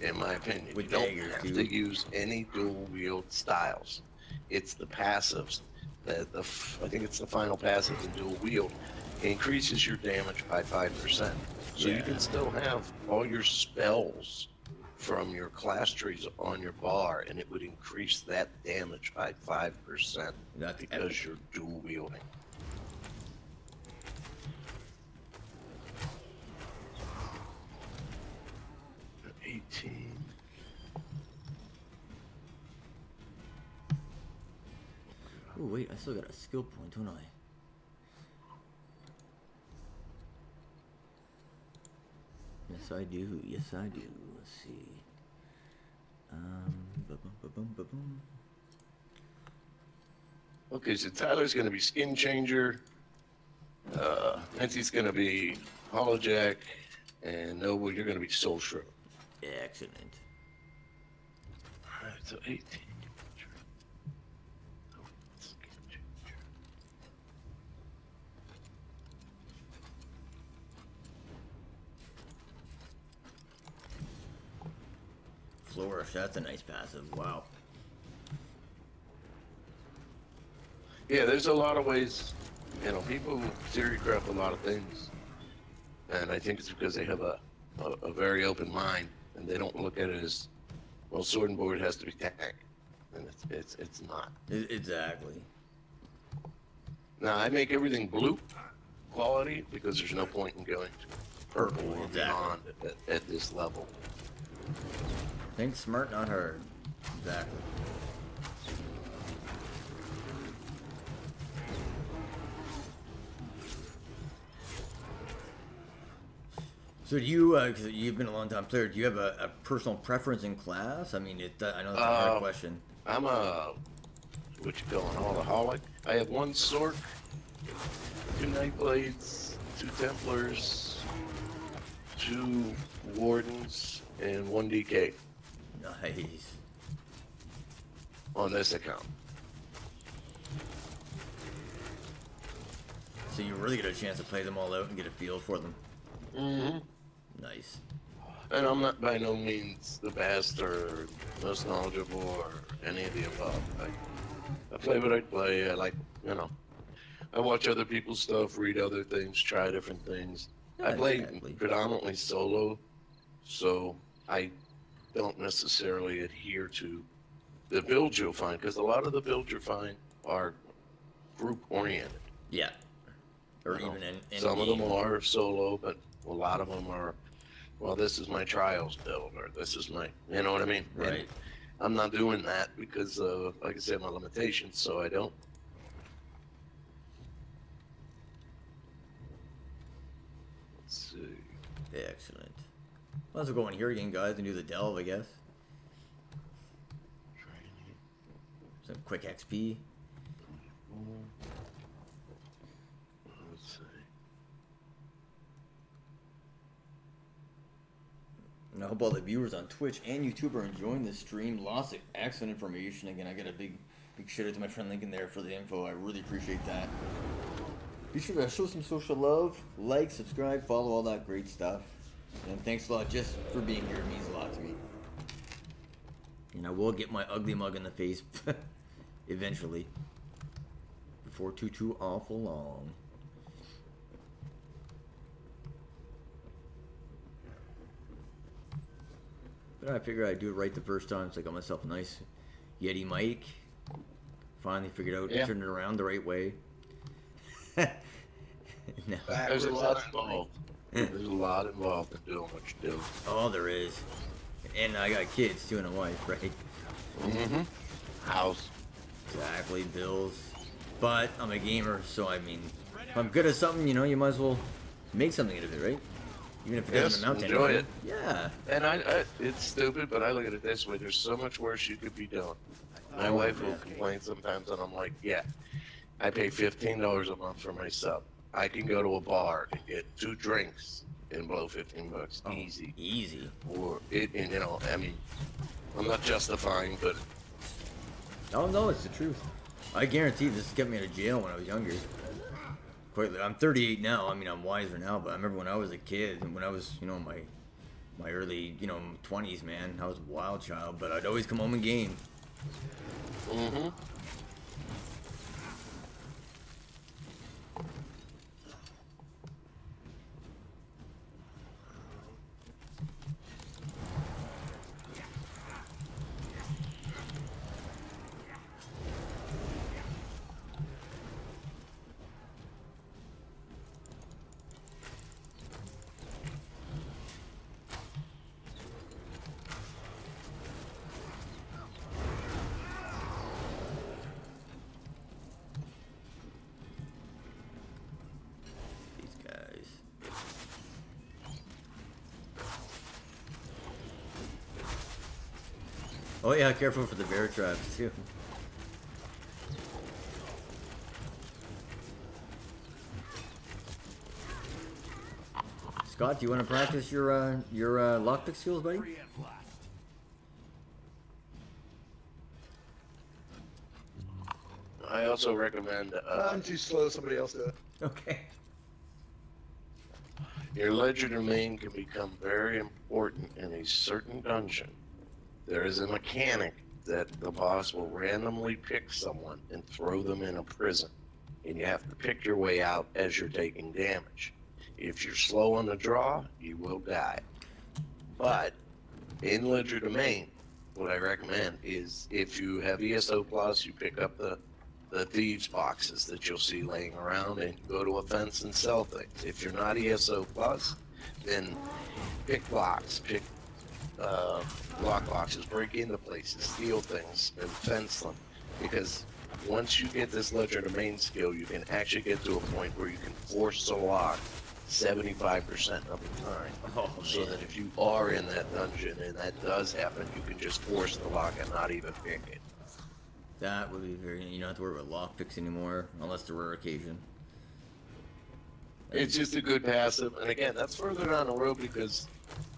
Speaker 8: in my opinion.
Speaker 1: With
Speaker 8: you don't
Speaker 1: daggers,
Speaker 8: have to use any dual wield styles. It's the passives that I think it's the final passive in dual wield. It increases your damage by 5%. So you can still have all your spells from your class trees on your bar, and it would increase that damage by 5% because you're dual wielding.
Speaker 1: Oh wait, I still got a skill point, don't I? Yes, I do. Yes, I do. Let's see. Ba-boom.
Speaker 8: Okay, so Tyler's going to be Skin Changer. Nancy's going to be Hollow Jack. And Noble, you're going to be Soul Shroud.
Speaker 1: Excellent.
Speaker 8: Alright, so 18.
Speaker 1: Flourish, that's a nice passive. Wow.
Speaker 8: Yeah, there's a lot of ways. People theory craft a lot of things. And I think it's because they have a very open mind, and they don't look at it as, well, sword and board has to be tank, and it's not.
Speaker 1: Exactly.
Speaker 8: Now I make everything blue quality because there's no point in going to purple or beyond at this level.
Speaker 1: Think smart, not hard. Exactly. So do you, because you've been a long time player, do you have a personal preference in class? I mean, I know that's a hard question.
Speaker 8: I'm a, what you call an alcoholic. I have one sword, 2 Nightblades, 2 Templars, 2 Wardens, and 1 DK.
Speaker 1: Nice.
Speaker 8: On this account.
Speaker 1: So you really get a chance to play them all out and get a feel for them.
Speaker 8: Mm-hmm.
Speaker 1: Nice.
Speaker 8: And I'm not by no means the best or most knowledgeable or any of the above. I play what I play. I like, I watch other people's stuff, read other things, try different things.
Speaker 1: Yeah,
Speaker 8: I play
Speaker 1: exactly.
Speaker 8: predominantly solo, so I don't necessarily adhere to the builds you'll find, because a lot of the builds you'll find are group oriented.
Speaker 1: Yeah. Or even in
Speaker 8: some of
Speaker 1: game.
Speaker 8: them are solo, but a lot of them are, well, this is my trials build, or this is my, you know what I mean?
Speaker 1: Right.
Speaker 8: And I'm not doing that because of, like I said, my limitations, so I don't. Let's see.
Speaker 1: Excellent. Let's go in here again, guys, and do the delve, I guess. Some quick XP.
Speaker 8: Let's see.
Speaker 1: And I hope all the viewers on Twitch and YouTube are enjoying this stream. Lots of excellent information. Again, I got a big shout out to my friend Lincoln there for the info. I really appreciate that. Be sure to show some social love, like, subscribe, follow, all that great stuff. And thanks a lot just for being here. It means a lot to me. And I will get my ugly mug in the face eventually. Before too awful long. But I figured I'd do it right the first time, so I got myself a nice Yeti mic. Finally figured out turning it around the right way. No.
Speaker 8: There's a lot involved. There's a lot involved in doing what you do.
Speaker 1: Oh, there is. And I got kids too and a wife, right?
Speaker 8: Mm-hmm. House.
Speaker 1: Exactly, bills. But I'm a gamer, so I mean, if I'm good at something, you know, you might as well make something out of it, right? Even if it doesn't amount to
Speaker 8: enjoy
Speaker 1: anything.
Speaker 8: it.
Speaker 1: Yeah.
Speaker 8: And I, it's stupid, but I look at it this way: there's so much worse you could be doing. My wife will complain sometimes, and I'm like, yeah, I pay $15 a month for my sub. I can go to a bar and get 2 drinks and blow $15 easy.
Speaker 1: Easy.
Speaker 8: Or it, and you know, I mean, I'm not justifying, but
Speaker 1: Oh no, it's the truth. I guarantee this kept me out of jail when I was younger. Quite. I'm 38 now. I mean, I'm wiser now, but I remember when I was a kid and when I was, you know, my early, you know, 20s, man. I was a wild child, but I'd always come home and game.
Speaker 8: mm-hmm.
Speaker 1: Oh yeah, careful for the bear traps too. Scott, do you want to practice your lockpick skills, buddy?
Speaker 8: I also recommend.
Speaker 4: I'm too slow. Somebody else do it.
Speaker 1: Okay.
Speaker 8: Your ledger domain can become very important in a certain dungeon. There is a mechanic that the boss will randomly pick someone and throw them in a prison, and you have to pick your way out as you're taking damage. If you're slow on the draw, you will die. But in ledger domain, what I recommend is if you have ESO Plus, you pick up the thieves boxes that you'll see laying around and you go to a fence and sell things. If you're not ESO Plus, then pick locks, pick lock boxes, break into places, steal things, and fence them. Because once you get this ledger domain skill, you can actually get to a point where you can force the lock 75% of the time.
Speaker 1: Oh,
Speaker 8: so
Speaker 1: man.
Speaker 8: that if you are in that dungeon and that does happen, you can just force the lock and not even pick it.
Speaker 1: That would be very. You don't have to worry about lockpicks anymore, unless the rare occasion.
Speaker 8: It's just a good passive, and again, that's further down the road because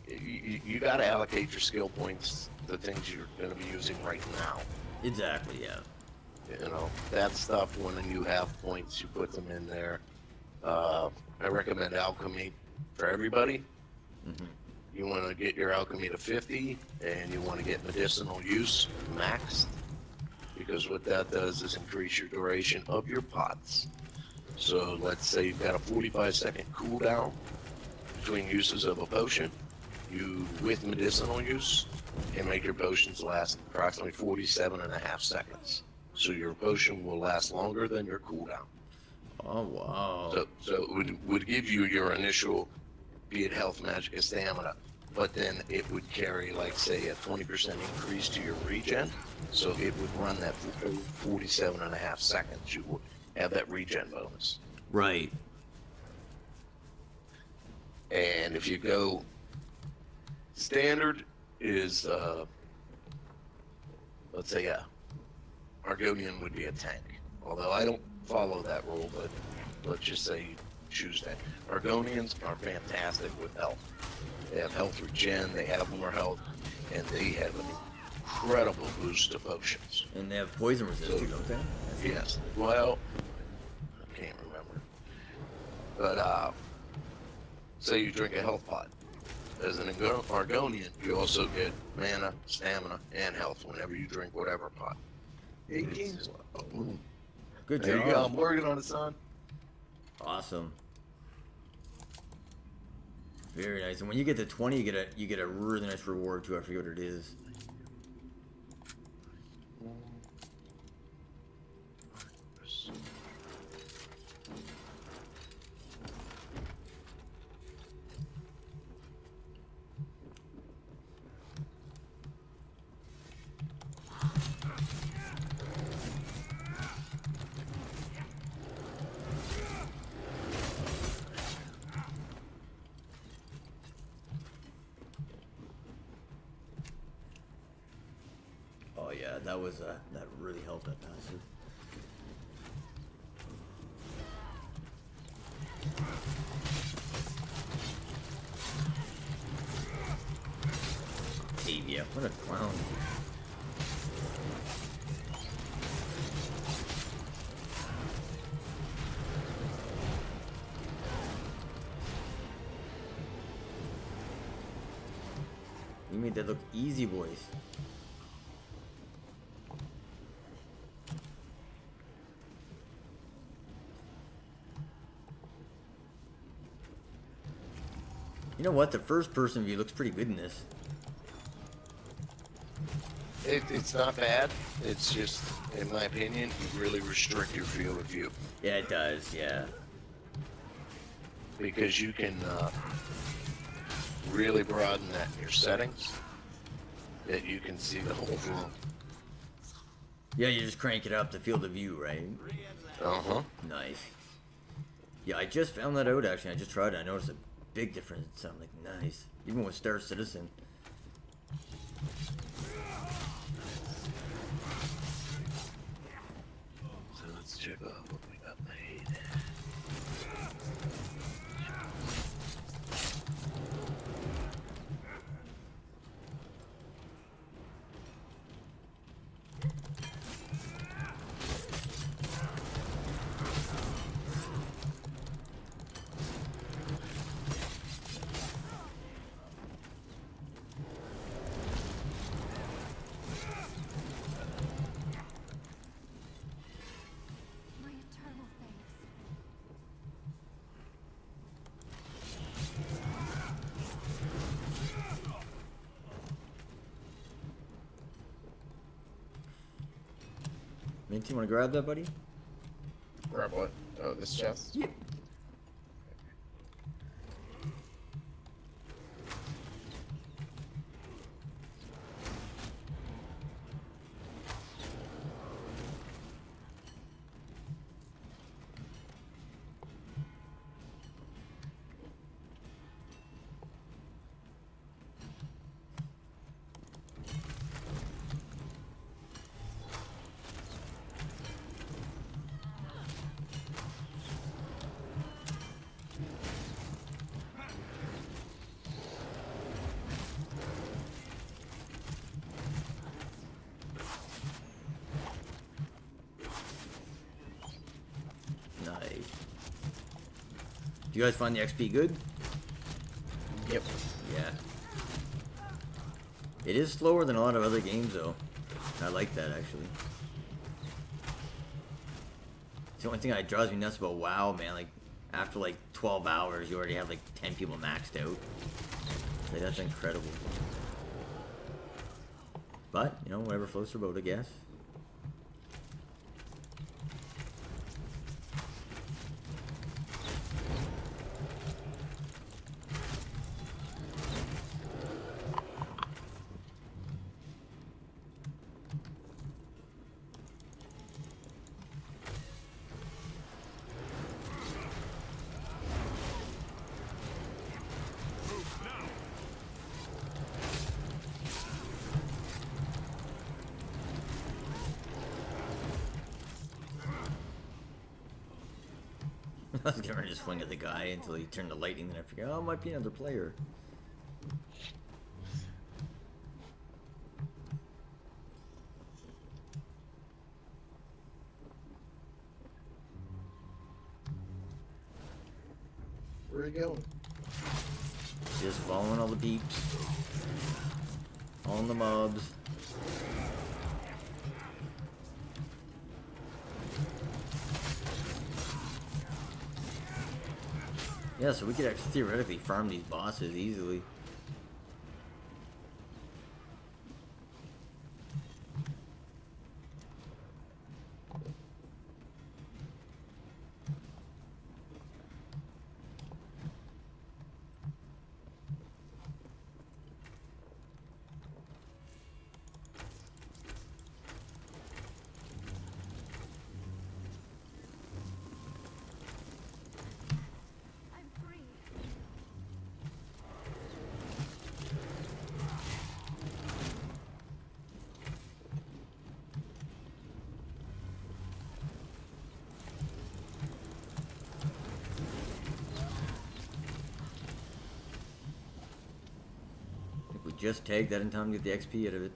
Speaker 8: you got to allocate your skill points to things you're going to be using right now.
Speaker 1: Exactly. Yeah.
Speaker 8: You know, that stuff, when you have points, you put them in there. I recommend alchemy for everybody.
Speaker 1: Mm-hmm.
Speaker 8: You want to get your alchemy to 50, and you want to get medicinal use maxed, because what that does is increase your duration of your pots. So let's say you've got a 45-second cooldown between uses of a potion. You, with medicinal use, can make your potions last approximately 47.5 seconds. So your potion will last longer than your cooldown.
Speaker 1: Oh wow.
Speaker 8: So it would give you your initial, be it health, magic, or stamina, but then it would carry, like, say, a 20% increase to your regen. So it would run that for 47.5 seconds. You would have that regen bonus.
Speaker 1: Right.
Speaker 8: And if you go standard is, let's say, Argonian would be a tank. Although I don't follow that rule, but let's just say you choose that. Argonians are fantastic with health. They have health regen, they have more health, and they have an incredible boost to potions.
Speaker 1: And they have poison resistance, don't they?
Speaker 8: Yes. Well, I can't remember. But say you drink a health pot. As an Argonian, you also get mana, stamina, and health whenever you drink whatever pot.
Speaker 4: 18.
Speaker 1: Good
Speaker 8: There
Speaker 1: job.
Speaker 8: you go. I'm working on it, son.
Speaker 1: Awesome. Very nice. And when you get to 20, you get a really nice reward too. I forget what it is. Oh yeah, that was that really helped that passive. Yeah, what a clown. You made that look easy, boys. You know what? The first person view looks pretty good in this.
Speaker 8: It's not bad. It's just, in my opinion, you really restrict your field of view.
Speaker 1: Yeah, it does, yeah.
Speaker 8: Because you can really broaden that in your settings, that you can see the whole room.
Speaker 1: Yeah, you just crank it up to field of view, right?
Speaker 8: Uh-huh.
Speaker 1: Nice. Yeah, I just found that out, actually. I just tried it. I noticed a big difference. I'm like, nice. Even with Star Citizen.
Speaker 8: So let's check out what we got made.
Speaker 9: My eternal thanks.
Speaker 1: Minty, you want to grab that, buddy?
Speaker 2: Grab what? Oh, this chest?
Speaker 1: Yeah. Nice. Do you guys find the XP good?
Speaker 2: Yep.
Speaker 1: Yeah. It is slower than a lot of other games, though. I like that, actually. It's the only thing that drives me nuts about WoW, man. Like, after like 12 hours, you already have like 10 people maxed out. Like, that's incredible. But, you know, whatever floats your boat, I guess. I was getting ready to swing at the guy until he turned to lightning, then I figured, oh, it might be another player.
Speaker 4: Where are you going?
Speaker 1: Just following all the peeps. On the mobs. Yeah, so we could actually theoretically farm these bosses easily.
Speaker 9: I'm free.
Speaker 1: I think we just tagged that in time to get the XP out of it.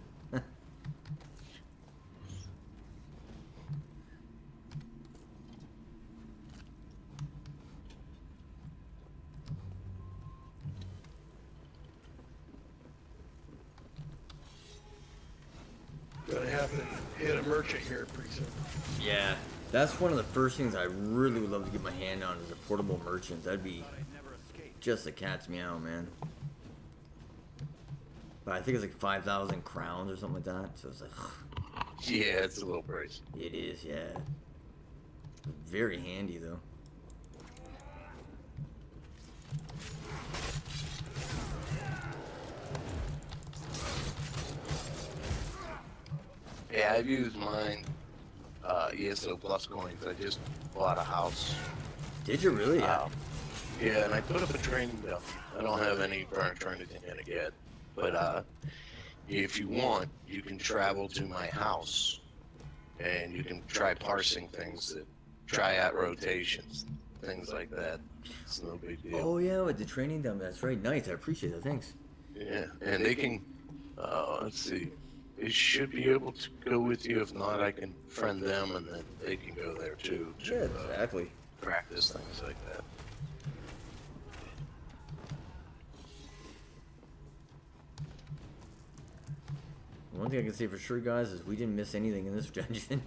Speaker 4: Gonna have to hit a merchant here pretty soon.
Speaker 1: Yeah, that's one of the first things I really would love to get my hand on is a portable merchant. That'd be just a cat's meow, man. But I think it's like 5,000 crowns or something like that. So it's like,
Speaker 8: Yeah, it's a little pricey.
Speaker 1: it is, yeah. Very handy though.
Speaker 8: Yeah, I've used mine, ESO Plus coins. I just bought a house.
Speaker 1: Did you really? Yeah.
Speaker 8: Yeah, and I put up a training dump. I don't have any furniture or anything in it yet. But if you want, you can travel to my house and you can try parsing things, try out rotations, things like that. It's no big deal.
Speaker 1: Oh yeah, with the training dump. That's right. Nice. I appreciate that. Thanks.
Speaker 8: Yeah, and they can, let's see, they should be able to go with you. If not, I can friend them and then they can go there too to
Speaker 1: Yeah, exactly.
Speaker 8: practice things like that.
Speaker 1: One thing I can say for sure, guys, is we didn't miss anything in this dungeon.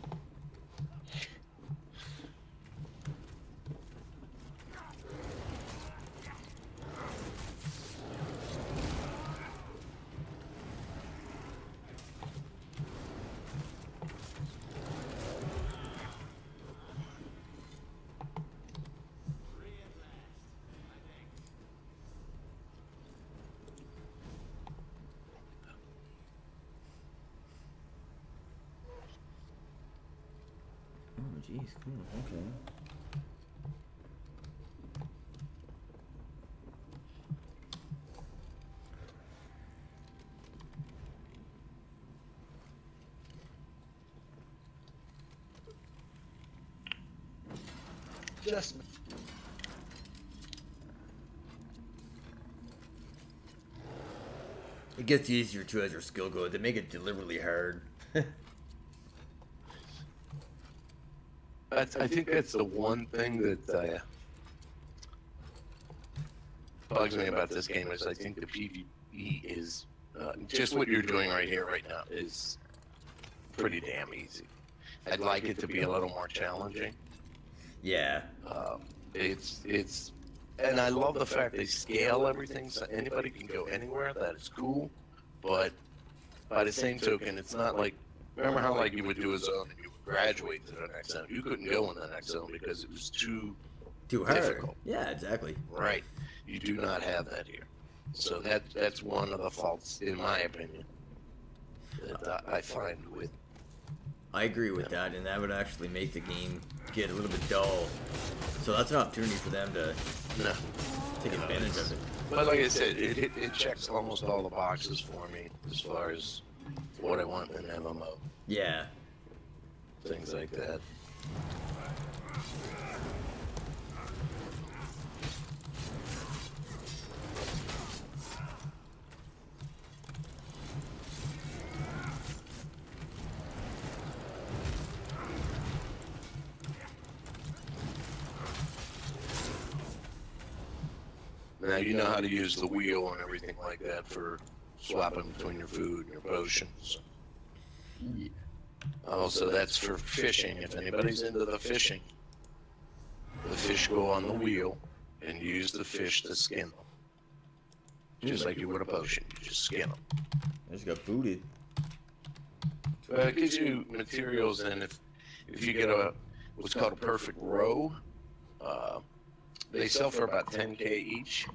Speaker 1: Oh, jeez, cool, okay.
Speaker 4: Just
Speaker 1: It gets easier too as your skill goes. They make it deliberately hard.
Speaker 8: I think that's the one thing that bugs me about this game is I think the PvE is just what you're doing right here, right now, is pretty damn easy. I'd like it to be a little more challenging.
Speaker 1: Yeah.
Speaker 8: And I love the fact they scale everything so anybody can go anywhere. That is cool, but by the same token, it's not like, remember how like you would do a zone and you would graduate to the next zone. You couldn't go in the next zone because it was too
Speaker 1: hard.
Speaker 8: difficult.
Speaker 1: Yeah, exactly.
Speaker 8: Right. You do not have that here. So that's one of the faults, in my opinion, that I find with.
Speaker 1: I agree with that, and that would actually make the game get a little bit dull. So that's an opportunity for them to take advantage of it.
Speaker 8: But like I said, it checks almost all the boxes for me as far as what I want in an MMO.
Speaker 1: Yeah.
Speaker 8: Things like that. Now you know how to use the wheel and everything like that for swapping between your food and your potions.
Speaker 2: Yeah.
Speaker 8: Also, that's for fishing. If anybody's into the fish go on the wheel, and you use the fish to skin them. Just like you would a potion, you just skin them.
Speaker 1: I just got booted.
Speaker 8: It gives you materials, and if you get what's called a perfect row, they sell for about 10K each.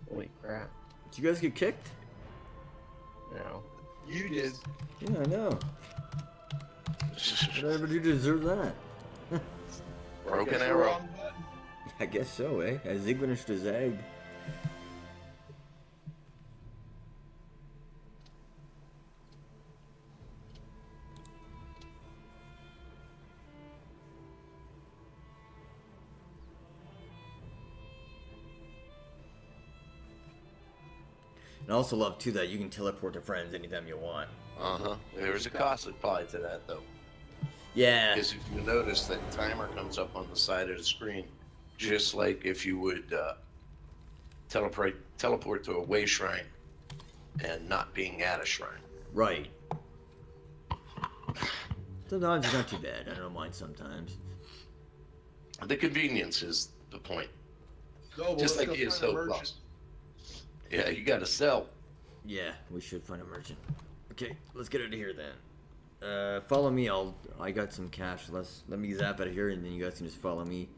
Speaker 2: Holy crap.
Speaker 1: Did you guys get kicked?
Speaker 2: No.
Speaker 4: You did.
Speaker 1: Yeah, I know. Whatever do you deserve that?
Speaker 8: Broken
Speaker 4: Guess the
Speaker 8: arrow.
Speaker 4: wrong button.
Speaker 1: I guess so, eh? As Zigvinish to Zag. And I also love too that you can teleport to friends anytime you want.
Speaker 8: There's a cost applied to that though.
Speaker 1: Yeah.
Speaker 8: Because if you notice that timer comes up on the side of the screen, just like if you would teleport to a way shrine and not being at a shrine.
Speaker 1: Right. Sometimes it's not too bad. I don't mind sometimes.
Speaker 8: The convenience is the point.
Speaker 4: Go,
Speaker 8: Just
Speaker 4: let's
Speaker 8: like
Speaker 4: go find a
Speaker 8: ESO
Speaker 4: merchant.
Speaker 8: Plus. Yeah, you gotta sell.
Speaker 1: Yeah, we should find a merchant. Okay, let's get out of here then. Follow me. I got some cash. Let me zap out of here, and then you guys can just follow me.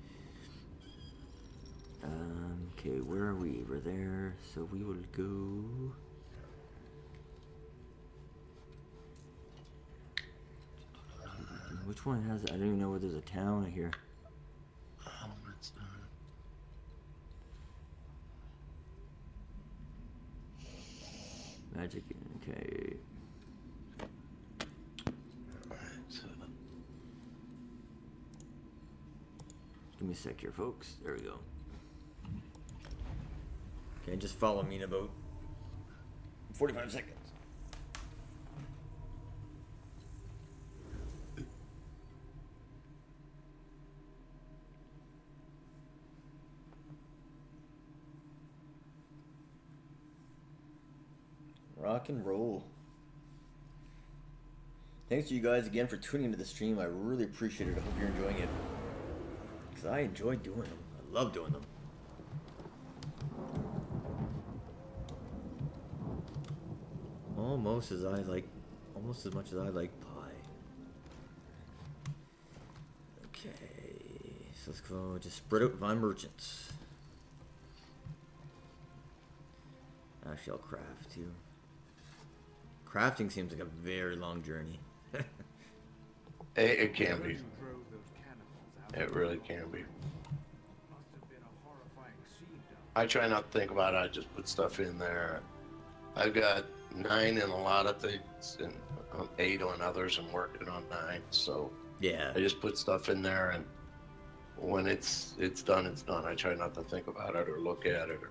Speaker 1: Okay, where are we? We're there, so we will go. Which one has? I don't even know where there's a town here. Magic. Okay. Give me a sec here, folks. There we go. Okay, just follow me in about 45 seconds. Rock and roll. Thanks to you guys again for tuning into the stream. I really appreciate it. I hope you're enjoying it. Because I enjoy doing them. I love doing them. Almost as much as I like pie. Okay, so let's go just spread out my merchants. Actually, I'll craft too. Crafting seems like a very long journey.
Speaker 8: It can be. It really can be. I try not to think about it. I just put stuff in there. I've got 9 in a lot of things and 8 on others. I'm working on 9, so
Speaker 1: yeah.
Speaker 8: I just put stuff in there, and when it's done, it's done. I try not to think about it or look at it or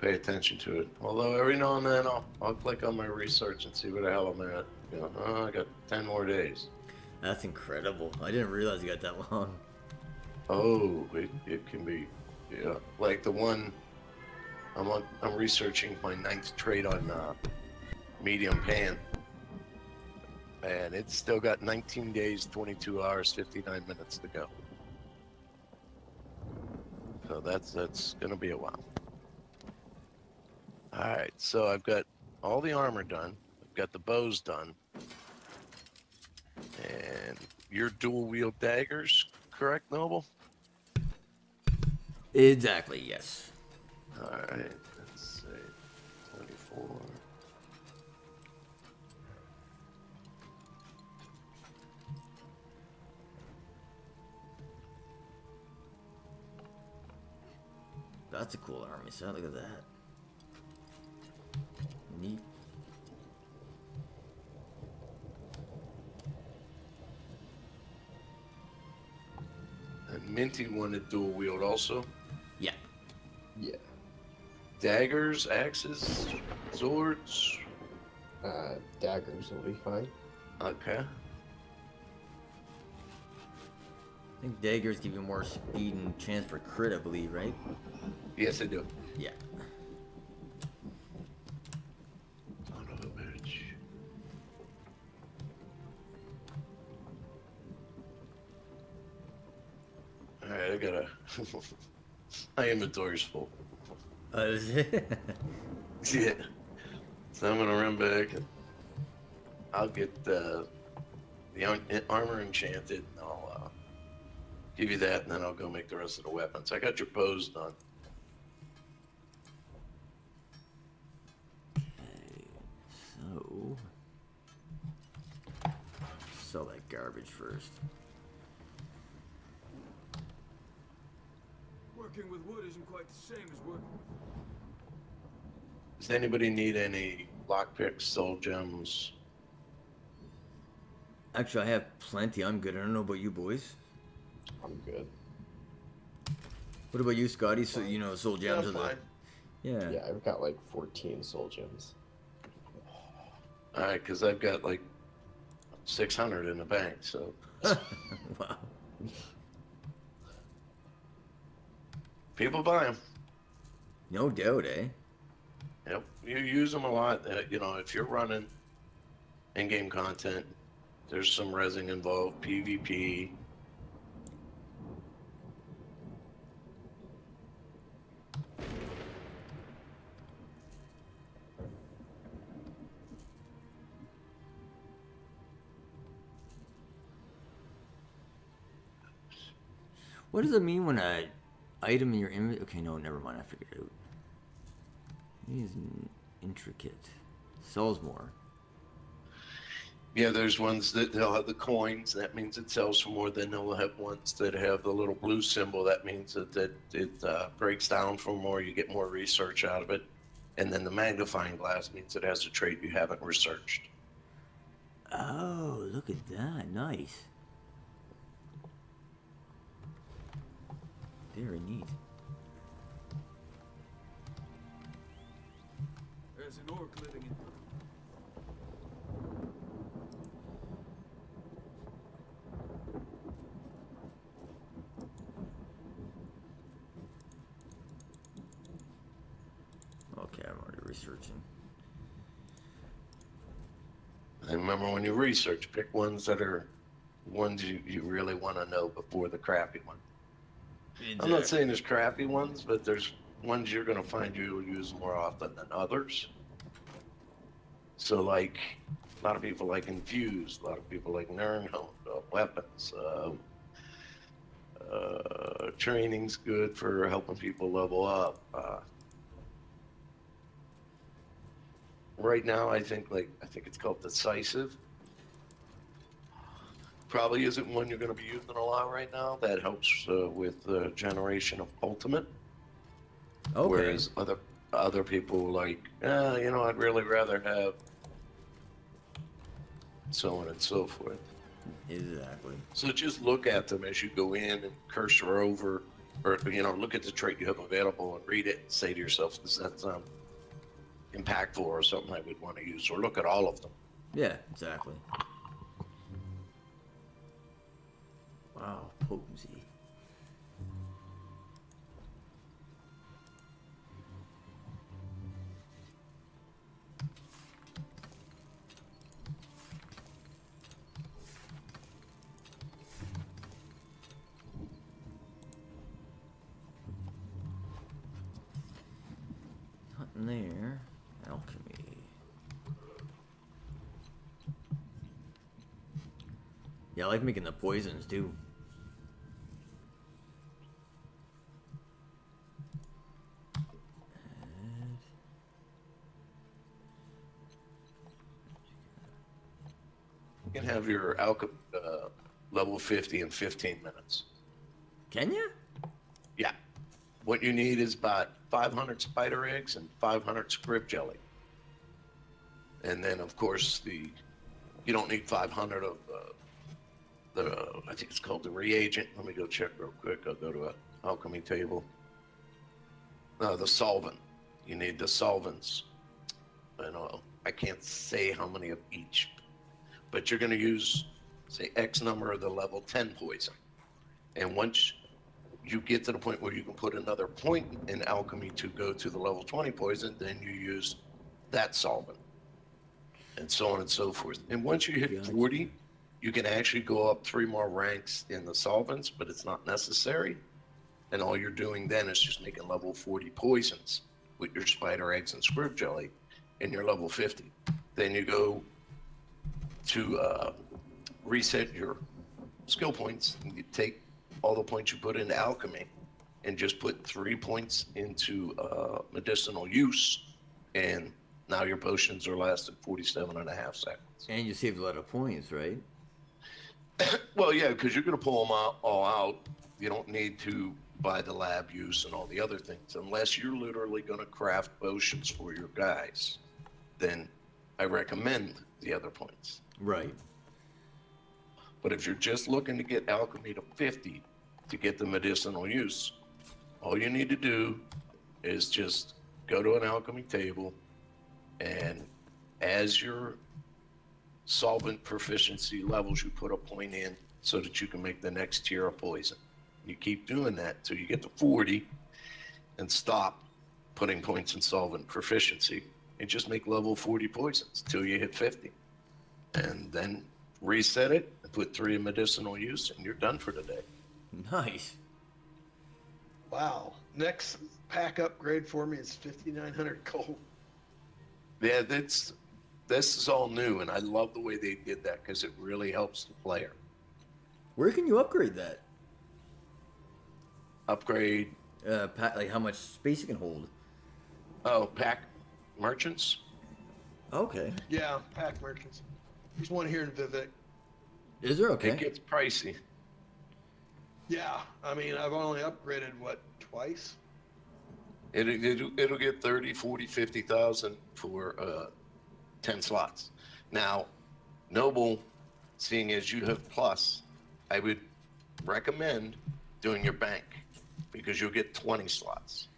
Speaker 8: pay attention to it. Although every now and then I'll click on my research and see where the hell I'm at. You know, oh, I got 10 more days.
Speaker 1: That's incredible. I didn't realize you got that long.
Speaker 8: Oh, it can be, yeah. Like the one I'm researching my 9th trade on medium pan, and it's still got 19 days, 22 hours, 59 minutes to go. So that's gonna be a while. All right, so I've got all the armor done. I've got the bows done, and your dual wield daggers, correct, Noble?
Speaker 1: Exactly, yes.
Speaker 8: All right, let's see, 24.
Speaker 1: That's a cool army set. Look at that. Neat.
Speaker 8: And Minty wanted dual wield also.
Speaker 1: Yeah.
Speaker 2: Yeah.
Speaker 8: Daggers, axes, swords.
Speaker 2: Daggers will be fine.
Speaker 8: Okay.
Speaker 1: think daggers give you more speed and chance for crit, I believe, right?
Speaker 8: Yes, they do.
Speaker 1: Yeah.
Speaker 8: Son of a bitch. Alright, I gotta... My inventory's full.
Speaker 1: Is it?
Speaker 8: Yeah. So I'm gonna run back and I'll get the armor enchanted and I'll give you that and then I'll go make the rest of the weapons. I got your bows done.
Speaker 1: Okay, so... Sell that garbage first.
Speaker 7: Working with wood isn't quite the same as working with...
Speaker 8: Does anybody need any lockpicks, soul gems?
Speaker 1: Actually, I have plenty. I'm good. I don't know about you boys.
Speaker 2: I'm good.
Speaker 1: What about you, Scotty? So, you know, soul gems are the...
Speaker 4: fine.
Speaker 1: Yeah.
Speaker 2: Yeah, I've got like 14 soul gems.
Speaker 8: Alright, because I've got like 600 in the bank, so...
Speaker 1: Wow.
Speaker 8: People buy them.
Speaker 1: No doubt, eh?
Speaker 8: Yep, you use them a lot. You know, if you're running in-game content, there's some resin involved, PvP.
Speaker 1: What does it mean when a item in your inventory... Okay, no, never mind. I figured it out. He's intricate. Sells more.
Speaker 8: Yeah, there's ones that they'll have the coins. That means it sells for more. Then they'll have ones that have the little blue symbol. That means that it breaks down for more. You get more research out of it. And then the magnifying glass means it has a trait you haven't researched.
Speaker 1: Oh, look at that. Nice. Very neat.
Speaker 7: There's an orc living in...
Speaker 1: Okay, I'm already researching.
Speaker 8: And remember, when you research, pick ones that are ones you really want to know before the crappy one. I'm not saying there's crappy ones, but there's ones you're going to find you'll use more often than others. So, like, a lot of people like Infused, a lot of people like Nernhone, weapons. Training's good for helping people level up. Right now, I think it's called Decisive. Probably isn't one you're going to be using a lot right now. That helps with the generation of Ultimate.
Speaker 1: Okay.
Speaker 8: Whereas other people like, you know, I'd really rather have so on and so forth.
Speaker 1: Exactly.
Speaker 8: So just look at them as you go in and cursor over, or, you know, look at the trait you have available and read it and say to yourself, is that impactful or something I would want to use? Or look at all of them.
Speaker 1: Yeah, exactly. Wow, potency. Nothing there. Alchemy. Yeah, I like making the poisons too.
Speaker 8: You can have your alchemy level 50 in 15 minutes.
Speaker 1: Can you?
Speaker 8: Yeah. What you need is about 500 spider eggs and 500 scrib jelly. And then, of course, you don't need 500 of I think it's called the reagent. Let me go check real quick. I'll go to an alchemy table. The solvent. You need the solvents. I can't say how many of each, but you're going to use, say, X number of the level 10 poison. And once you get to the point where you can put another point in alchemy to go to the level 20 poison, then you use that solvent, and so on and so forth. And once you hit 40, you can actually go up 3 more ranks in the solvents, but it's not necessary. And all you're doing then is just making level 40 poisons with your spider eggs and squirt jelly, and you're level 50. Then you go to reset your skill points, and you take all the points you put into alchemy and just put 3 points into medicinal use, and now your potions are lasting 47.5 seconds.
Speaker 1: And you saved a lot of points, right?
Speaker 8: Well, yeah, because you're going to pull them all out. You don't need to buy the lab use and all the other things unless you're literally going to craft potions for your guys. Then I recommend the other points.
Speaker 1: Right.
Speaker 8: But if you're just looking to get alchemy to 50 to get the medicinal use, all you need to do is just go to an alchemy table, and as your solvent proficiency levels, you put a point in so that you can make the next tier of poison. You keep doing that till you get to 40 and stop putting points in solvent proficiency and just make level 40 poisons till you hit 50. And then reset it and put 3 in medicinal use, and you're done for the day.
Speaker 1: Nice.
Speaker 4: Wow. Next pack upgrade for me is 5,900 gold.
Speaker 8: Yeah, this is all new, and I love the way they did that because it really helps the player.
Speaker 1: Where can you upgrade that?
Speaker 8: Upgrade.
Speaker 1: Like how much space you can hold?
Speaker 8: Oh, pack merchants?
Speaker 1: Okay.
Speaker 4: Yeah, pack merchants. There's one here in Vivek.
Speaker 1: Is there? Okay.
Speaker 8: It gets pricey.
Speaker 4: Yeah, I mean, I've only upgraded, what, twice?
Speaker 8: It'll get 30, 40, 50,000 for 10 slots. Now, Noble, seeing as you have plus, I would recommend doing your bank because you'll get 20 slots.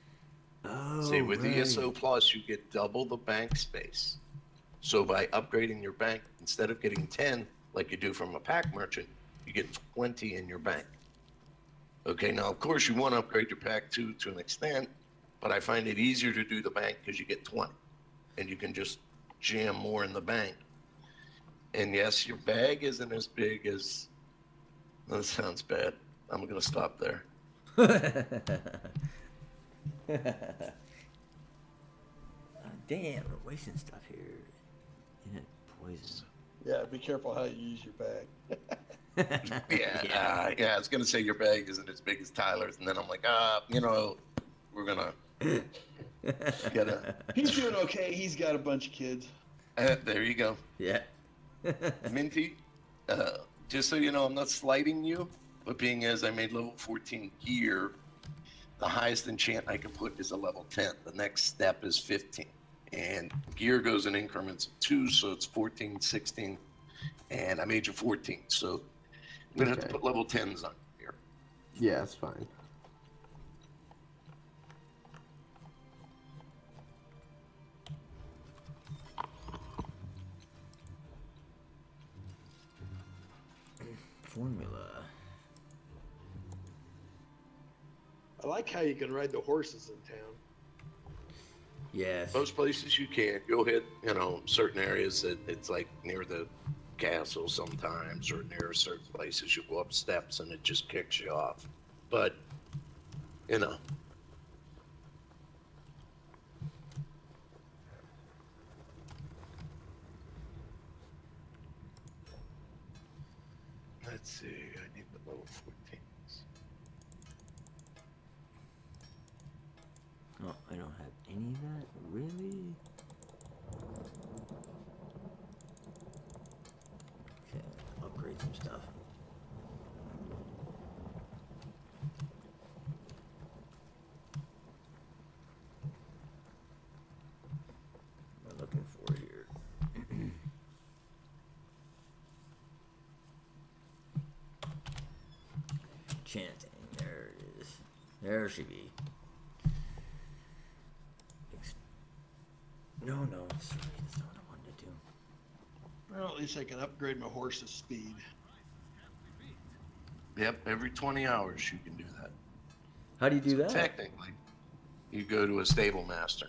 Speaker 1: Oh,
Speaker 8: See, with
Speaker 1: right.
Speaker 8: ESO plus, you get double the bank space. So by upgrading your bank, instead of getting 10 like you do from a pack merchant, you get 20 in your bank. Okay, now of course you want to upgrade your pack to an extent, but I find it easier to do the bank because you get 20 and you can just jam more in the bank. And yes, your bag isn't as big as, that sounds bad. I'm going to stop there.
Speaker 1: Damn, we're wasting stuff here. Yeah, poison.
Speaker 4: Yeah, be careful how you use your bag.
Speaker 8: Yeah, I was going to say your bag isn't as big as Tyler's, and then I'm like, we're going to get a...
Speaker 4: He's doing okay. He's got a bunch of kids.
Speaker 8: There you go.
Speaker 1: Yeah.
Speaker 8: Minty, just so you know, I'm not slighting you, but being as I made level 14 gear, the highest enchant I can put is a level 10. The next step is 15. And gear goes in increments of 2, so it's 14, 16, and I made you 14. So I'm going to have to put level 10s on here.
Speaker 2: Yeah, that's fine.
Speaker 1: Formula.
Speaker 4: I like how you can ride the horses in town.
Speaker 1: Yes.
Speaker 8: Most places you can. You'll hit, certain areas that it's like near the castle sometimes, or near certain places you go up steps and it just kicks you off. But, Let's see, I need the level 14s.
Speaker 1: Oh, I don't have any of that? Really? Okay, upgrade some stuff. What am I looking for here? Chanting. There it is. There she be. No, sorry, that's not what I wanted to do.
Speaker 4: Well, at least I can upgrade my horse's speed.
Speaker 8: Yep, every 20 hours you can do that.
Speaker 1: How do you do
Speaker 8: So
Speaker 1: that?
Speaker 8: technically, you go to a stable master.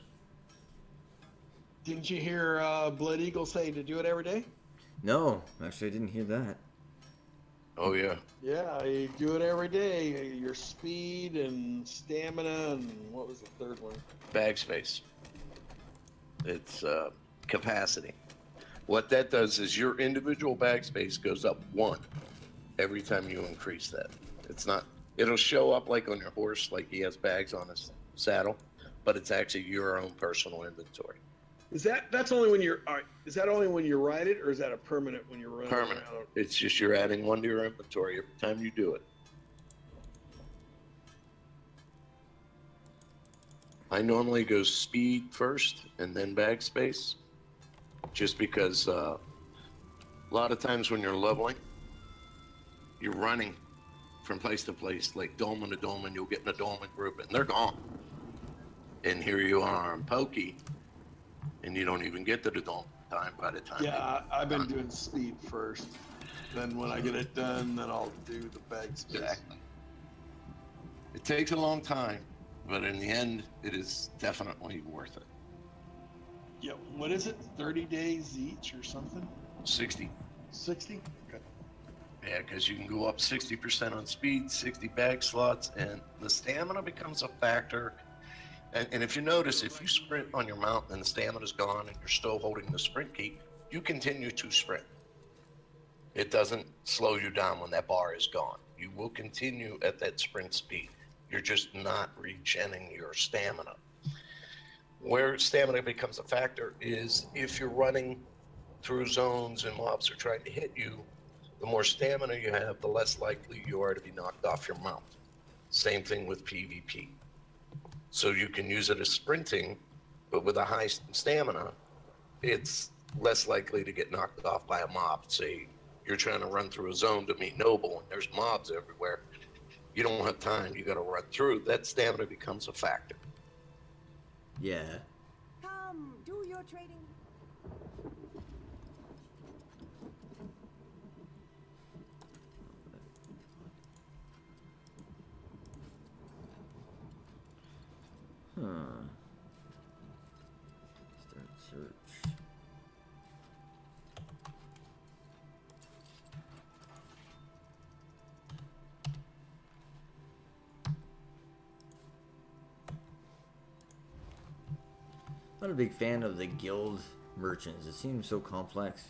Speaker 4: Didn't you hear Blood Eagle say to do it every day?
Speaker 1: No, actually, I didn't hear that.
Speaker 8: Oh yeah,
Speaker 4: Yeah, you do it every day. Your speed and stamina and what was the third one?
Speaker 8: bag space. It's capacity. What that does is your individual bag space goes up 1 every time you increase that. It's not. It'll show up like on your horse, like he has bags on his saddle, but it's actually your own personal inventory.
Speaker 4: That's only when you're? Is that only when you ride it, or is that a permanent when you're running
Speaker 8: Permanent.
Speaker 4: around?
Speaker 8: It's just you're adding 1 to your inventory every time you do it. I normally go speed first and then bag space, just because a lot of times when you're leveling, you're running from place to place, like dolmen to dolmen. You'll get in a dolmen group and they're gone. And here you are on Pokey, and you don't even get to the dolmen time by the time.
Speaker 4: Yeah, I've been doing speed first. Then when I get it done, then I'll do the bag space.
Speaker 8: Exactly. It takes a long time, but in the end, it is definitely worth it.
Speaker 4: Yeah, what is it? 30 days each or something?
Speaker 8: 60.
Speaker 4: 60? Okay.
Speaker 8: Yeah, because you can go up 60% on speed, 60 bag slots, and the stamina becomes a factor. And if you notice, if you sprint on your mount and the stamina's gone and you're still holding the sprint key, you continue to sprint. It doesn't slow you down when that bar is gone. You will continue at that sprint speed. You're just not regenerating your stamina. Where stamina becomes a factor is if you're running through zones and mobs are trying to hit you, the more stamina you have, the less likely you are to be knocked off your mount. Same thing with PvP. So you can use it as sprinting, but with a high stamina, it's less likely to get knocked off by a mob. Say you're trying to run through a zone to meet Noble and there's mobs everywhere. You don't have time, you gotta run through. That stamina becomes a factor.
Speaker 1: Yeah.
Speaker 9: Come, do your trading.
Speaker 1: Huh. Start search. Not a big fan of the guild merchants. It seems so complex.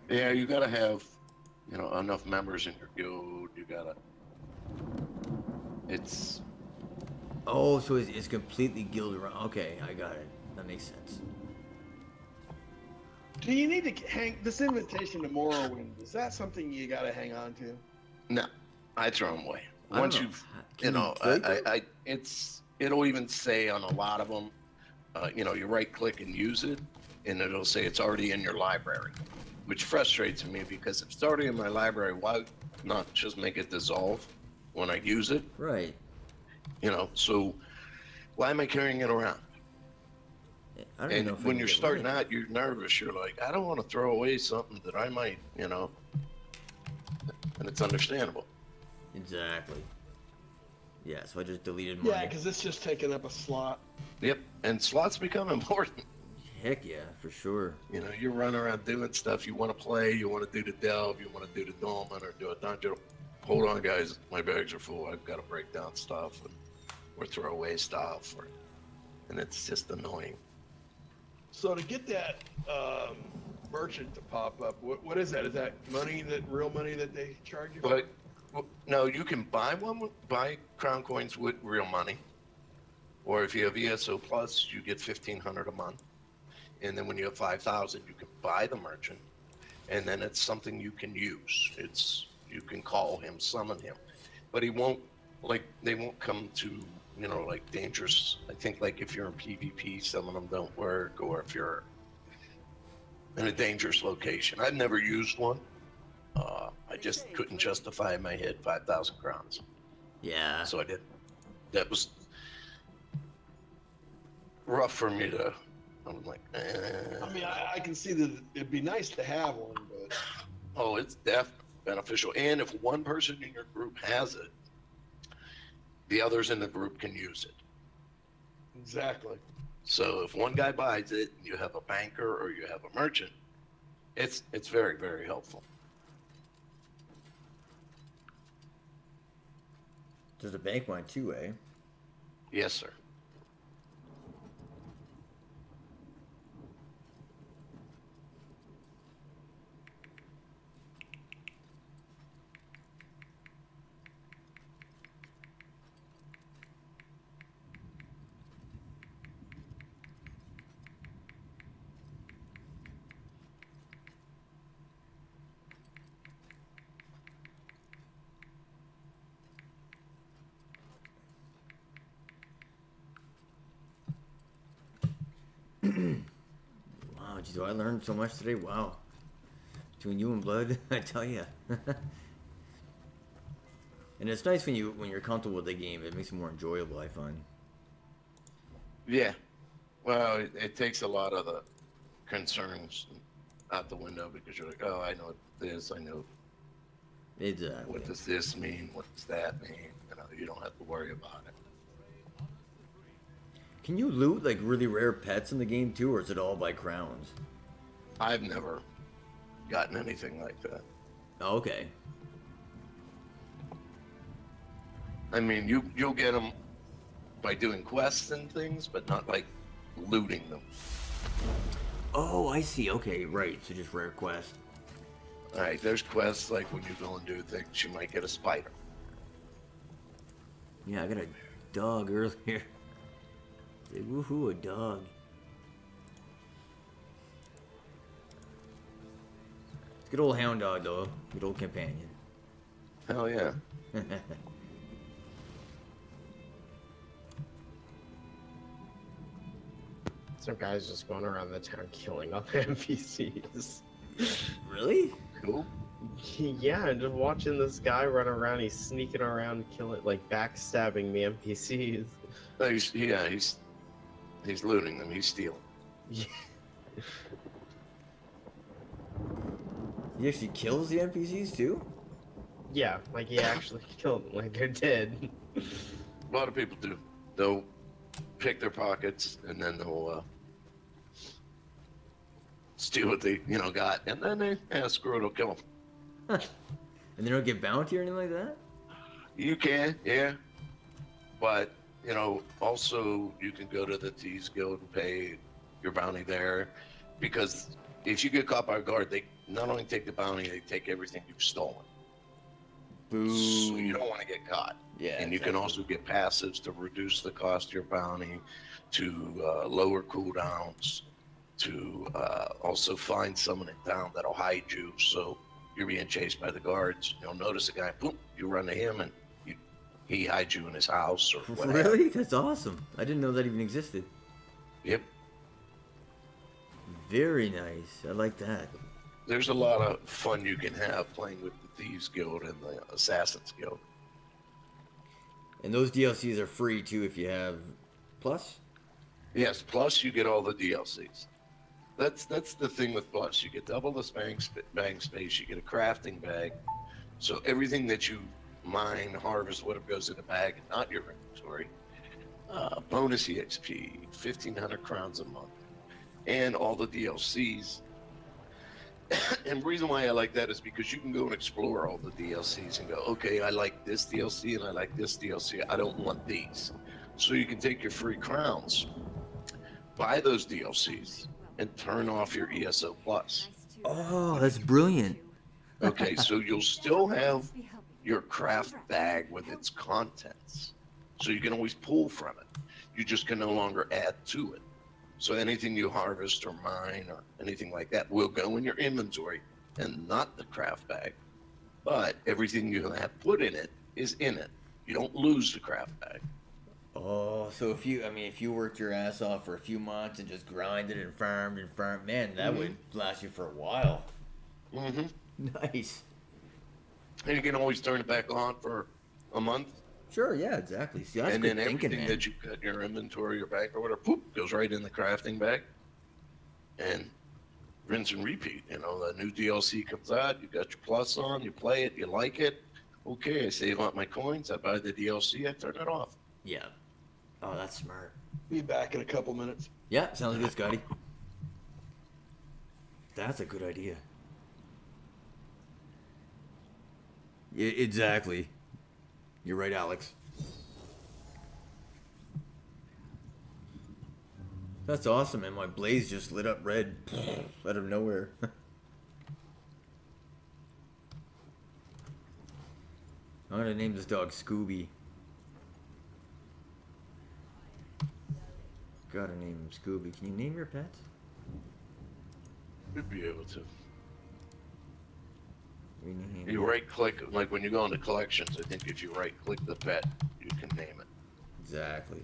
Speaker 8: Yeah, you gotta have, enough members in your guild. You gotta. It's.
Speaker 1: Oh, so it's completely guild around. Okay, I got it. That makes sense.
Speaker 4: Do you need to hang this invitation to Morrowind? Is that something you got to hang on to?
Speaker 8: No, I throw them away.
Speaker 1: I don't
Speaker 8: Once
Speaker 1: know.
Speaker 8: you've,
Speaker 1: Can you click it?
Speaker 8: it'll even say on a lot of them, you right click and use it, and it'll say it's already in your library, which frustrates me because if it's already in my library, why not just make it dissolve when I use it?
Speaker 1: Right.
Speaker 8: So why am I carrying it around?
Speaker 1: I don't even
Speaker 8: And
Speaker 1: know if I
Speaker 8: when
Speaker 1: can
Speaker 8: you're
Speaker 1: get
Speaker 8: starting
Speaker 1: rid of it.
Speaker 8: out, you're nervous. You're like, I don't want to throw away something that I might, and it's understandable.
Speaker 1: Exactly. Yeah, so I just deleted mine.
Speaker 4: Yeah, because it's just taking up a slot.
Speaker 8: Yep, and slots become important.
Speaker 1: Heck yeah, for sure.
Speaker 8: You're running around doing stuff. You want to play, you want to do the delve, you want to do the dolmen or do a dungeon. Hold on, guys, my bags are full. I've got to break down stuff or throw away stuff, and it's just annoying.
Speaker 4: So to get that merchant to pop up, what is that? Is that real money that they charge you?
Speaker 8: But no, you can buy crown coins with real money, or if you have ESO Plus, you get 1,500 a month, and then when you have 5,000, you can buy the merchant, and then it's something you can use. You can call him, summon him, but they won't come to dangerous. I think if you're in PvP, some of them don't work, or if you're in a dangerous location. I've never used one. I just couldn't justify in my head 5,000 crowns.
Speaker 1: Yeah.
Speaker 8: So I did. That was rough for me to. I'm like,
Speaker 4: I mean, I can see that it'd be nice to have one, but
Speaker 8: oh, it's definitely. beneficial. And if one person in your group has it, the others in the group can use it.
Speaker 4: Exactly.
Speaker 8: So if one guy buys it, you have a banker or you have a merchant, it's very, very helpful.
Speaker 1: There's a bank one too, eh?
Speaker 8: Yes, sir.
Speaker 1: Wow, geez, I learned so much today. Wow. Between you and Blood, I tell ya. And it's nice when you're comfortable with the game. It makes it more enjoyable, I find.
Speaker 8: Yeah. Well, it takes a lot of the concerns out the window because you're like, oh, I know this, I know
Speaker 1: Exactly.
Speaker 8: what does this mean, what does that mean. You don't have to worry about it.
Speaker 1: Can you loot like really rare pets in the game too, or is it all by crowns?
Speaker 8: I've never gotten anything like that.
Speaker 1: Oh, okay.
Speaker 8: I mean, you'll get them by doing quests and things, but not like looting them.
Speaker 1: Oh, I see. Okay, right. So just rare quests.
Speaker 8: All right, there's quests like when you go and do things, you might get a spider.
Speaker 1: Yeah, I got a dog earlier. Say, woohoo, a dog. Good old hound dog, though. Good old companion.
Speaker 8: Hell yeah.
Speaker 2: Some guys just going around the town killing all the NPCs.
Speaker 1: Really?
Speaker 8: Cool.
Speaker 2: Yeah, and just watching this guy run around, he's sneaking around, killing, like backstabbing the NPCs.
Speaker 8: Oh, he's looting them. He's stealing.
Speaker 2: Yeah.
Speaker 1: He actually kills the NPCs too?
Speaker 2: Yeah, like he actually killed them, like they're dead.
Speaker 8: A lot of people do. They'll pick their pockets and then they'll steal what they got, and then screw it, I'll kill them.
Speaker 1: And they don't get bounty or anything like that?
Speaker 8: You can, yeah, but also you can go to the Thieves Guild and pay your bounty there, because if you get caught by a guard, they not only take the bounty, they take everything you've stolen.
Speaker 1: Boo.
Speaker 8: So you don't want to get caught.
Speaker 1: Yeah.
Speaker 8: And you can also get passives to reduce the cost of your bounty, to lower cooldowns, to also find someone in town that'll hide you. So you're being chased by the guards. You'll notice a guy, boom, you run to him, and he hides you in his house or whatever.
Speaker 1: Really? That's awesome. I didn't know that even existed.
Speaker 8: Yep.
Speaker 1: Very nice. I like that.
Speaker 8: There's a lot of fun you can have playing with the Thieves Guild and the Assassins Guild.
Speaker 1: And those DLCs are free too if you have Plus?
Speaker 8: Yes, plus you get all the DLCs. That's the thing with Plus. You get double the bag space, you get a crafting bag. So everything that you mine, harvest, whatever goes in the bag, not your inventory. Bonus EXP, 1,500 crowns a month. And all the DLCs. And the reason why I like that is because you can go and explore all the DLCs and go, okay, I like this DLC and I like this DLC. I don't want these. So you can take your free crowns, buy those DLCs, and turn off your ESO Plus.
Speaker 1: Oh, that's brilliant.
Speaker 8: Okay, so you'll still have your craft bag with its contents. So you can always pull from it. You just can no longer add to it. So anything you harvest or mine or anything like that will go in your inventory and not the craft bag. But everything you have put in it is in it. You don't lose the craft bag.
Speaker 1: Oh, so if you worked your ass off for a few months and just grinded and farmed, man, that would last you for a while.
Speaker 8: Mm-hmm.
Speaker 1: Nice.
Speaker 8: And you can always turn it back on for a month.
Speaker 1: Sure, yeah, exactly. See, that's
Speaker 8: and
Speaker 1: good
Speaker 8: then
Speaker 1: thinking,
Speaker 8: everything
Speaker 1: man.
Speaker 8: that you got in your inventory or bag or whatever, poop, goes right in the crafting bag. And rinse and repeat. You know, the new DLC comes out, you got your plus on, you play it, you like it. Okay, I save up my coins, I buy the DLC, I turn it off.
Speaker 1: Yeah. Oh, that's smart.
Speaker 4: Be back in a couple minutes.
Speaker 1: Yeah, sounds good, Scotty. That's a good idea. Yeah, exactly. You're right, Alex. That's awesome, man. My blaze just lit up red out of nowhere. I'm gonna name this dog Scooby. Gotta name him Scooby. Can you name your pets?
Speaker 8: You'd be able to.
Speaker 1: Rename
Speaker 8: You right click, like when you go into collections, I think if you right click the pet, you can name it.
Speaker 1: Exactly.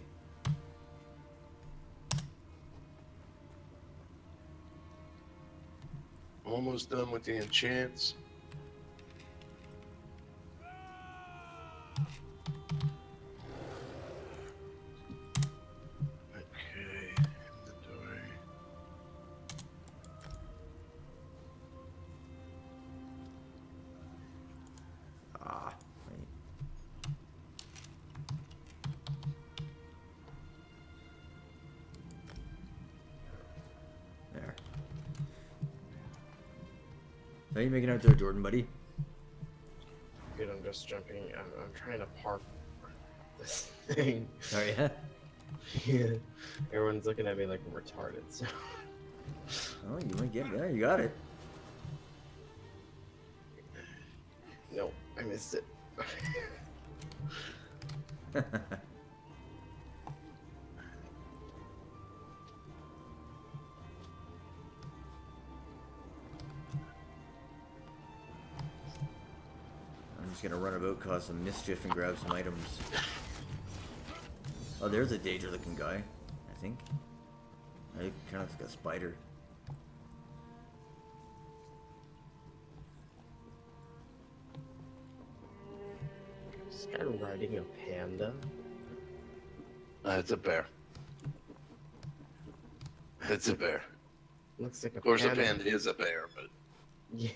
Speaker 8: Almost done with the enchants. Okay, inventory.
Speaker 1: Ah, wait. There. How you making out there, Jordan, buddy?
Speaker 2: Good, I'm just jumping. I'm trying to park this thing.
Speaker 1: Oh, yeah?
Speaker 2: Yeah. Everyone's looking at me like I'm retarded, so.
Speaker 1: Oh, you might get there. You got it.
Speaker 2: No, I missed it.
Speaker 1: I'm just gonna run about, cause some mischief, and grab some items. Oh, there's a danger-looking guy, I think. I kind of looks like a spider.
Speaker 2: This guy riding a panda?
Speaker 8: It's a bear. It's a bear.
Speaker 2: Looks like a
Speaker 8: Of course,
Speaker 2: panda.
Speaker 8: a panda is a bear, but
Speaker 2: Yeah.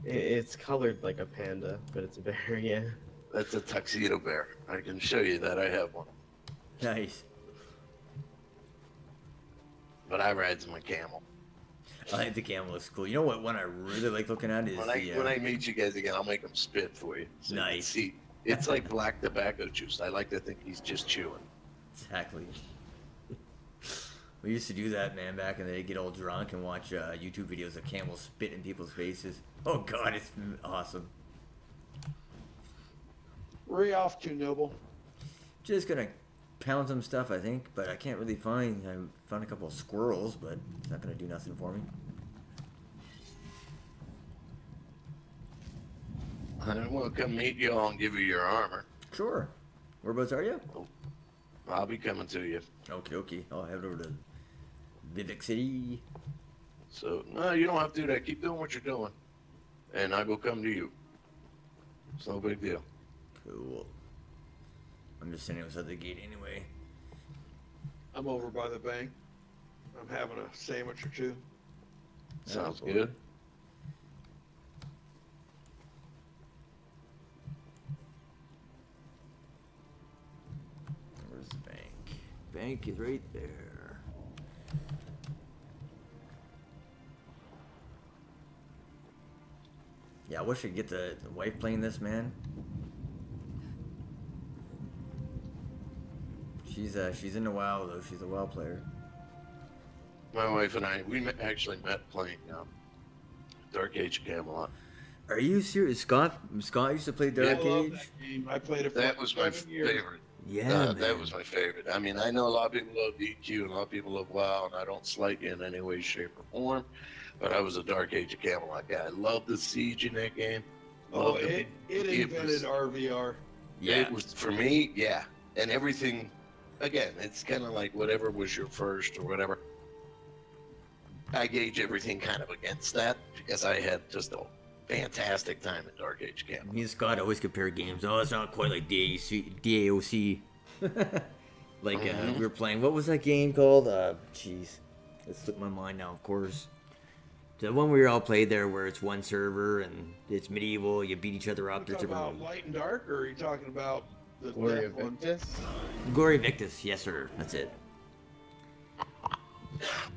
Speaker 2: It's colored like a panda, but it's a bear, yeah.
Speaker 8: that's a tuxedo bear. I can show you that. I have one.
Speaker 1: Nice.
Speaker 8: But I ride my camel.
Speaker 1: I think the camel looks cool. You know what one I really like looking at is
Speaker 8: When
Speaker 1: the...
Speaker 8: I meet you guys again, I'll make them spit for you. So you can
Speaker 1: Nice.
Speaker 8: see, it's like black tobacco juice. I like to think he's just chewing.
Speaker 1: Exactly. We used to do that, man, back in the day. Get all drunk and watch YouTube videos of camels spit in people's faces. Oh, God, it's awesome.
Speaker 4: Where are you off to, Noble?
Speaker 1: Just gonna pound some stuff, I think, but I can't really find... I found a couple of squirrels, but it's not gonna do nothing for me.
Speaker 8: I will come meet you all and give you your armor.
Speaker 1: Sure. Whereabouts are you?
Speaker 8: I'll be coming to you.
Speaker 1: Okay, okay. I'll head over to Vivek City.
Speaker 8: So, no, you don't have to do that. Keep doing what you're doing. And I will come to you. It's no big deal.
Speaker 1: Cool. I'm just standing outside the gate anyway.
Speaker 4: I'm over by the bank. I'm having a sandwich or two.
Speaker 8: Sounds
Speaker 1: boy.
Speaker 8: good.
Speaker 1: Where's the bank? Bank is right there. Yeah, I wish I could get the wife playing this, man. She's into WoW though. She's a WoW player.
Speaker 8: My wife and I, actually met playing Dark Age of Camelot.
Speaker 1: Are you serious? Scott used to play Dark
Speaker 4: I love
Speaker 1: Age?
Speaker 4: that game. I played it for
Speaker 8: That was my
Speaker 4: 7 years.
Speaker 8: favorite.
Speaker 1: Yeah,
Speaker 8: That
Speaker 1: man.
Speaker 8: was my favorite. I mean, I know a lot of people love DQ and a lot of people love WoW, and I don't slight you in any way, shape, or form. But I was a Dark Age of Camelot guy. I loved the siege in that game.
Speaker 4: Oh,
Speaker 8: Loved
Speaker 4: it invented RVR.
Speaker 1: Yeah.
Speaker 8: It was for me, yeah. And everything, again, it's kind of like whatever was your first or whatever. I gauge everything kind of against that because I had just a fantastic time at Dark Age Camelot.
Speaker 1: Me and Scott always compare games. Oh, it's not quite like DAOC. Like we were playing. What was that game called? Jeez, it slipped my mind now. Of course. The one we all played there, where it's one server and it's medieval. You beat each other up.
Speaker 4: You talking about Light and Dark, or are you talking about the
Speaker 2: Glory of
Speaker 4: death one?
Speaker 2: Victus?
Speaker 1: Glory Victus, yes sir. That's it.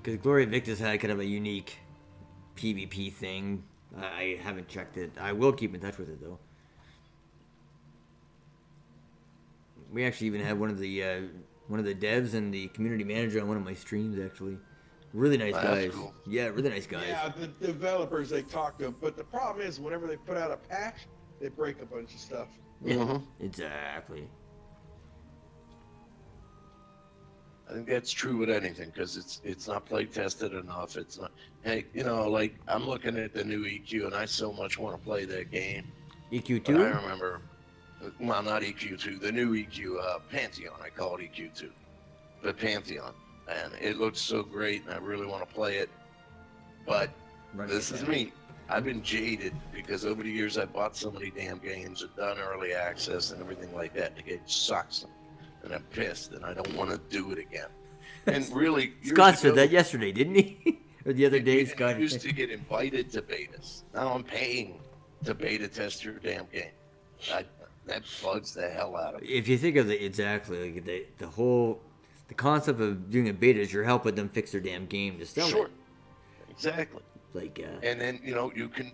Speaker 1: Because Glory Victus had kind of a unique PvP thing. I haven't checked it. I will keep in touch with it though. We actually even had one of the devs and the community manager on one of my streams actually. Really nice guys.
Speaker 8: Cool.
Speaker 1: Yeah, really nice guys.
Speaker 4: Yeah, the developers, they talk to them, but the problem is whenever they put out a patch, they break a bunch of stuff.
Speaker 1: Yeah, exactly.
Speaker 8: I think that's true with anything because it's not play tested enough. It's not. Hey, you know, like I'm looking at the new EQ and I so much want to play that game.
Speaker 1: EQ2?
Speaker 8: But I remember, well, not EQ2, the new EQ Pantheon. I call it EQ2, but Pantheon, and it looks so great, and I really want to play it. But this is me. I've been jaded because over the years I bought so many damn games and done early access and everything like that. And the game sucks, and I'm pissed, and I don't want to do it again. And really,
Speaker 1: Scott said that yesterday, didn't he? Or the other day, Scott.
Speaker 8: I used to get invited to betas. Now I'm paying to beta test your damn game. That bugs the hell out of me.
Speaker 1: If you think of it exactly, like the concept of doing a beta is you're helping them fix their damn game to sell it.
Speaker 8: Exactly.
Speaker 1: Like,
Speaker 8: and then you can,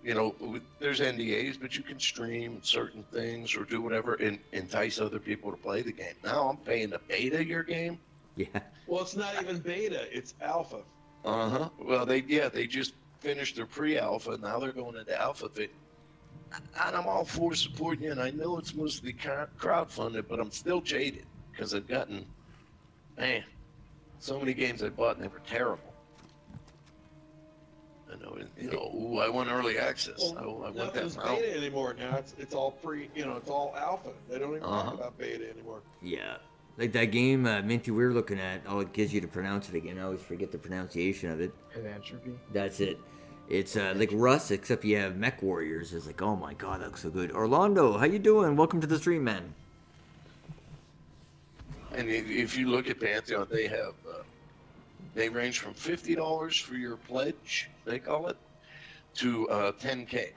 Speaker 8: there's NDAs, but you can stream certain things or do whatever and entice other people to play the game. Now I'm paying to beta your game.
Speaker 1: Yeah.
Speaker 4: Well, it's not even beta; it's alpha.
Speaker 8: Well, they just finished their pre-alpha. Now they're going into alpha. And I'm all for supporting you, and I know it's mostly crowdfunded, but I'm still jaded because I've gotten, man, so many games I bought and they were terrible. I want early access.
Speaker 4: Well,
Speaker 8: I want that
Speaker 4: nothing's
Speaker 8: now.
Speaker 4: beta anymore. Now it's all it's all alpha. They don't even talk about beta anymore.
Speaker 1: Yeah. Like that game, Minty, we were looking at, it gives you to pronounce it again. I always forget the pronunciation of it.
Speaker 2: Entropy.
Speaker 1: That's it. It's like Rust, except you have mech warriors. It's like, oh my god, that looks so good. Orlando, how you doing? Welcome to the stream, man.
Speaker 8: And if you look at Pantheon, they have, they range from $50 for your pledge, they call it, to $10K.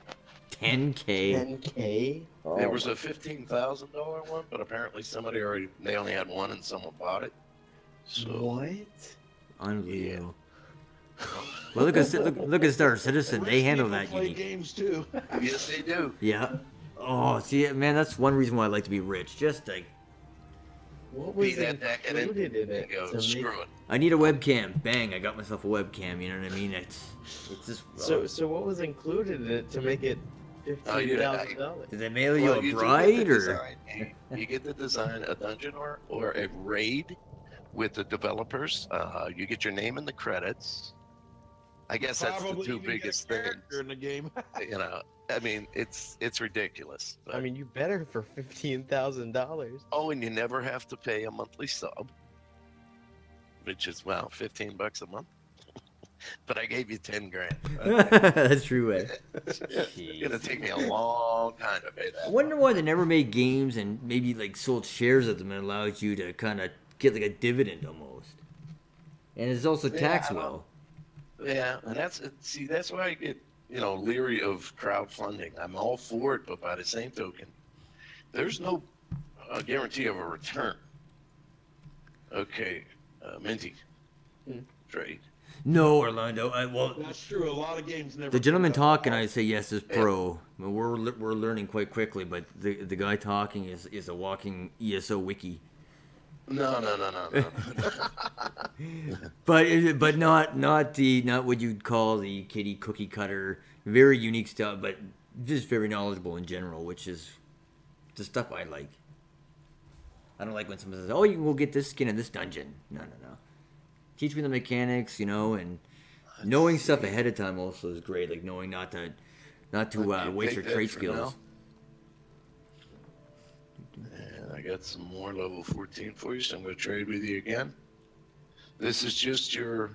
Speaker 1: 10K?
Speaker 2: 10K? Oh,
Speaker 8: there was a $15,000 one, but apparently they only had one and someone bought it. So,
Speaker 2: what?
Speaker 1: Unreal. Well, look at Star Citizen. They handle that
Speaker 4: play
Speaker 1: unique.
Speaker 4: games too.
Speaker 8: Yes, they do.
Speaker 1: Yeah. Oh, see, man, that's one reason why I like to be rich. Just like,
Speaker 2: what was
Speaker 8: Beat that deck and then
Speaker 2: included in it?
Speaker 8: go,
Speaker 2: to
Speaker 8: screw
Speaker 2: make-
Speaker 8: it.
Speaker 1: I need a webcam. Bang! I got myself a webcam. You know what I mean? It's just.
Speaker 2: So what was included in it to make it $15,000?
Speaker 1: Did they mail you
Speaker 8: Well,
Speaker 1: a
Speaker 8: do get
Speaker 1: bride
Speaker 8: the
Speaker 1: or?
Speaker 8: design. You get to design a dungeon or a raid with the developers. You get your name in the credits. I guess that's the
Speaker 4: Probably
Speaker 8: two
Speaker 4: even get a
Speaker 8: biggest things.
Speaker 4: character in the game.
Speaker 8: I mean, it's ridiculous. But,
Speaker 2: I mean, you better for $15,000.
Speaker 8: oh, and you never have to pay a monthly sub, which is $15 a month. But I gave you 10 grand.
Speaker 1: That's true.
Speaker 8: It's gonna take me a long time to pay
Speaker 1: I
Speaker 8: that.
Speaker 1: wonder why they never made games and maybe like sold shares of them and allows you to kind of get like a dividend almost. And it's also taxed well.
Speaker 8: Yeah, and that's why I get leery of crowdfunding. I'm all for it, but by the same token, there's no guarantee of a return. Okay, Minty, trade.
Speaker 1: No, Orlando. Well,
Speaker 4: That's true. A lot of games never.
Speaker 1: the gentleman
Speaker 4: put out
Speaker 1: talking, I say yes, is pro. Well, we're learning quite quickly, but the guy talking is a walking ESO wiki.
Speaker 8: No.
Speaker 1: But not what you'd call the kitty cookie cutter, very unique stuff, but just very knowledgeable in general, which is the stuff I like. I don't like when someone says, "Oh, you can go get this skin in this dungeon." No. Teach me the mechanics, and knowing stuff ahead of time also is great. Like knowing not to waste your trait skills.
Speaker 8: And I got some more level 14 for you, so I'm going to trade with you again. This is just your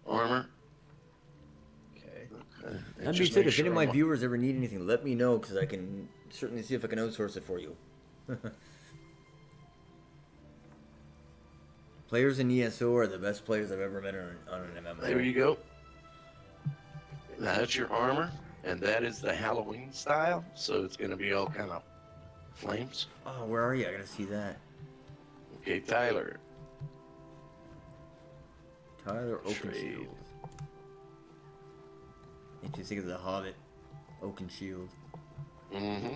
Speaker 8: armor.
Speaker 2: Okay.
Speaker 1: That being
Speaker 8: Just
Speaker 1: said,
Speaker 8: make
Speaker 1: if any of
Speaker 8: sure
Speaker 1: my
Speaker 8: I'm-
Speaker 1: viewers ever need anything, let me know because I can certainly see if I can outsource it for you. Players in ESO are the best players I've ever met on an MMO.
Speaker 8: There you go. That's your armor, and that is the Halloween style, so it's going to be all kind of flames.
Speaker 1: Oh, where are you? I gotta see that.
Speaker 8: Okay, Tyler.
Speaker 1: Tyler
Speaker 8: Trade.
Speaker 1: Oakenshield. Makes me think of the Hobbit. Oakenshield.
Speaker 8: Mm-hmm.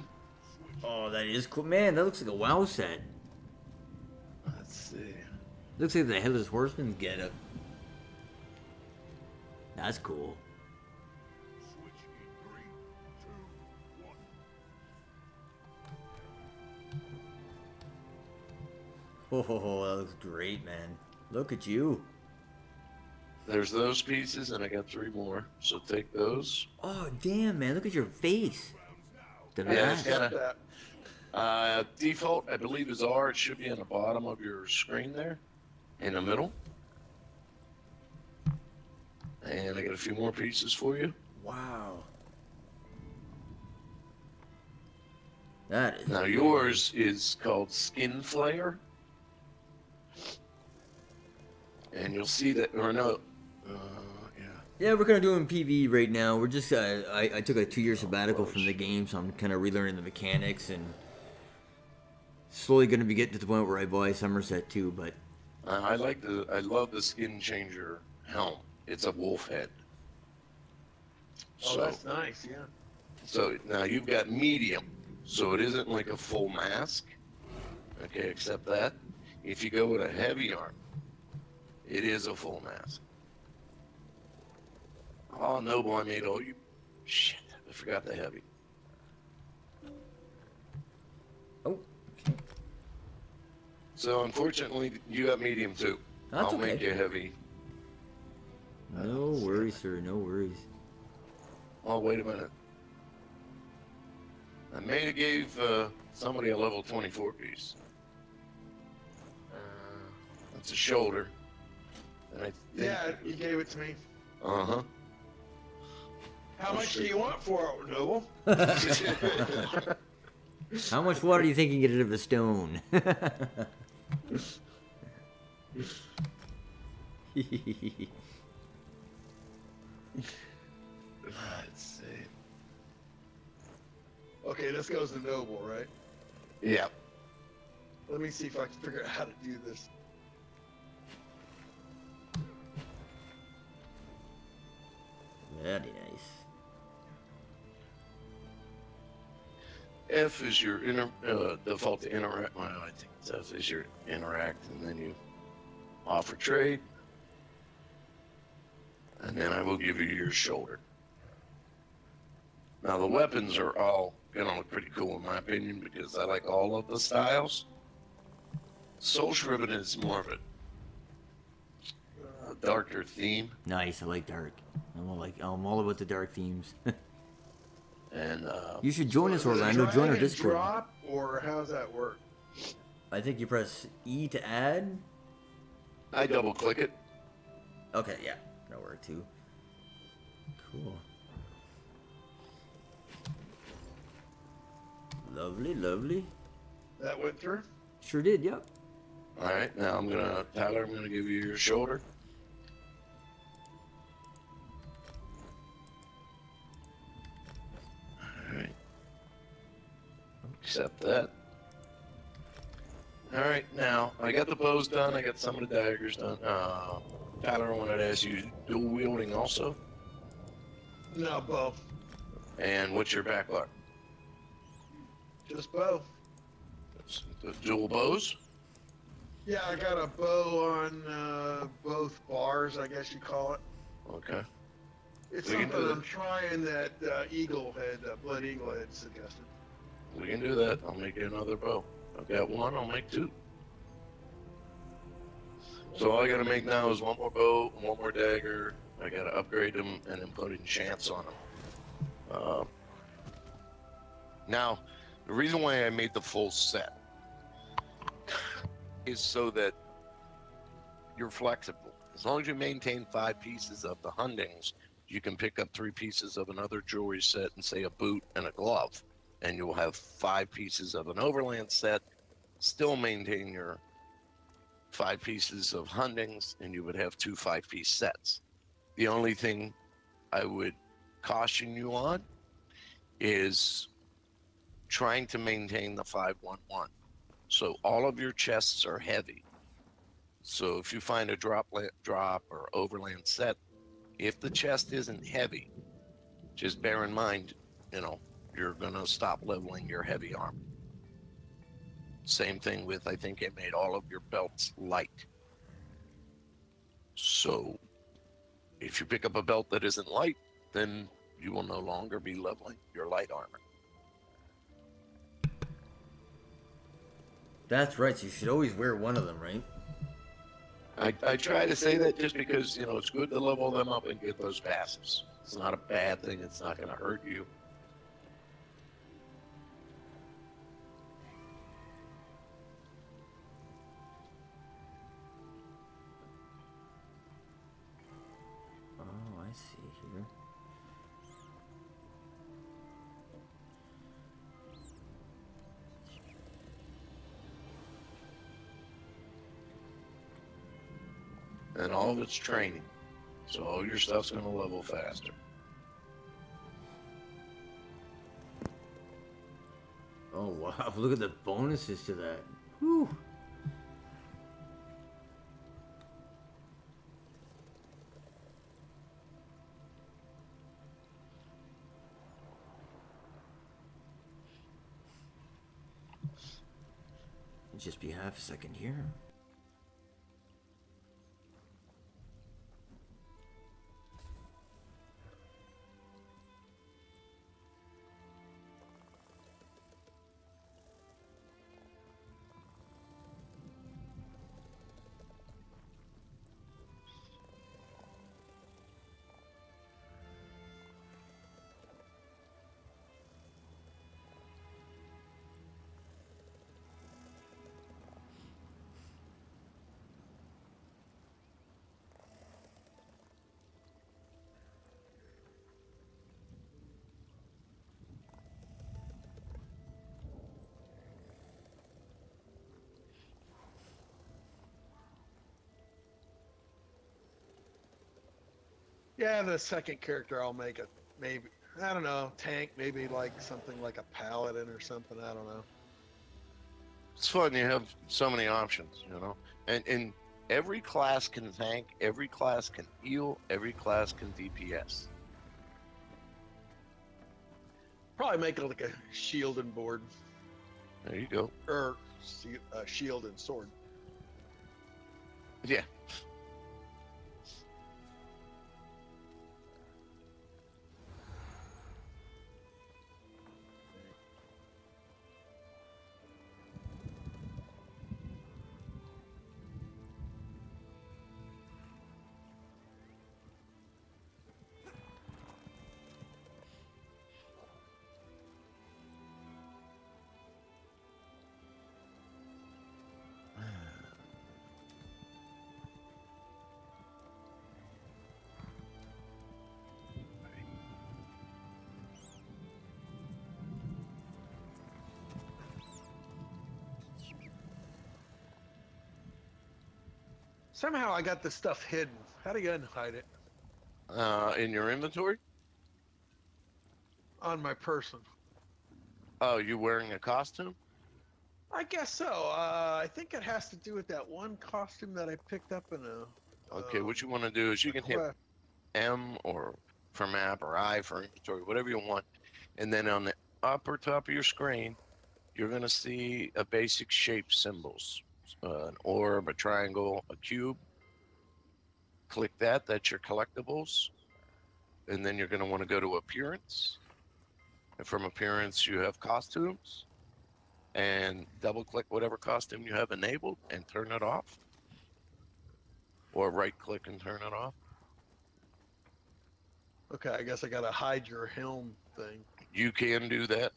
Speaker 1: Oh, that is cool. Man, that looks like a WoW set.
Speaker 8: Let's see.
Speaker 1: Looks like the Headless Horseman's getup. That's cool.
Speaker 3: Switch in 3, 2, 1.
Speaker 1: Oh, that looks great, man. Look at you.
Speaker 8: There's those pieces, and I got 3 more. So take those.
Speaker 1: Oh, damn, man. Look at your face. The
Speaker 8: Yeah, it's
Speaker 1: mask.
Speaker 8: got a default, I believe, is R. It should be on the bottom of your screen there, in the middle. And I got a few more pieces for you.
Speaker 1: Wow. That is.
Speaker 8: Now yours is called Skin Flare, and you'll see that, or no, yeah.
Speaker 1: Yeah, we're kind of doing PV right now. We're just, I took a 2-year sabbatical from the game, so I'm kind of relearning the mechanics and slowly going to be getting to the point where I buy Summerset too, but.
Speaker 8: I love the Skin Changer helm. It's a wolf head.
Speaker 4: Oh, that's nice, yeah.
Speaker 8: So now you've got medium, so it isn't like a full mask. Okay, except that. If you go with a heavy arm, it is a full mask. Oh, Noble, I made all you. Shit, I forgot the heavy.
Speaker 1: Oh.
Speaker 8: So unfortunately, you got medium too.
Speaker 1: That's
Speaker 8: I'll
Speaker 1: okay.
Speaker 8: make you heavy.
Speaker 1: No worries, sir. No worries.
Speaker 8: Oh, wait a minute. I may have gave somebody a level 24 piece. That's a shoulder. And I think,
Speaker 4: Yeah, you gave it to me.
Speaker 8: Uh-huh.
Speaker 4: How much do you want for it, Noble?
Speaker 1: How much water do you think you can get out of a stone?
Speaker 8: Let's see.
Speaker 4: Okay, this goes to Noble, right?
Speaker 8: Yeah.
Speaker 4: Let me see if I can figure out how to do this.
Speaker 1: Very nice.
Speaker 8: F is your default to interact. Well, I think it's F is your interact, and then you offer trade. And then I will give you your shoulder. Now the weapons are all gonna look pretty cool in my opinion because I like all of the styles. Soul Shriven is more of a darker theme.
Speaker 1: Nice. I like dark. I'm all about the dark themes.
Speaker 8: And
Speaker 1: You should join us,
Speaker 4: Does it
Speaker 1: Orlando.
Speaker 4: drag
Speaker 1: Join our
Speaker 4: and
Speaker 1: Discord.
Speaker 4: Drop, or how does that work?
Speaker 1: I think you press E to add.
Speaker 8: I double click it.
Speaker 1: Okay, yeah. That'll work too. Cool. Lovely, lovely.
Speaker 4: That went through?
Speaker 1: Sure did, yep.
Speaker 8: All right, now Tyler, I'm gonna give you your shoulder. All right. Accept that. All right, now I got the bows done. I got some of the daggers done. Tyler, I wanted to ask you, dual wielding also?
Speaker 4: No, both.
Speaker 8: And what's your backlog?
Speaker 4: Just both.
Speaker 8: The dual bows?
Speaker 4: Yeah, I got a bow on both bars, I guess you call it.
Speaker 8: Okay.
Speaker 4: It's
Speaker 8: We can
Speaker 4: something
Speaker 8: do that.
Speaker 4: I'm trying that Eagle had, Blood Eagle had suggested.
Speaker 8: We can do that. I'll make you another bow. I've got one, I'll make 2. So all I gotta make now is one more bow, one more dagger. I gotta upgrade them and then put enchants on them. Now, the reason why I made the full set is so that you're flexible. As long as you maintain 5 pieces of the Hundings, you can pick up 3 pieces of another jewelry set and say a boot and a glove. And you'll have 5 pieces of an overland set, still maintain your 5 pieces of Hundings, and you would have 2 5-piece sets. The only thing I would caution you on is trying to maintain the 511. So all of your chests are heavy. So if you find a drop or overland set, if the chest isn't heavy, just bear in mind, you know, you're gonna stop leveling your heavy armor. Same thing with, I think it made all of your belts light. So if you pick up a belt that isn't light, then you will no longer be leveling your light armor.
Speaker 1: That's right, so you should always wear one of them, right?
Speaker 8: I try to say that just because, you know, it's good to level them up and get those passives. It's not a bad thing. It's not going to hurt you.
Speaker 1: Oh, I see here.
Speaker 8: And all of it's training. So all your stuff's going to level faster.
Speaker 1: Oh, wow. Look at the bonuses to that. Whew. Just be half a second here.
Speaker 4: Yeah, the second character I'll make it. Maybe, I don't know, tank, maybe like something like a paladin or something, I don't know.
Speaker 8: It's fun. You have so many options, you know. And every class can tank, every class can heal, every class can DPS.
Speaker 4: Probably make it like a shield and board.
Speaker 8: There you go.
Speaker 4: Or shield and sword.
Speaker 8: Yeah.
Speaker 4: Somehow I got this stuff hidden. How do you hide it?
Speaker 8: In your inventory?
Speaker 4: On my person.
Speaker 8: Oh, you wearing a costume?
Speaker 4: I guess so. I think it has to do with that one costume that I picked up in a...
Speaker 8: Okay, what you want to do is you can hit
Speaker 4: quest.
Speaker 8: M or for map or I for inventory, whatever you want. And then on the upper top of your screen, you're going to see a basic shape symbols. An orb, a triangle, a cube. Click that. That's your collectibles. And then you're going to want to go to appearance. And from appearance, you have costumes. And double click whatever costume you have enabled and turn it off. Or right click and turn it off.
Speaker 4: Okay, I guess I gotta hide your helm thing.
Speaker 8: You can do that.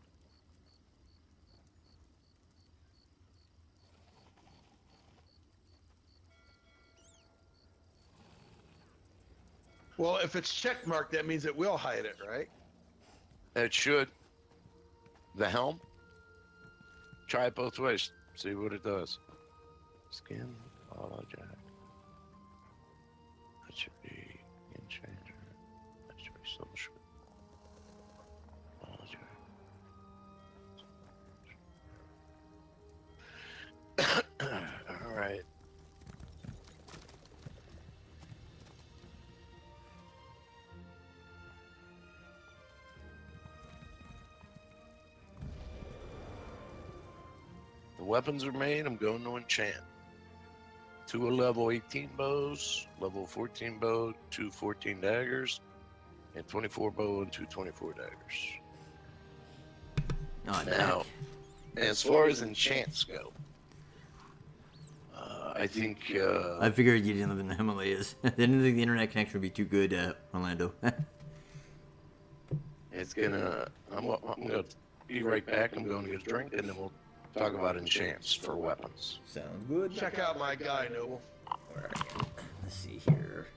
Speaker 4: Well, if it's check marked, that means it will hide it, right?
Speaker 8: It should. The helm. Try it both ways. See what it does. Skin, follow jack. That should be in changer. That should be social. the weapons are made, I'm going to enchant. 2 level 18 bows, level 14 bow, 2 14 daggers, and 24 bow and 2 24 daggers.
Speaker 1: Oh,
Speaker 8: Now, as far as enchants go, I think
Speaker 1: I figured you didn't live in the Himalayas. I didn't think the internet connection would be too good, Orlando.
Speaker 8: it's gonna. I'm gonna be right back. I'm going to get a drink, and then we'll talk about enchants for weapons.
Speaker 1: Sounds good.
Speaker 4: Check out my guy, Noble.
Speaker 1: Alright, let's see here.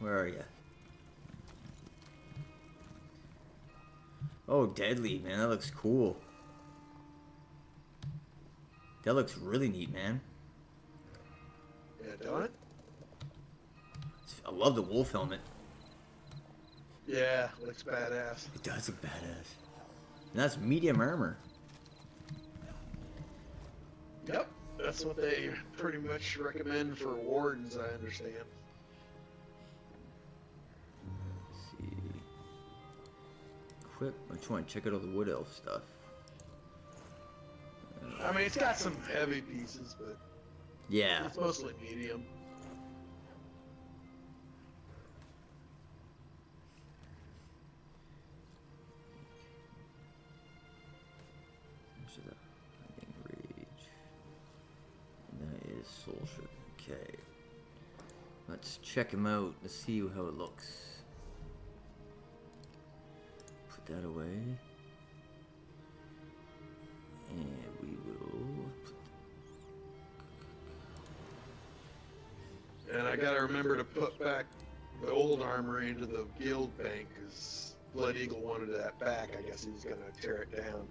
Speaker 1: Where are you? Oh, deadly, man. That looks cool. That looks really neat, man.
Speaker 4: Yeah, don't it?
Speaker 1: I love the wolf helmet.
Speaker 4: Yeah, looks badass.
Speaker 1: It does look badass. And that's medium armor.
Speaker 4: Yep, that's what they pretty much recommend for wardens, I understand.
Speaker 1: Let's see. Equip. I just want to check out all the wood elf stuff.
Speaker 4: I mean, it's got some heavy pieces, but
Speaker 1: Yeah.
Speaker 4: it's mostly medium.
Speaker 1: Rage. And that is Soul Shirt. Okay. Let's check him out. Let's see how it looks. Put that away. And we will put
Speaker 4: And I gotta remember to put back the old armor into the guild bank, because Blood Eagle wanted that back. I guess he was gonna tear it down.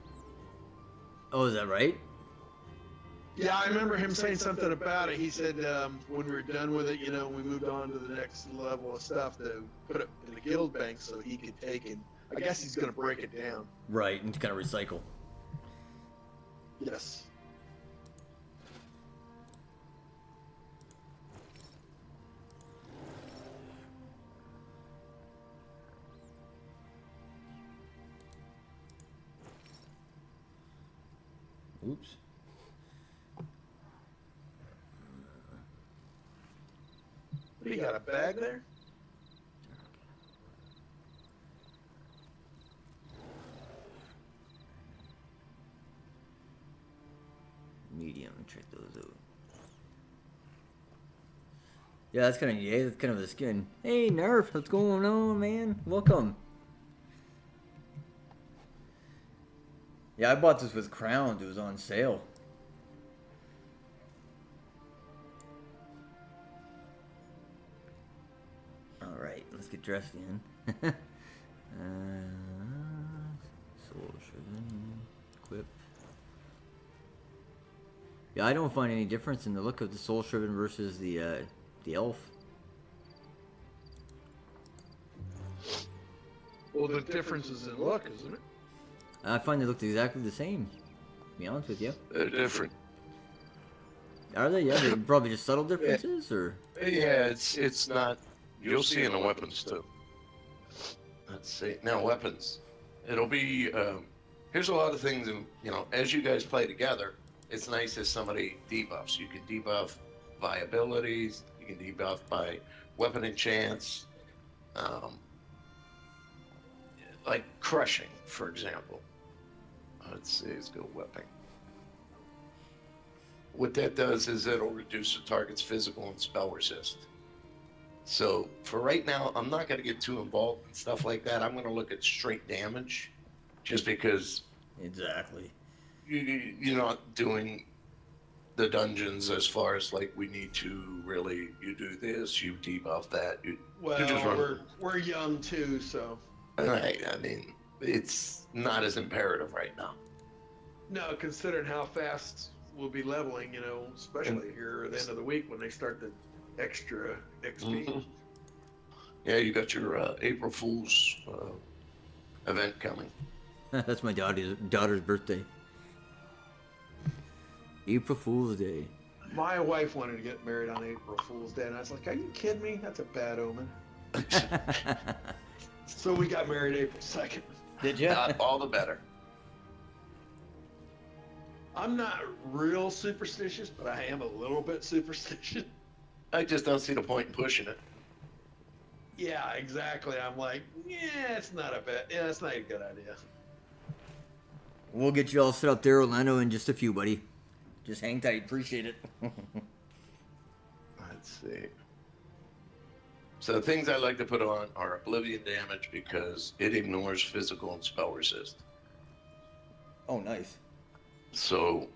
Speaker 1: Oh, is that right?
Speaker 4: Yeah, I remember him saying something about it. He said when we were done with it, you know, we moved on to the next level of stuff to put it in the guild bank so he could take it. I guess he's gonna break it down.
Speaker 1: Right, and kind of recycle.
Speaker 4: Yes.
Speaker 1: Oops.
Speaker 4: What, you got a bag there?
Speaker 1: Medium, check those out. Yeah, that's kind of neat. That's kind of the skin. Hey, Nerf, what's going on, man? Welcome. Yeah, I bought this with crowns. It was on sale. All right, let's get dressed in. Soul Shriven, equip. Yeah, I don't find any difference in the look of the Soul Shriven versus the elf.
Speaker 4: Well, the difference is in look, isn't it?
Speaker 1: I find they look exactly the same. To be honest with you.
Speaker 8: They're different.
Speaker 1: Are they? Yeah, they're probably just subtle differences, or.
Speaker 8: Yeah, it's not. You'll see in the weapons too. Let's see. Now weapons. It'll be. Here's a lot of things, and you know, as you guys play together, it's nice if somebody debuffs. You can debuff by abilities. You can debuff by weapon enchants. Like crushing, for example. Let's see. Let's go weapon. What that does is it'll reduce the target's physical and spell resist. So for right now, I'm not going to get too involved in stuff like that. I'm going to look at straight damage, just because
Speaker 1: Exactly.
Speaker 8: you're not doing the dungeons as far as like we need to really. You do this, you debuff that.
Speaker 4: Well,
Speaker 8: just run.
Speaker 4: we're young too, so.
Speaker 8: Right. I mean, it's not as imperative right now.
Speaker 4: No, considering how fast we'll be leveling, you know, especially here at the end of the week when they start the extra XP.
Speaker 8: Mhm. Yeah, you got your April Fool's event coming.
Speaker 1: That's my daughter's birthday. April Fool's Day.
Speaker 4: My wife wanted to get married on April Fool's Day, and I was like, "Are you kidding me? That's a bad omen." So we got married April 2nd.
Speaker 1: Did you?
Speaker 8: All the better.
Speaker 4: I'm not real superstitious, but I am a little bit superstitious.
Speaker 8: I just don't see the point in pushing it.
Speaker 4: Yeah, exactly. I'm like, yeah, it's not a bit. Yeah, it's not a good idea.
Speaker 1: We'll get you all set up there, Orlando, in just a few, buddy. Just hang tight. Appreciate it.
Speaker 8: Let's see. So the things I like to put on are Oblivion damage because it ignores physical and spell resist.
Speaker 1: Oh, nice.
Speaker 8: So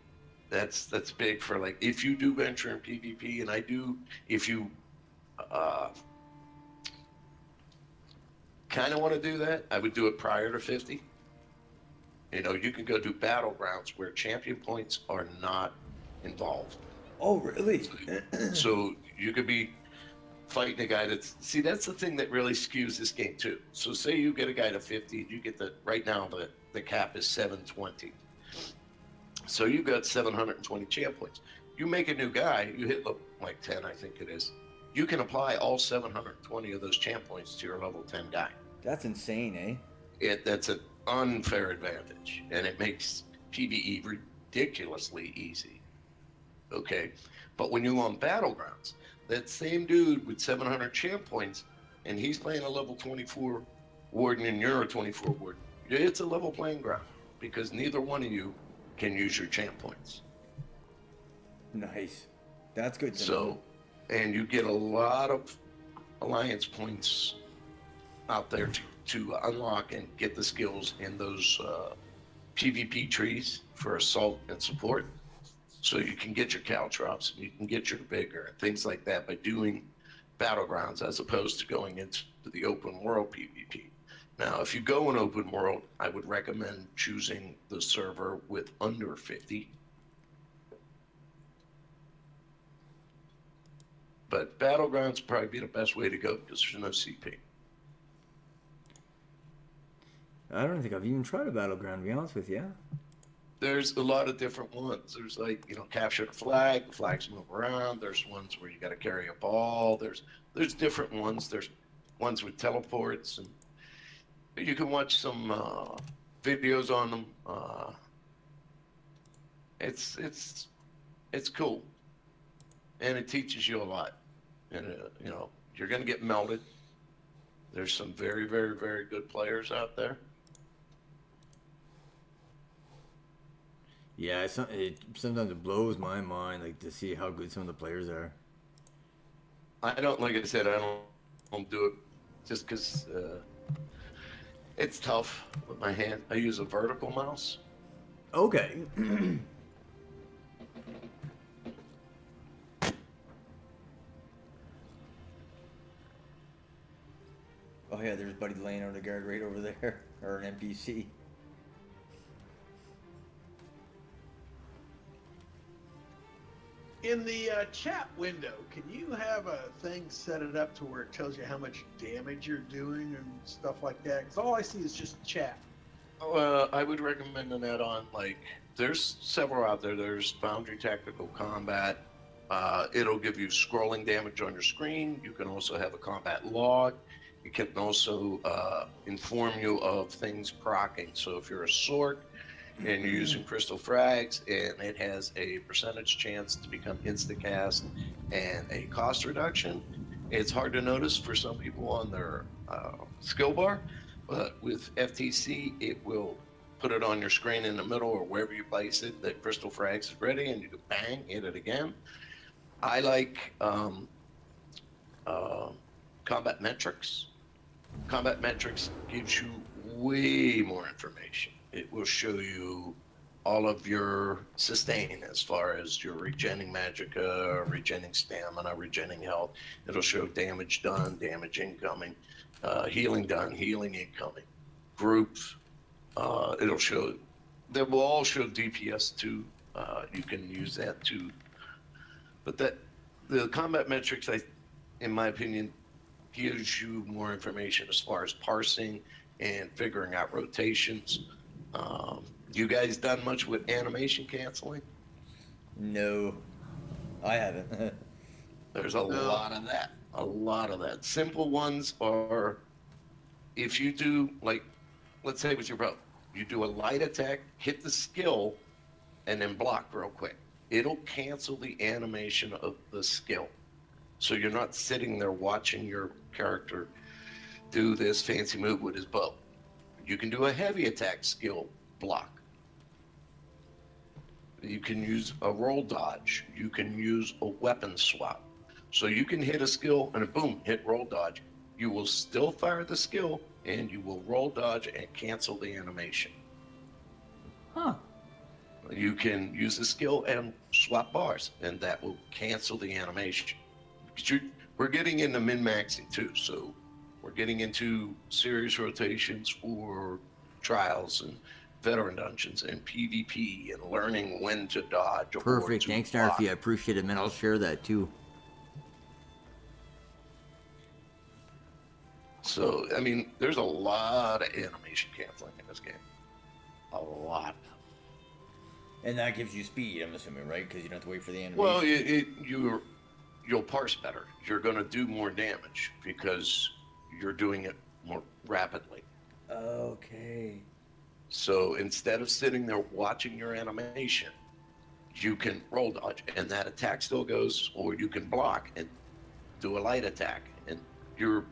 Speaker 8: that's big for, like, if you do venture in PvP, and I do, if you kind of want to do that, I would do it prior to 50. You know, you can go do battlegrounds where champion points are not involved.
Speaker 1: Oh, really?
Speaker 8: So you could be fighting a guy that's, see, that's the thing that really skews this game too. So say you get a guy to 50, you get right now the cap is 720. So you've got 720 champ points. You make a new guy, you hit like 10, I think it is. You can apply all 720 of those champ points to your level 10 guy.
Speaker 1: That's insane, eh?
Speaker 8: That's an unfair advantage, and it makes PvE ridiculously easy. Okay, but when you on Battlegrounds, that same dude with 700 champ points, and he's playing a level 24 Warden and you're a 24 Warden, it's a level playing ground because neither one of you can use your champ points.
Speaker 1: Nice. That's good to know.
Speaker 8: So, and you get a lot of alliance points out there to unlock and get the skills in those PvP trees for assault and support. So you can get your caltrops and you can get your vigor and things like that by doing battlegrounds as opposed to going into the open world PvP. Now, if you go in open world, I would recommend choosing the server with under 50. But battlegrounds would probably be the best way to go because there's no CP.
Speaker 1: I don't think I've even tried a battleground, to be honest with you.
Speaker 8: There's a lot of different ones. There's like, you know, capture the flags move around. There's ones where you got to carry a ball. There's different ones. There's ones with teleports, and you can watch some videos on them. It's cool, and it teaches you a lot. And you know, you're gonna get melted. There's some very, very, very good players out there.
Speaker 1: Yeah, sometimes it blows my mind, like, to see how good some of the players are.
Speaker 8: I don't, like I said, I don't do it just because it's tough with my hand. I use a vertical mouse.
Speaker 1: Okay. Oh yeah, there's Buddy laying on a guard right over there, or an NPC.
Speaker 4: In the chat window, can you have a thing set it up to where it tells you how much damage you're doing and stuff like that? Because all I see is just chat.
Speaker 8: I would recommend an add-on. Like, there's several out there. There's Foundry Tactical Combat. It'll give you scrolling damage on your screen. You can also have a combat log. It can also inform you of things proccing. So if you're a sword and you're using crystal frags and it has a percentage chance to become insta-cast and a cost reduction, it's hard to notice for some people on their skill bar, but with FTC, it will put it on your screen in the middle or wherever you place it, that crystal frags is ready, and you can bang, hit it again. I like combat metrics. Combat metrics gives you way more information. It will show you all of your sustain as far as your regenning magicka, regenning stamina, regenning health. It'll show damage done, damage incoming, healing done, healing incoming, groups. It'll show, they will all show DPS too. You can use that too. But the combat metrics, in my opinion, gives you more information as far as parsing and figuring out rotations. You guys done much with animation canceling?
Speaker 1: No, I haven't.
Speaker 8: There's a lot of that. A lot of that. Simple ones are, if you do, like, let's say with your bow, you do a light attack, hit the skill, and then block real quick. It'll cancel the animation of the skill. So you're not sitting there watching your character do this fancy move with his bow. You can do a heavy attack skill block. You can use a roll dodge. You can use a weapon swap. So you can hit a skill and boom, hit roll dodge. You will still fire the skill and you will roll dodge and cancel the animation.
Speaker 1: Huh.
Speaker 8: You can use the skill and swap bars, and that will cancel the animation. We're getting into min-maxing too, so we're getting into serious rotations for trials and veteran dungeons and PvP and learning when to dodge.
Speaker 1: Perfect. Thanks, Narfi. I appreciate it, man. I'll share that too.
Speaker 8: So, I mean, there's a lot of animation canceling in this game. A lot.
Speaker 1: And that gives you speed, I'm assuming, right? Because you don't have to wait for the animation.
Speaker 8: Well, you'll parse better. You're going to do more damage because you're doing it more rapidly.
Speaker 1: Okay.
Speaker 8: So instead of sitting there watching your animation, you can roll dodge, and that attack still goes, or you can block and do a light attack, and you're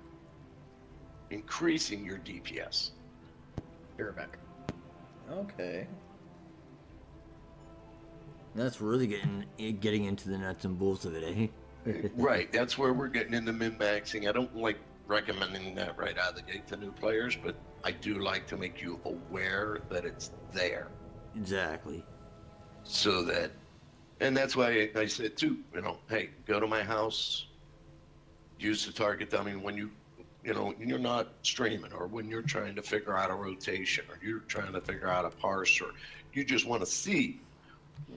Speaker 8: increasing your DPS.
Speaker 2: You're back.
Speaker 1: Okay. That's really getting into the nuts and bolts of it, eh?
Speaker 8: Right, that's where we're getting into min-maxing. I don't like recommending that right out of the gate to new players, but I do like to make you aware that it's there.
Speaker 1: Exactly.
Speaker 8: So that, and that's why I said too, hey, go to my house, use the target dummy when you're not streaming, or when you're trying to figure out a rotation, or you're trying to figure out a parse, or you just want to see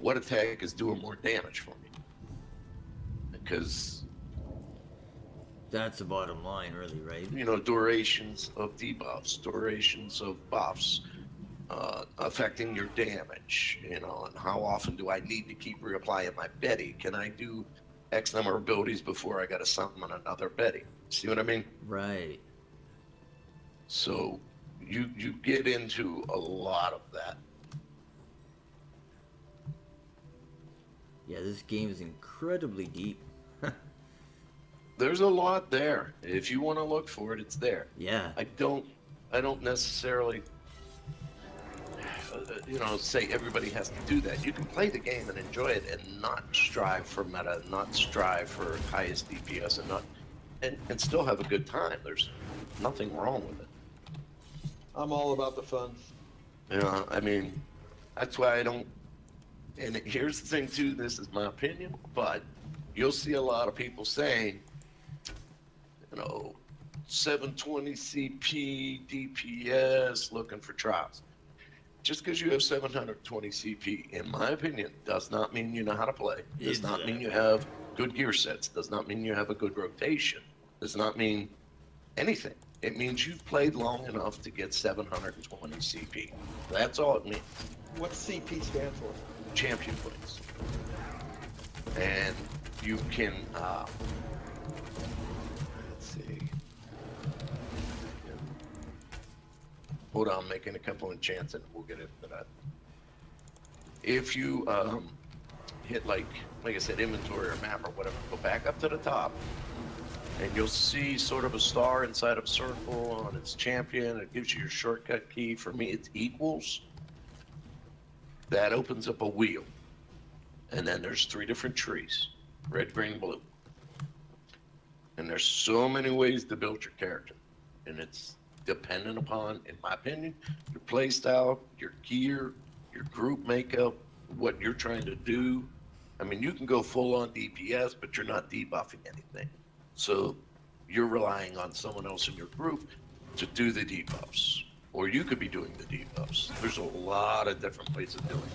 Speaker 8: what attack is doing more damage for me. Because
Speaker 1: that's the bottom line, really, right?
Speaker 8: Durations of debuffs, durations of buffs, affecting your damage, and how often do I need to keep reapplying my Betty? Can I do X number of abilities before I got to summon another Betty? See what I mean?
Speaker 1: Right.
Speaker 8: So you get into a lot of that.
Speaker 1: Yeah, this game is incredibly deep.
Speaker 8: There's a lot there. If you want to look for it, it's there.
Speaker 1: Yeah.
Speaker 8: I don't necessarily say everybody has to do that. You can play the game and enjoy it and not strive for meta, not strive for highest DPS, and still have a good time. There's nothing wrong with it.
Speaker 4: I'm all about the fun.
Speaker 8: I mean, that's why I don't. And here's the thing too, this is my opinion, but you'll see a lot of people saying, 720 CP, DPS, looking for trials. Just because you have 720 CP, in my opinion, does not mean you know how to play. Does not mean you have good gear sets. Does not mean you have a good rotation. Does not mean anything. It means you've played long enough to get 720 CP. That's all it means.
Speaker 4: What's CP stand for?
Speaker 8: Champion points. And you can, let's see. Hold on, I'm making a couple of enchants and we'll get into that. If you hit like I said, inventory or map or whatever, go back up to the top and you'll see sort of a star inside of a circle on its champion. It gives you your shortcut key. For me, it's equals. That opens up a wheel. And then there's 3 different trees, red, green, blue. And there's so many ways to build your character. And it's dependent upon, in my opinion, your play style, your gear, your group makeup, what you're trying to do. I mean, you can go full on DPS, but you're not debuffing anything. So you're relying on someone else in your group to do the debuffs. Or you could be doing the debuffs. There's a lot of different ways of doing it.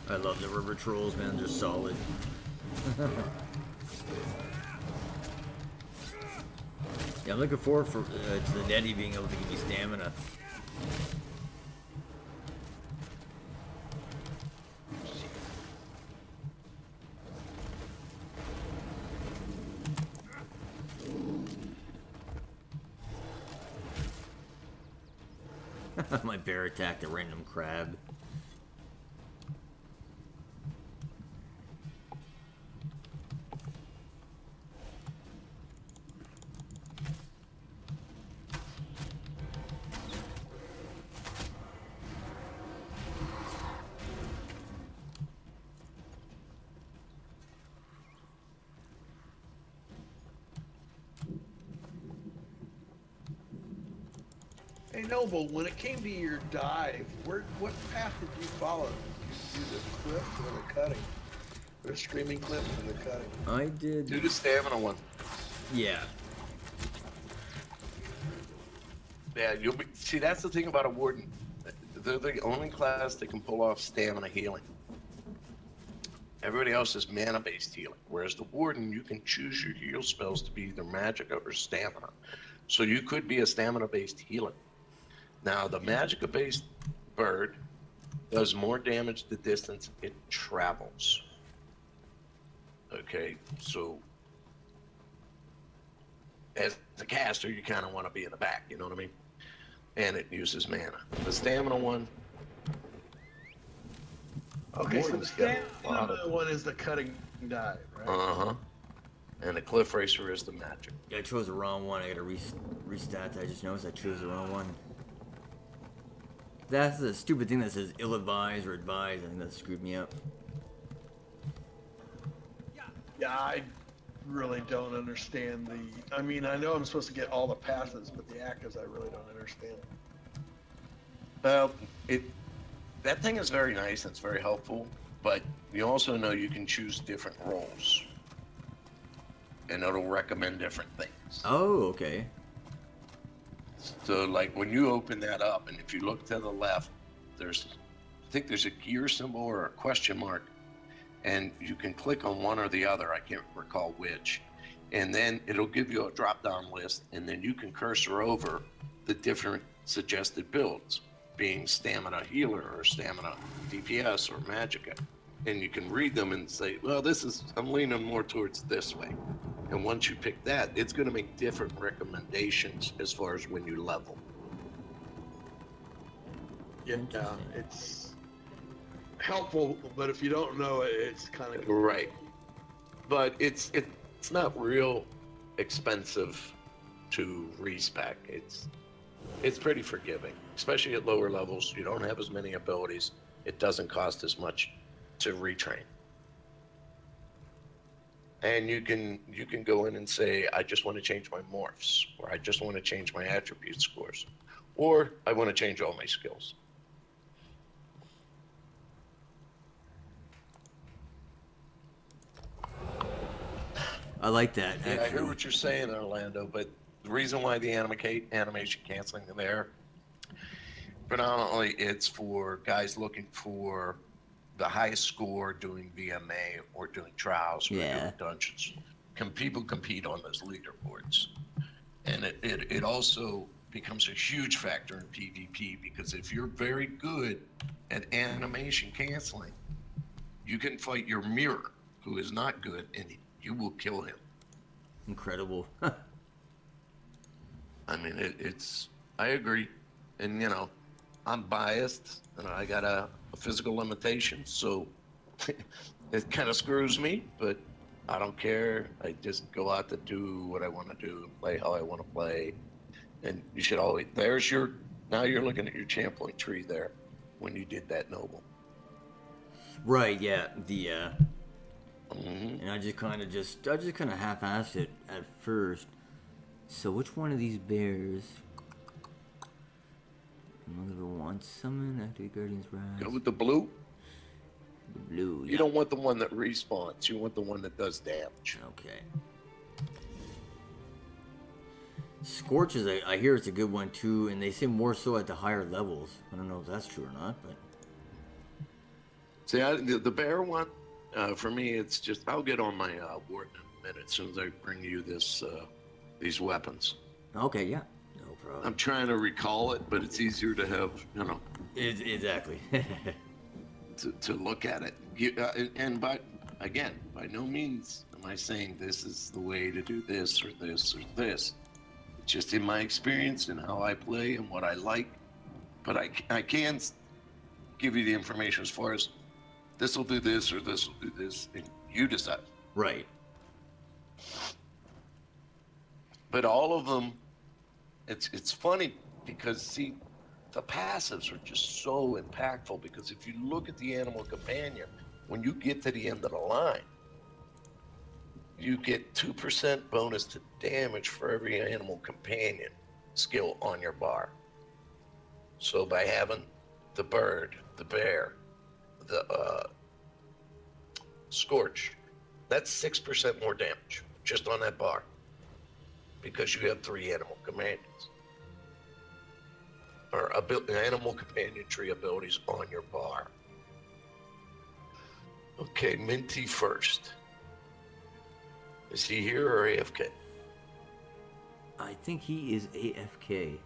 Speaker 1: I love the river trolls, man. They're solid. Yeah, I'm looking forward to the Nettie being able to give me stamina. My bear attacked a random crab.
Speaker 4: Hey Noble, when it came to your dive, what path did you follow? Did you do the cliff or the cutting? The screaming cliff or the cutting?
Speaker 1: I did.
Speaker 8: Do the stamina one.
Speaker 1: Yeah.
Speaker 8: Yeah, you'll be. See, that's the thing about a warden. They're the only class that can pull off stamina healing. Everybody else is mana-based healing, whereas the warden, you can choose your heal spells to be either magicka or stamina. So you could be a stamina-based healer. Now, the magicka-based bird does more damage the distance it travels. Okay, so as a caster, you kind of want to be in the back, you know what I mean? And it uses mana. The stamina one.
Speaker 4: Okay, so the
Speaker 8: Warden's got a lot
Speaker 4: stamina
Speaker 8: of-
Speaker 4: one is the cutting dive, right?
Speaker 8: Uh-huh. And the cliff racer is the magic.
Speaker 1: Yeah, I chose the wrong one. I gotta restat that. I just noticed I chose the wrong one. That's the stupid thing that says ill-advised or advised. I think that screwed me up.
Speaker 4: Yeah, I really don't understand the. I mean, I know I'm supposed to get all the passes, but the actives I really don't understand.
Speaker 8: Well, that thing is very nice and it's very helpful, but you also know you can choose different roles. And it'll recommend different things.
Speaker 1: Oh, okay.
Speaker 8: So, like, when you open that up, and if you look to the left, I think there's a gear symbol or a question mark, and you can click on one or the other, I can't recall which, and then it'll give you a drop-down list, and then you can cursor over the different suggested builds, being stamina healer or stamina DPS or magicka, and you can read them and say, well, I'm leaning more towards this way. And once you pick that, it's going to make different recommendations as far as when you level.
Speaker 4: Yeah, it's helpful, but if you don't know it, it's kind of
Speaker 8: Right. But it's not real expensive to respec. It's pretty forgiving, especially at lower levels. You don't have as many abilities. It doesn't cost as much to retrain. And you can go in and say, I just want to change my morphs, or I just want to change my attribute scores, or I want to change all my skills.
Speaker 1: I like that.
Speaker 8: Yeah, I hear
Speaker 1: actually.
Speaker 8: what you're saying, Orlando, but the reason why the animation canceling are there, predominantly it's for guys looking for the highest score doing VMA or doing trials or doing dungeons. People compete on those leaderboards. And it also becomes a huge factor in PvP, because if you're very good at animation canceling, you can fight your mirror, who is not good, and you will kill him.
Speaker 1: Incredible.
Speaker 8: I mean, I agree. And, you know, I'm biased, and I got a physical limitation, so it kind of screws me, but I don't care. I just go out to do what I want to do and play how I want to play. And you should always, now you're looking at your champ point tree there when you did that Noble.
Speaker 1: Right, yeah. And I just kind of half-assed it at first. So which one of these bears? Another one summon after Guardian's Rise.
Speaker 8: Go with the blue.
Speaker 1: The blue, yeah.
Speaker 8: You don't want the one that respawns. You want the one that does damage.
Speaker 1: Okay. Scorch is I hear it's a good one too, and they say more so at the higher levels. I don't know if that's true or not, but.
Speaker 8: See, the bear one, for me, it's just, I'll get on my Warden in a minute as soon as I bring you these weapons.
Speaker 1: Okay, yeah. No problem.
Speaker 8: I'm trying to recall it, but it's easier to have, you know,
Speaker 1: Exactly.
Speaker 8: to look at it. Again, by no means am I saying this is the way to do this or this or this. It's just in my experience and how I play and what I like. But I can give you the information as far as this will do this or this will do this, and you decide.
Speaker 1: Right.
Speaker 8: But all of them, it's funny because, see, the passives are just so impactful, because if you look at the animal companion, when you get to the end of the line, you get 2% bonus to damage for every animal companion skill on your bar. So by having the bird, the bear, the scorch, that's 6% more damage just on that bar, because you have 3 animal companions or animal companionry abilities on your bar. Okay, Minty first. Is he here or AFK?
Speaker 1: I think he is AFK.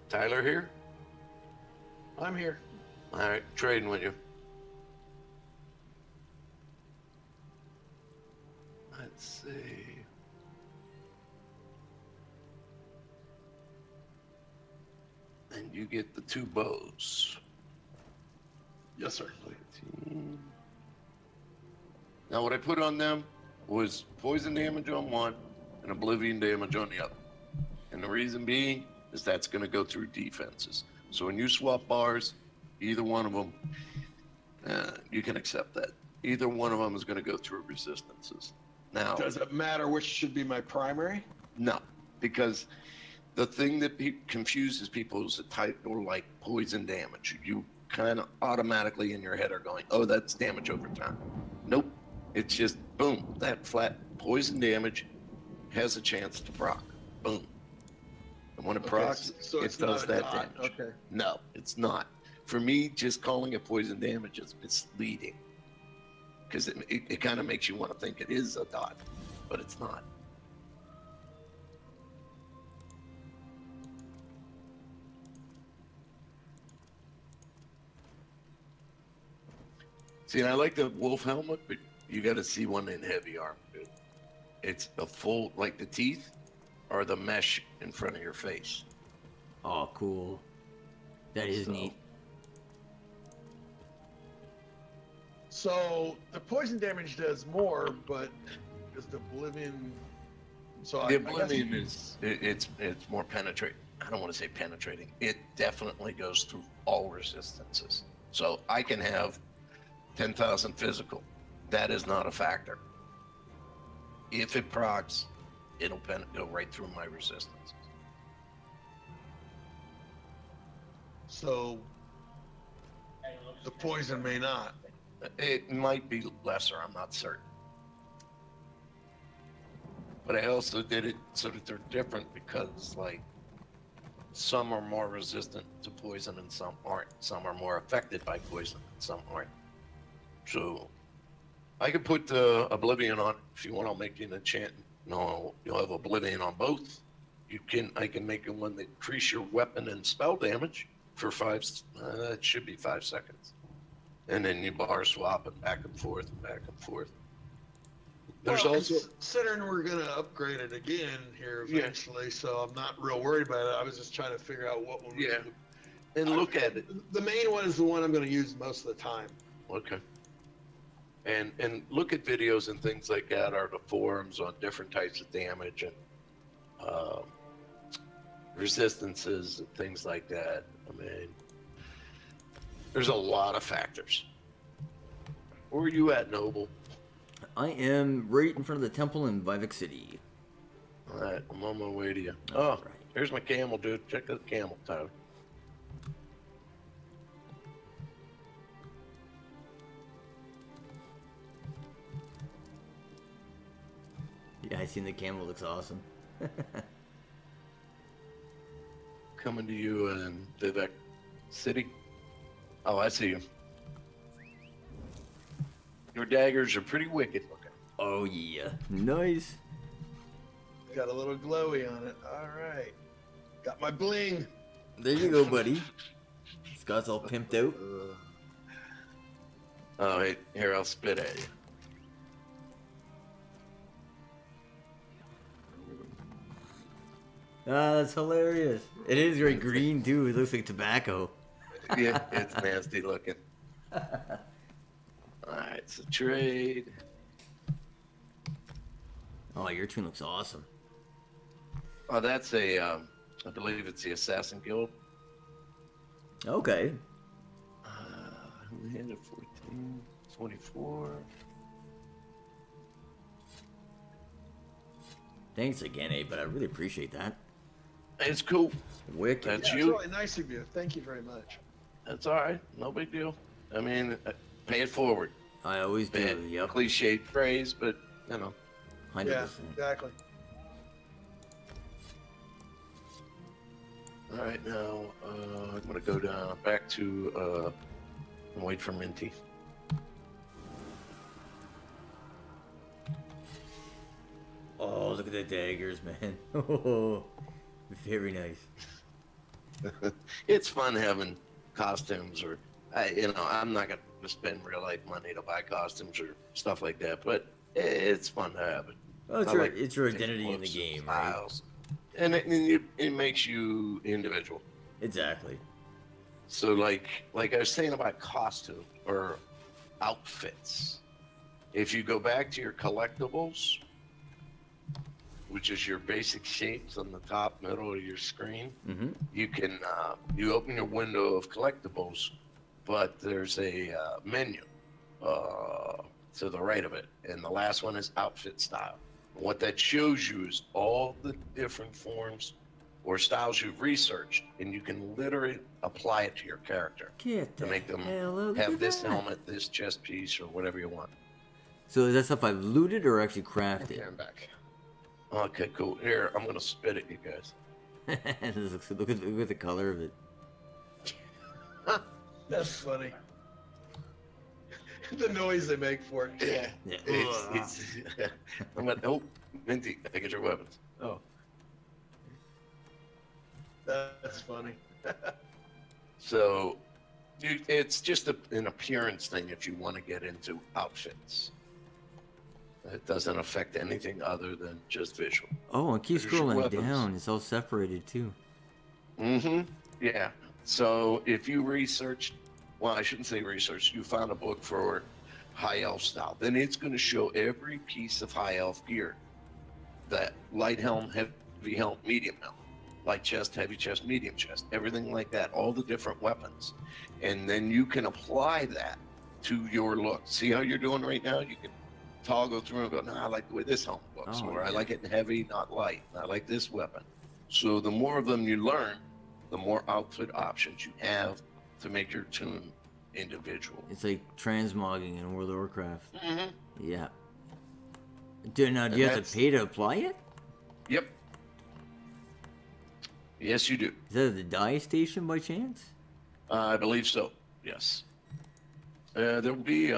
Speaker 8: Tyler here?
Speaker 4: I'm here.
Speaker 8: All right, trading with you. Let's see. And you get the 2 bows.
Speaker 4: Yes, sir.
Speaker 8: 19. Now what I put on them was poison damage on one and oblivion damage on the other. And the reason being is that's going to go through defenses. So when you swap bars, either one of them, you can accept that. Either one of them is going to go through resistances. Now,
Speaker 4: Does it matter which should be my primary?
Speaker 8: no, because the thing that confuses people is a title like poison damage. You kind of automatically in your head are going, oh, that's damage over time. Nope. It's just, boom, that flat poison damage has a chance to proc. Boom. And when it procs,
Speaker 4: so
Speaker 8: it
Speaker 4: it's
Speaker 8: does
Speaker 4: not a
Speaker 8: that
Speaker 4: dot.
Speaker 8: damage.
Speaker 4: Okay.
Speaker 8: No, it's not. For me, just calling it poison damage is misleading, because it kind of makes you want to think it is a dot, but it's not. See, and I like the wolf helmet, but you got to see one in heavy armor, dude. It's a full, like the teeth are the mesh in front of your face.
Speaker 1: Oh, cool. That is neat.
Speaker 4: So the poison damage does more, but does the oblivion? So
Speaker 8: The oblivion it's more penetrating. I don't want to say penetrating. It definitely goes through all resistances. So I can have 10,000 physical. That is not a factor. If it procs, it'll go right through my resistances.
Speaker 4: So the poison may not.
Speaker 8: It might be lesser, I'm not certain. But I also did it so that they're different, because like some are more resistant to poison and some aren't. Some are more affected by poison and some aren't. So I could put Oblivion on if you want. I'll make you an enchant. No, you'll have Oblivion on both. I can make it one that increase your weapon and spell damage for 5. It should be 5 seconds. And then you bar swap it back and forth and back and forth. There's
Speaker 4: Well,
Speaker 8: also
Speaker 4: considering we're gonna upgrade it again here eventually, so I'm not real worried about it. I was just trying to figure out what one.
Speaker 8: Yeah. And look at it.
Speaker 4: The main one is the one I'm gonna use most of the time.
Speaker 8: Okay. And look at videos and things like that, or the forums on different types of damage and resistances and things like that. I mean, there's a lot of factors. Where are you at, Noble?
Speaker 1: I am right in front of the temple in Vivek City.
Speaker 8: All right, I'm on my way to you. Oh, here's my camel, dude. Check out the camel, Tyler.
Speaker 1: Yeah, I seen the camel. Looks awesome.
Speaker 8: Coming to you in Vivek City. Oh, I see you. Your daggers are pretty wicked looking.
Speaker 1: Oh yeah, nice.
Speaker 4: Got a little glowy on it. All right. Got my bling.
Speaker 1: There you go, buddy. Scott's all pimped out.
Speaker 8: Oh, wait, here, I'll spit at you.
Speaker 1: Ah, that's hilarious. It is very green, too. It looks like tobacco.
Speaker 8: Yeah, it's nasty looking. Alright, so trade.
Speaker 1: Oh, your tune looks awesome.
Speaker 8: Oh, that's a, I believe it's the Assassin Guild.
Speaker 1: Okay.
Speaker 8: We had a 14, 24.
Speaker 1: Thanks again, Abe, but I really appreciate that.
Speaker 8: It's cool.
Speaker 1: Wicked.
Speaker 8: That's
Speaker 4: Yeah,
Speaker 8: you.
Speaker 4: it's really nice of you. Thank you very much.
Speaker 8: That's alright. No big deal. I mean, pay it forward.
Speaker 1: I always do,
Speaker 8: Bad,
Speaker 1: yep.
Speaker 8: cliched phrase, but, you know.
Speaker 1: 100%.
Speaker 4: Yeah, exactly.
Speaker 8: Alright, now, I'm gonna go down, back to, and wait for Minty.
Speaker 1: Oh, look at the daggers, man. Oh, very nice.
Speaker 8: It's fun having costumes, or I'm not gonna spend real life money to buy costumes or stuff like that, but it's fun to have it.
Speaker 1: Well, it's,
Speaker 8: I
Speaker 1: your,
Speaker 8: like
Speaker 1: it's your
Speaker 8: different
Speaker 1: identity in the
Speaker 8: looks
Speaker 1: game,
Speaker 8: and
Speaker 1: right?
Speaker 8: styles. And it makes you individual.
Speaker 1: Exactly.
Speaker 8: So like I was saying about costume or outfits, if you go back to your collectibles, which is your basic shapes on the top middle of your screen,
Speaker 1: Mm-hmm.
Speaker 8: you can you open your window of collectibles, but there's a menu to the right of it, and the last one is outfit style. And what that shows you is all the different forms or styles you've researched, and you can literally apply it to your character
Speaker 1: Get
Speaker 8: to make them
Speaker 1: hell out
Speaker 8: have
Speaker 1: of
Speaker 8: this
Speaker 1: that.
Speaker 8: helmet, this chest piece, or whatever you want.
Speaker 1: So is that stuff I've looted or actually crafted?
Speaker 2: Okay, I'm back.
Speaker 8: Okay, cool. Here, I'm gonna spit at you guys.
Speaker 1: look at the color of it.
Speaker 4: That's funny. The noise they make for it.
Speaker 8: Yeah.
Speaker 1: Yeah.
Speaker 8: It's I'm gonna, oh, Minty, I get your weapons.
Speaker 1: Oh.
Speaker 4: That's funny.
Speaker 8: So, it's just an appearance thing if you want to get into outfits. It doesn't affect anything other than just visual.
Speaker 1: Oh, and keep
Speaker 8: There's your
Speaker 1: scrolling
Speaker 8: weapons.
Speaker 1: down. It's all separated too.
Speaker 8: Mm-hmm. Yeah. So if you researched, well, I shouldn't say research, you found a book for high elf style, then it's going to show every piece of high elf gear. That light helm, heavy helm, medium helm. Light chest, heavy chest, medium chest, everything like that, all the different weapons. And then you can apply that to your look. See how you're doing right now? You can toggle through and go, no, I like the way this helmet looks,
Speaker 1: Oh,
Speaker 8: or I
Speaker 1: yeah.
Speaker 8: like it in heavy, not light. I like this weapon. So the more of them you learn, the more outfit options you have to make your tune individual.
Speaker 1: It's like transmogging in World of Warcraft.
Speaker 8: Mm-hmm.
Speaker 1: Yeah. Do now? Do you
Speaker 8: And
Speaker 1: have
Speaker 8: that's-
Speaker 1: to pay to apply it?
Speaker 8: Yep. Yes, you do.
Speaker 1: Is that at the dye station by chance?
Speaker 8: I believe so. Yes. There'll be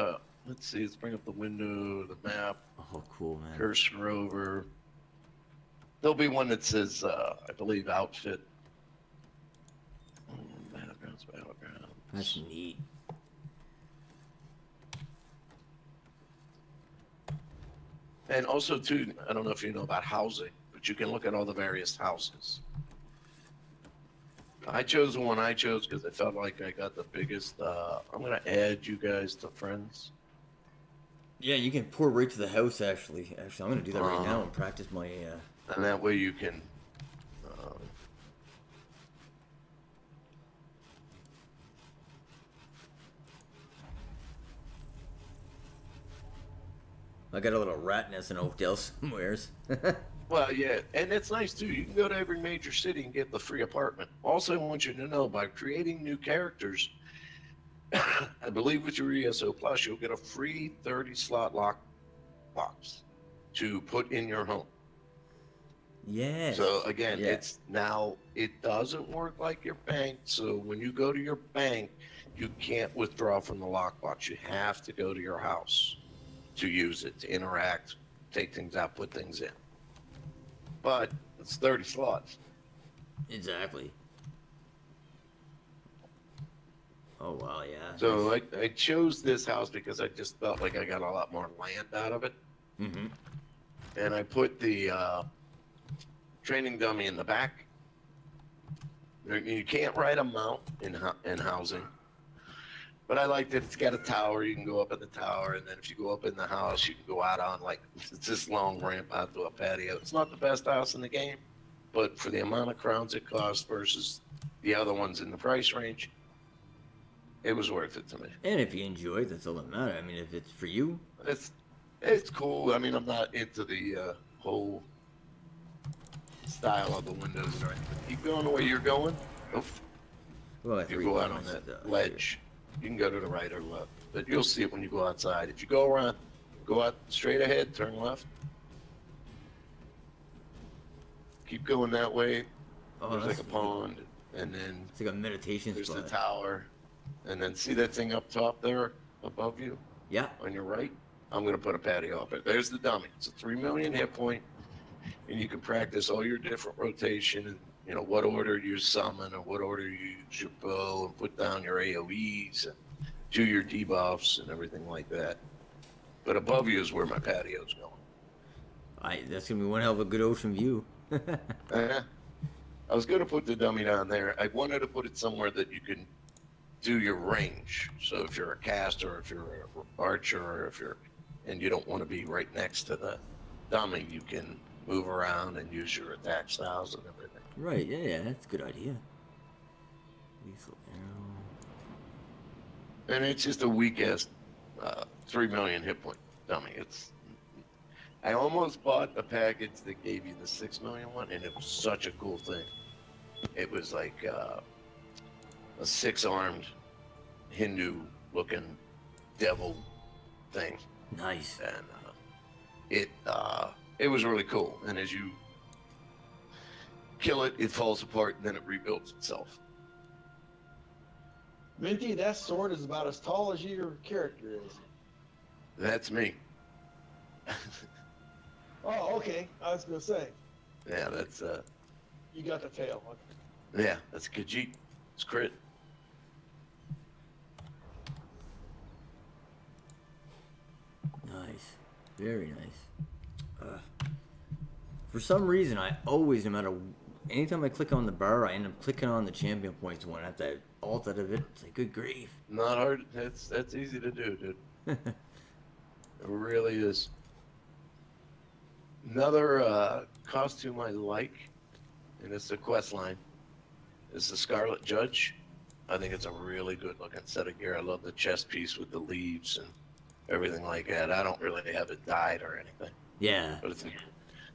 Speaker 8: let's see. Let's bring up the window, the map,
Speaker 1: Oh, cool, man.
Speaker 8: cursor over. There'll be one that says, I believe, outfit. Battlegrounds, battlegrounds.
Speaker 1: That's neat.
Speaker 8: And also, too, I don't know if you know about housing, but you can look at all the various houses. I chose the one I chose because I felt like I got the biggest. I'm going to add you guys to friends.
Speaker 1: Yeah, you can pour right to the house. Actually, I'm gonna do that right
Speaker 8: Uh-huh.
Speaker 1: now and practice my.
Speaker 8: And that way you can.
Speaker 1: I got a little rat nest in Oakdale somewheres.
Speaker 8: Well, yeah, and it's nice too. You can go to every major city and get the free apartment. Also, I want you to know by creating new characters, I believe with your ESO Plus, you'll get a free 30-slot lock box to put in your home.
Speaker 1: Yeah.
Speaker 8: So again,
Speaker 1: Yeah.
Speaker 8: it's now it doesn't work like your bank. So when you go to your bank, you can't withdraw from the lockbox. You have to go to your house to use it, to interact, take things out, put things in. but it's 30 slots.
Speaker 1: Exactly. Oh wow, yeah.
Speaker 8: So I chose this house because I just felt like I got a lot more land out of it.
Speaker 1: Mm-hmm.
Speaker 8: And I put the training dummy in the back. You can't ride a mount in housing. But I like that it's got a tower. You can go up in the tower, and then if you go up in the house, you can go out on, like, it's this long ramp out to a patio. It's not the best house in the game, but for the amount of crowns it costs versus the other ones in the price range, it was worth it to me.
Speaker 1: And if you enjoy it, that's all that matters. I mean, if it's for you,
Speaker 8: It's cool. I mean, I'm not into the whole style of the windows and everything. Keep going the way you're going. Oh,
Speaker 1: well,
Speaker 8: you go out on that ledge. You can go to the right or left, but you'll see it when you go outside. If you go around, go out straight ahead, turn left. Keep going that way.
Speaker 1: Oh,
Speaker 8: There's
Speaker 1: that's
Speaker 8: like a pond, and then
Speaker 1: it's like a meditation
Speaker 8: there's
Speaker 1: spot.
Speaker 8: the tower, and then see that thing up top there above you?
Speaker 1: Yeah.
Speaker 8: On your right? I'm going to put a patio up there. There's the dummy. It's a 3 million hit point, and you can practice all your different rotation and, you know, what order you summon or what order you use your bow and put down your AoEs and do your debuffs and everything like that. But above you is where my patio's going.
Speaker 1: That's going to be one hell of a good ocean view.
Speaker 8: I was going to put the dummy down there. I wanted to put it somewhere that you can do your range. So if you're a caster, if you're an archer, or if you're, and you don't want to be right next to the dummy, you can move around and use your attack styles and everything.
Speaker 1: Right, yeah, that's a good idea. Lethal arrow.
Speaker 8: And it's just a weak-ass 3 million hit point dummy. I almost bought a package that gave you the 6 million one, and it was such a cool thing. It was like a 6-armed Hindu-looking devil thing.
Speaker 1: Nice.
Speaker 8: And it was really cool. And as you kill it, it falls apart, and then it rebuilds itself.
Speaker 4: Minty, that sword is about as tall as your character is.
Speaker 8: That's me.
Speaker 4: Oh, okay. I was gonna say.
Speaker 8: Yeah, that's
Speaker 4: You got the tail. Okay.
Speaker 8: yeah, that's Khajiit. It's crit.
Speaker 1: Nice. Very nice. For some reason, I always, no matter, anytime I click on the bar, I end up clicking on the champion points one. I have to alt out of it. It's like, good grief.
Speaker 8: Not hard. That's easy to do, dude. It really is. Another costume I like, and it's a quest line, is the Scarlet Judge. I think it's a really good looking set of gear. I love the chest piece with the leaves and everything like that. I don't really have it dyed or anything.
Speaker 1: Yeah.
Speaker 8: But it's,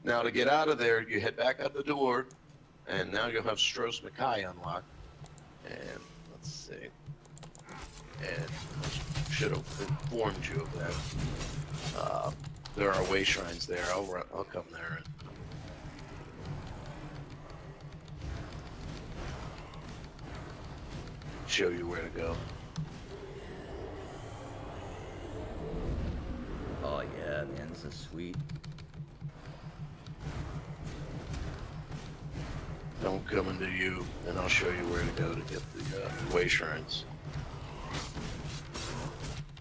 Speaker 8: now to get out of there, you head back out the door, and now you'll have Stros Mackay unlocked. And let's see. And I should have informed you of that. There are way shrines there. I'll come there. And show you where to go.
Speaker 1: Oh, yeah, man, this is sweet.
Speaker 8: Don't come into you, and I'll show you where to go to get the way shrines.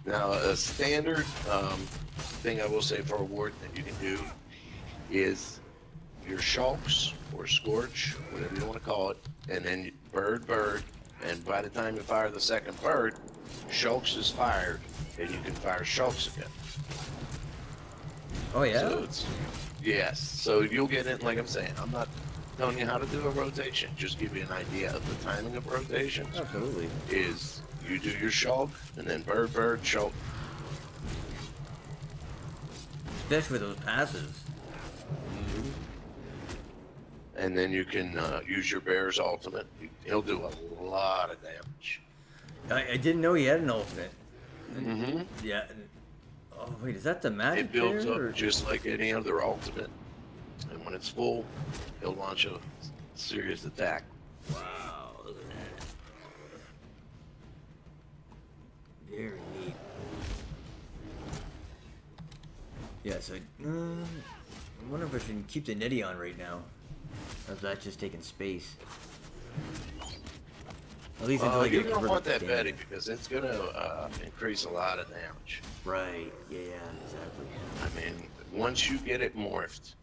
Speaker 8: Now, a standard thing I will say for a warden that you can do is your shulks or scorch, whatever you want to call it, and then bird, and by the time you fire the second bird, shulks is fired, and you can fire shulks again.
Speaker 1: Oh, yeah?
Speaker 8: So yes, so you'll get it, like I'm saying, I'm not telling you how to do a rotation, just give you an idea of the timing of rotations.
Speaker 1: Absolutely.
Speaker 8: Is you do your shulk, and then bird, shulk.
Speaker 1: Especially with those passives.
Speaker 8: And then you can use your bear's ultimate. He'll do a lot of damage.
Speaker 1: I didn't know he had an ultimate.
Speaker 8: Mm-hmm.
Speaker 1: Yeah. Oh, wait, is that the magic
Speaker 8: It builds
Speaker 1: bear, or?
Speaker 8: up just like any other ultimate. And when it's full, he'll launch a serious attack.
Speaker 1: Wow, look at that. Very neat. Yeah, so, I wonder if I should keep the nitty on right now. Or if that's just taking space. At least until I
Speaker 8: You
Speaker 1: get
Speaker 8: don't want that
Speaker 1: damage.
Speaker 8: Betty because it's going to increase a lot of damage.
Speaker 1: Right, yeah, exactly.
Speaker 8: I mean, once you get it morphed,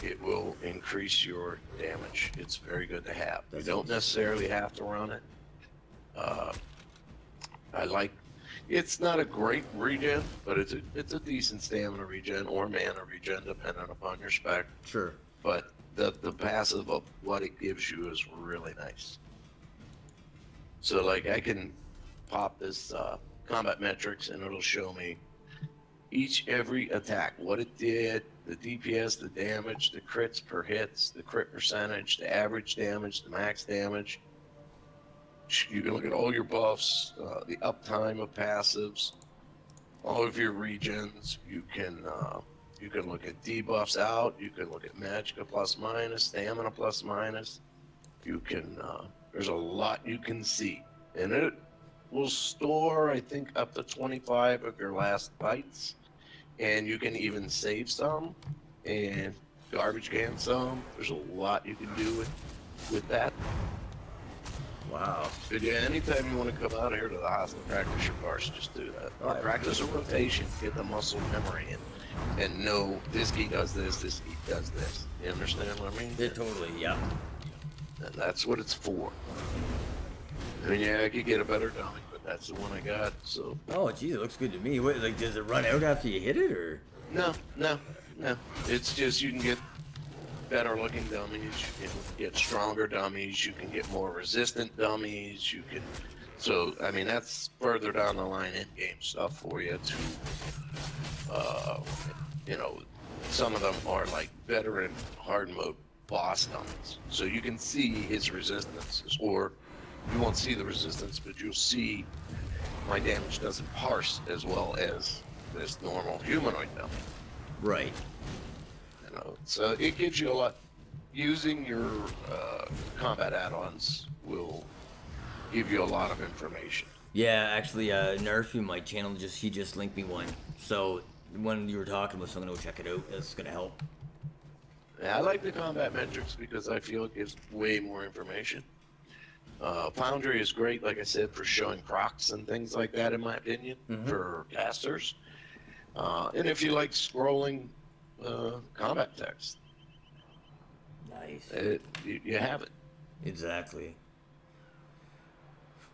Speaker 8: it will increase your damage. It's very good to have. You don't necessarily have to run it. It's not a great regen, but it's a decent stamina regen or mana regen depending upon your spec.
Speaker 1: Sure.
Speaker 8: But the passive of what it gives you is really nice. So like I can pop this combat metrics and it'll show me every attack, what it did, the DPS, the damage, the crits per hits, the crit percentage, the average damage, the max damage. You can look at all your buffs, the uptime of passives, all of your regens. You can look at debuffs out. You can look at magicka plus minus, stamina plus minus. You can there's a lot you can see, and it will store I think up to 25 of your last bites, and you can even save some and garbage can some. There's a lot you can do with that.
Speaker 1: Wow.
Speaker 8: But yeah, anytime you want to come out here to the house and practice your parts, just do that. Or practice a rotation, get the muscle memory in, and know this key does this key does this. You understand what I mean?
Speaker 1: Yeah, totally, yeah.
Speaker 8: And that's what it's for. I mean, yeah, I could get a better dummy, but that's the one I got, so.
Speaker 1: Oh, geez, it looks good to me. What, like, does it run out after you hit it, or?
Speaker 8: No. It's just you can get better looking dummies, you can get stronger dummies, you can get more resistant dummies, you can, so I mean that's further down the line in game stuff for you to you know, some of them are like veteran hard mode boss dummies, so you can see his resistances, or you won't see the resistance, but you'll see my damage doesn't parse as well as this normal humanoid dummy.
Speaker 1: Right.
Speaker 8: So it gives you a lot. Using your combat add-ons will give you a lot of information.
Speaker 1: Yeah, actually, Nerf in my channel he just linked me one. So when you were talking about, so I'm gonna go check it out. It's gonna help.
Speaker 8: Yeah, I like the combat metrics because I feel it gives way more information. Foundry is great, like I said, for showing procs and things like that, in my opinion, for casters. And if you like scrolling combat text.
Speaker 1: Nice.
Speaker 8: You have it.
Speaker 1: Exactly.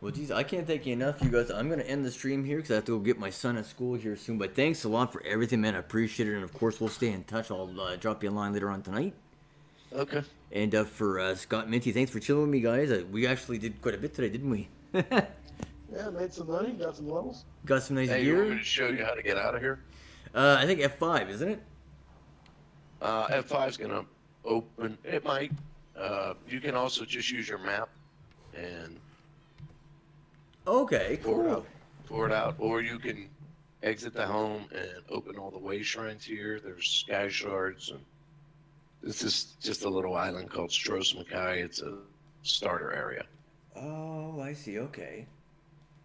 Speaker 1: Well, geez, I can't thank you enough, you guys. I'm going to end the stream here because I have to go get my son at school here soon. But thanks a lot for everything, man. I appreciate it. And, of course, we'll stay in touch. I'll drop you a line later on tonight.
Speaker 8: Okay.
Speaker 1: And for Scott Minty, thanks for chilling with me, guys. We actually did quite a bit today, didn't we?
Speaker 4: Yeah, made some money, got some levels.
Speaker 1: Got some nice
Speaker 8: Hey,
Speaker 1: gear.
Speaker 8: you want me to show you how to get out of here?
Speaker 1: I think F5, isn't it?
Speaker 8: F5's gonna open. It might. You can also just use your map and
Speaker 1: Okay, cool.
Speaker 8: pour it out, or you can exit the home and open all the way shrines here. There's sky shards, and this is just a little island called Stros Mackay. It's a starter area.
Speaker 1: Oh, I see. Okay.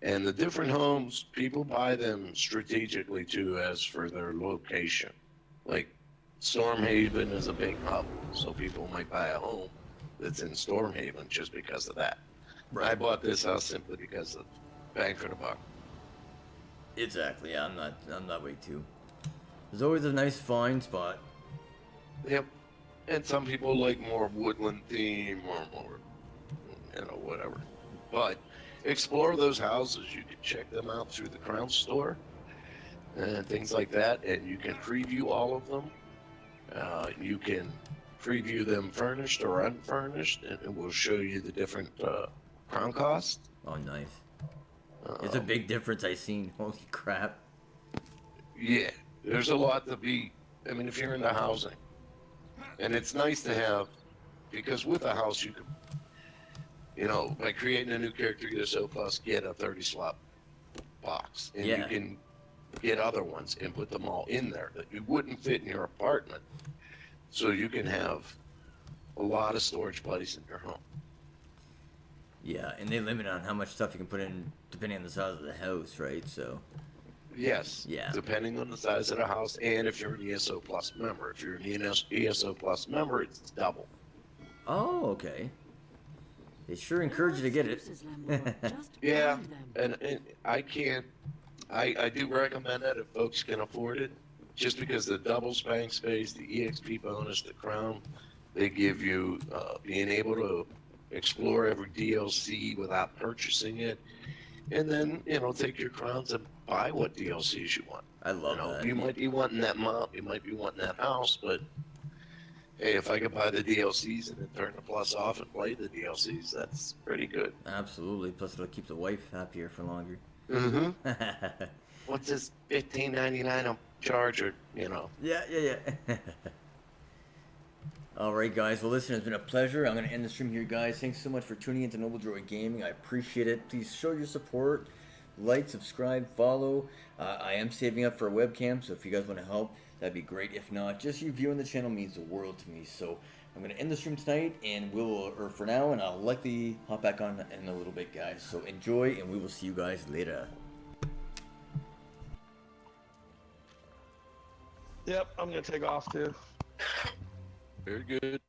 Speaker 8: And the different homes, people buy them strategically too, as for their location. Like Stormhaven is a big hub, so people might buy a home that's in Stormhaven just because of that.
Speaker 1: Right.
Speaker 8: I bought this house simply because of bang for the buck.
Speaker 1: Exactly. Yeah, I'm not way too. There's always a nice fine spot.
Speaker 8: Yep. And some people like more woodland theme or more, whatever. But explore those houses. You can check them out through the Crown Store and things like that, and you can preview all of them. You can preview them furnished or unfurnished, and it will show you the different crown costs.
Speaker 1: Oh, nice. It's a big difference I've seen. Holy crap.
Speaker 8: Yeah, there's a lot to be. I mean, if you're into housing, and it's nice to have, because with a house you can, by creating a new character, ESO plus, get a 30 slot box, and you can get other ones and put them all in there that you wouldn't fit in your apartment. So you can have a lot of storage place in your home.
Speaker 1: Yeah, and they limit on how much stuff you can put in depending on the size of the house, right? So.
Speaker 8: Yes.
Speaker 1: Yeah.
Speaker 8: Depending on the size of the house, and if you're an ESO Plus member. If you're an ESO Plus member, it's double.
Speaker 1: Oh, okay. They sure encourage you to get it.
Speaker 8: Yeah, and I can't. I do recommend that if folks can afford it, just because the double spank space, the EXP bonus, the crown, they give you being able to explore every DLC without purchasing it, and then take your crowns and buy what DLCs you want.
Speaker 1: I love that.
Speaker 8: You might be wanting that mop, you might be wanting that house, but hey, if I could buy the DLCs and then turn the plus off and play the DLCs, that's pretty good.
Speaker 1: Absolutely. Plus, it'll keep the wife happier for longer.
Speaker 8: Mm-hmm. What's this $15.99 a charge, or
Speaker 1: Yeah. All right, guys. Well, listen, it's been a pleasure. I'm going to end the stream here, guys. Thanks so much for tuning into Nobledroid Gaming. I appreciate it. Please show your support. Like, subscribe, follow. I am saving up for a webcam, so if you guys want to help, that'd be great. If not, just you viewing the channel means the world to me. So I'm going to end the stream tonight, and for now, and I'll likely hop back on in a little bit, guys. So enjoy, and we will see you guys later.
Speaker 4: Yep, I'm gonna take off too.
Speaker 8: very good.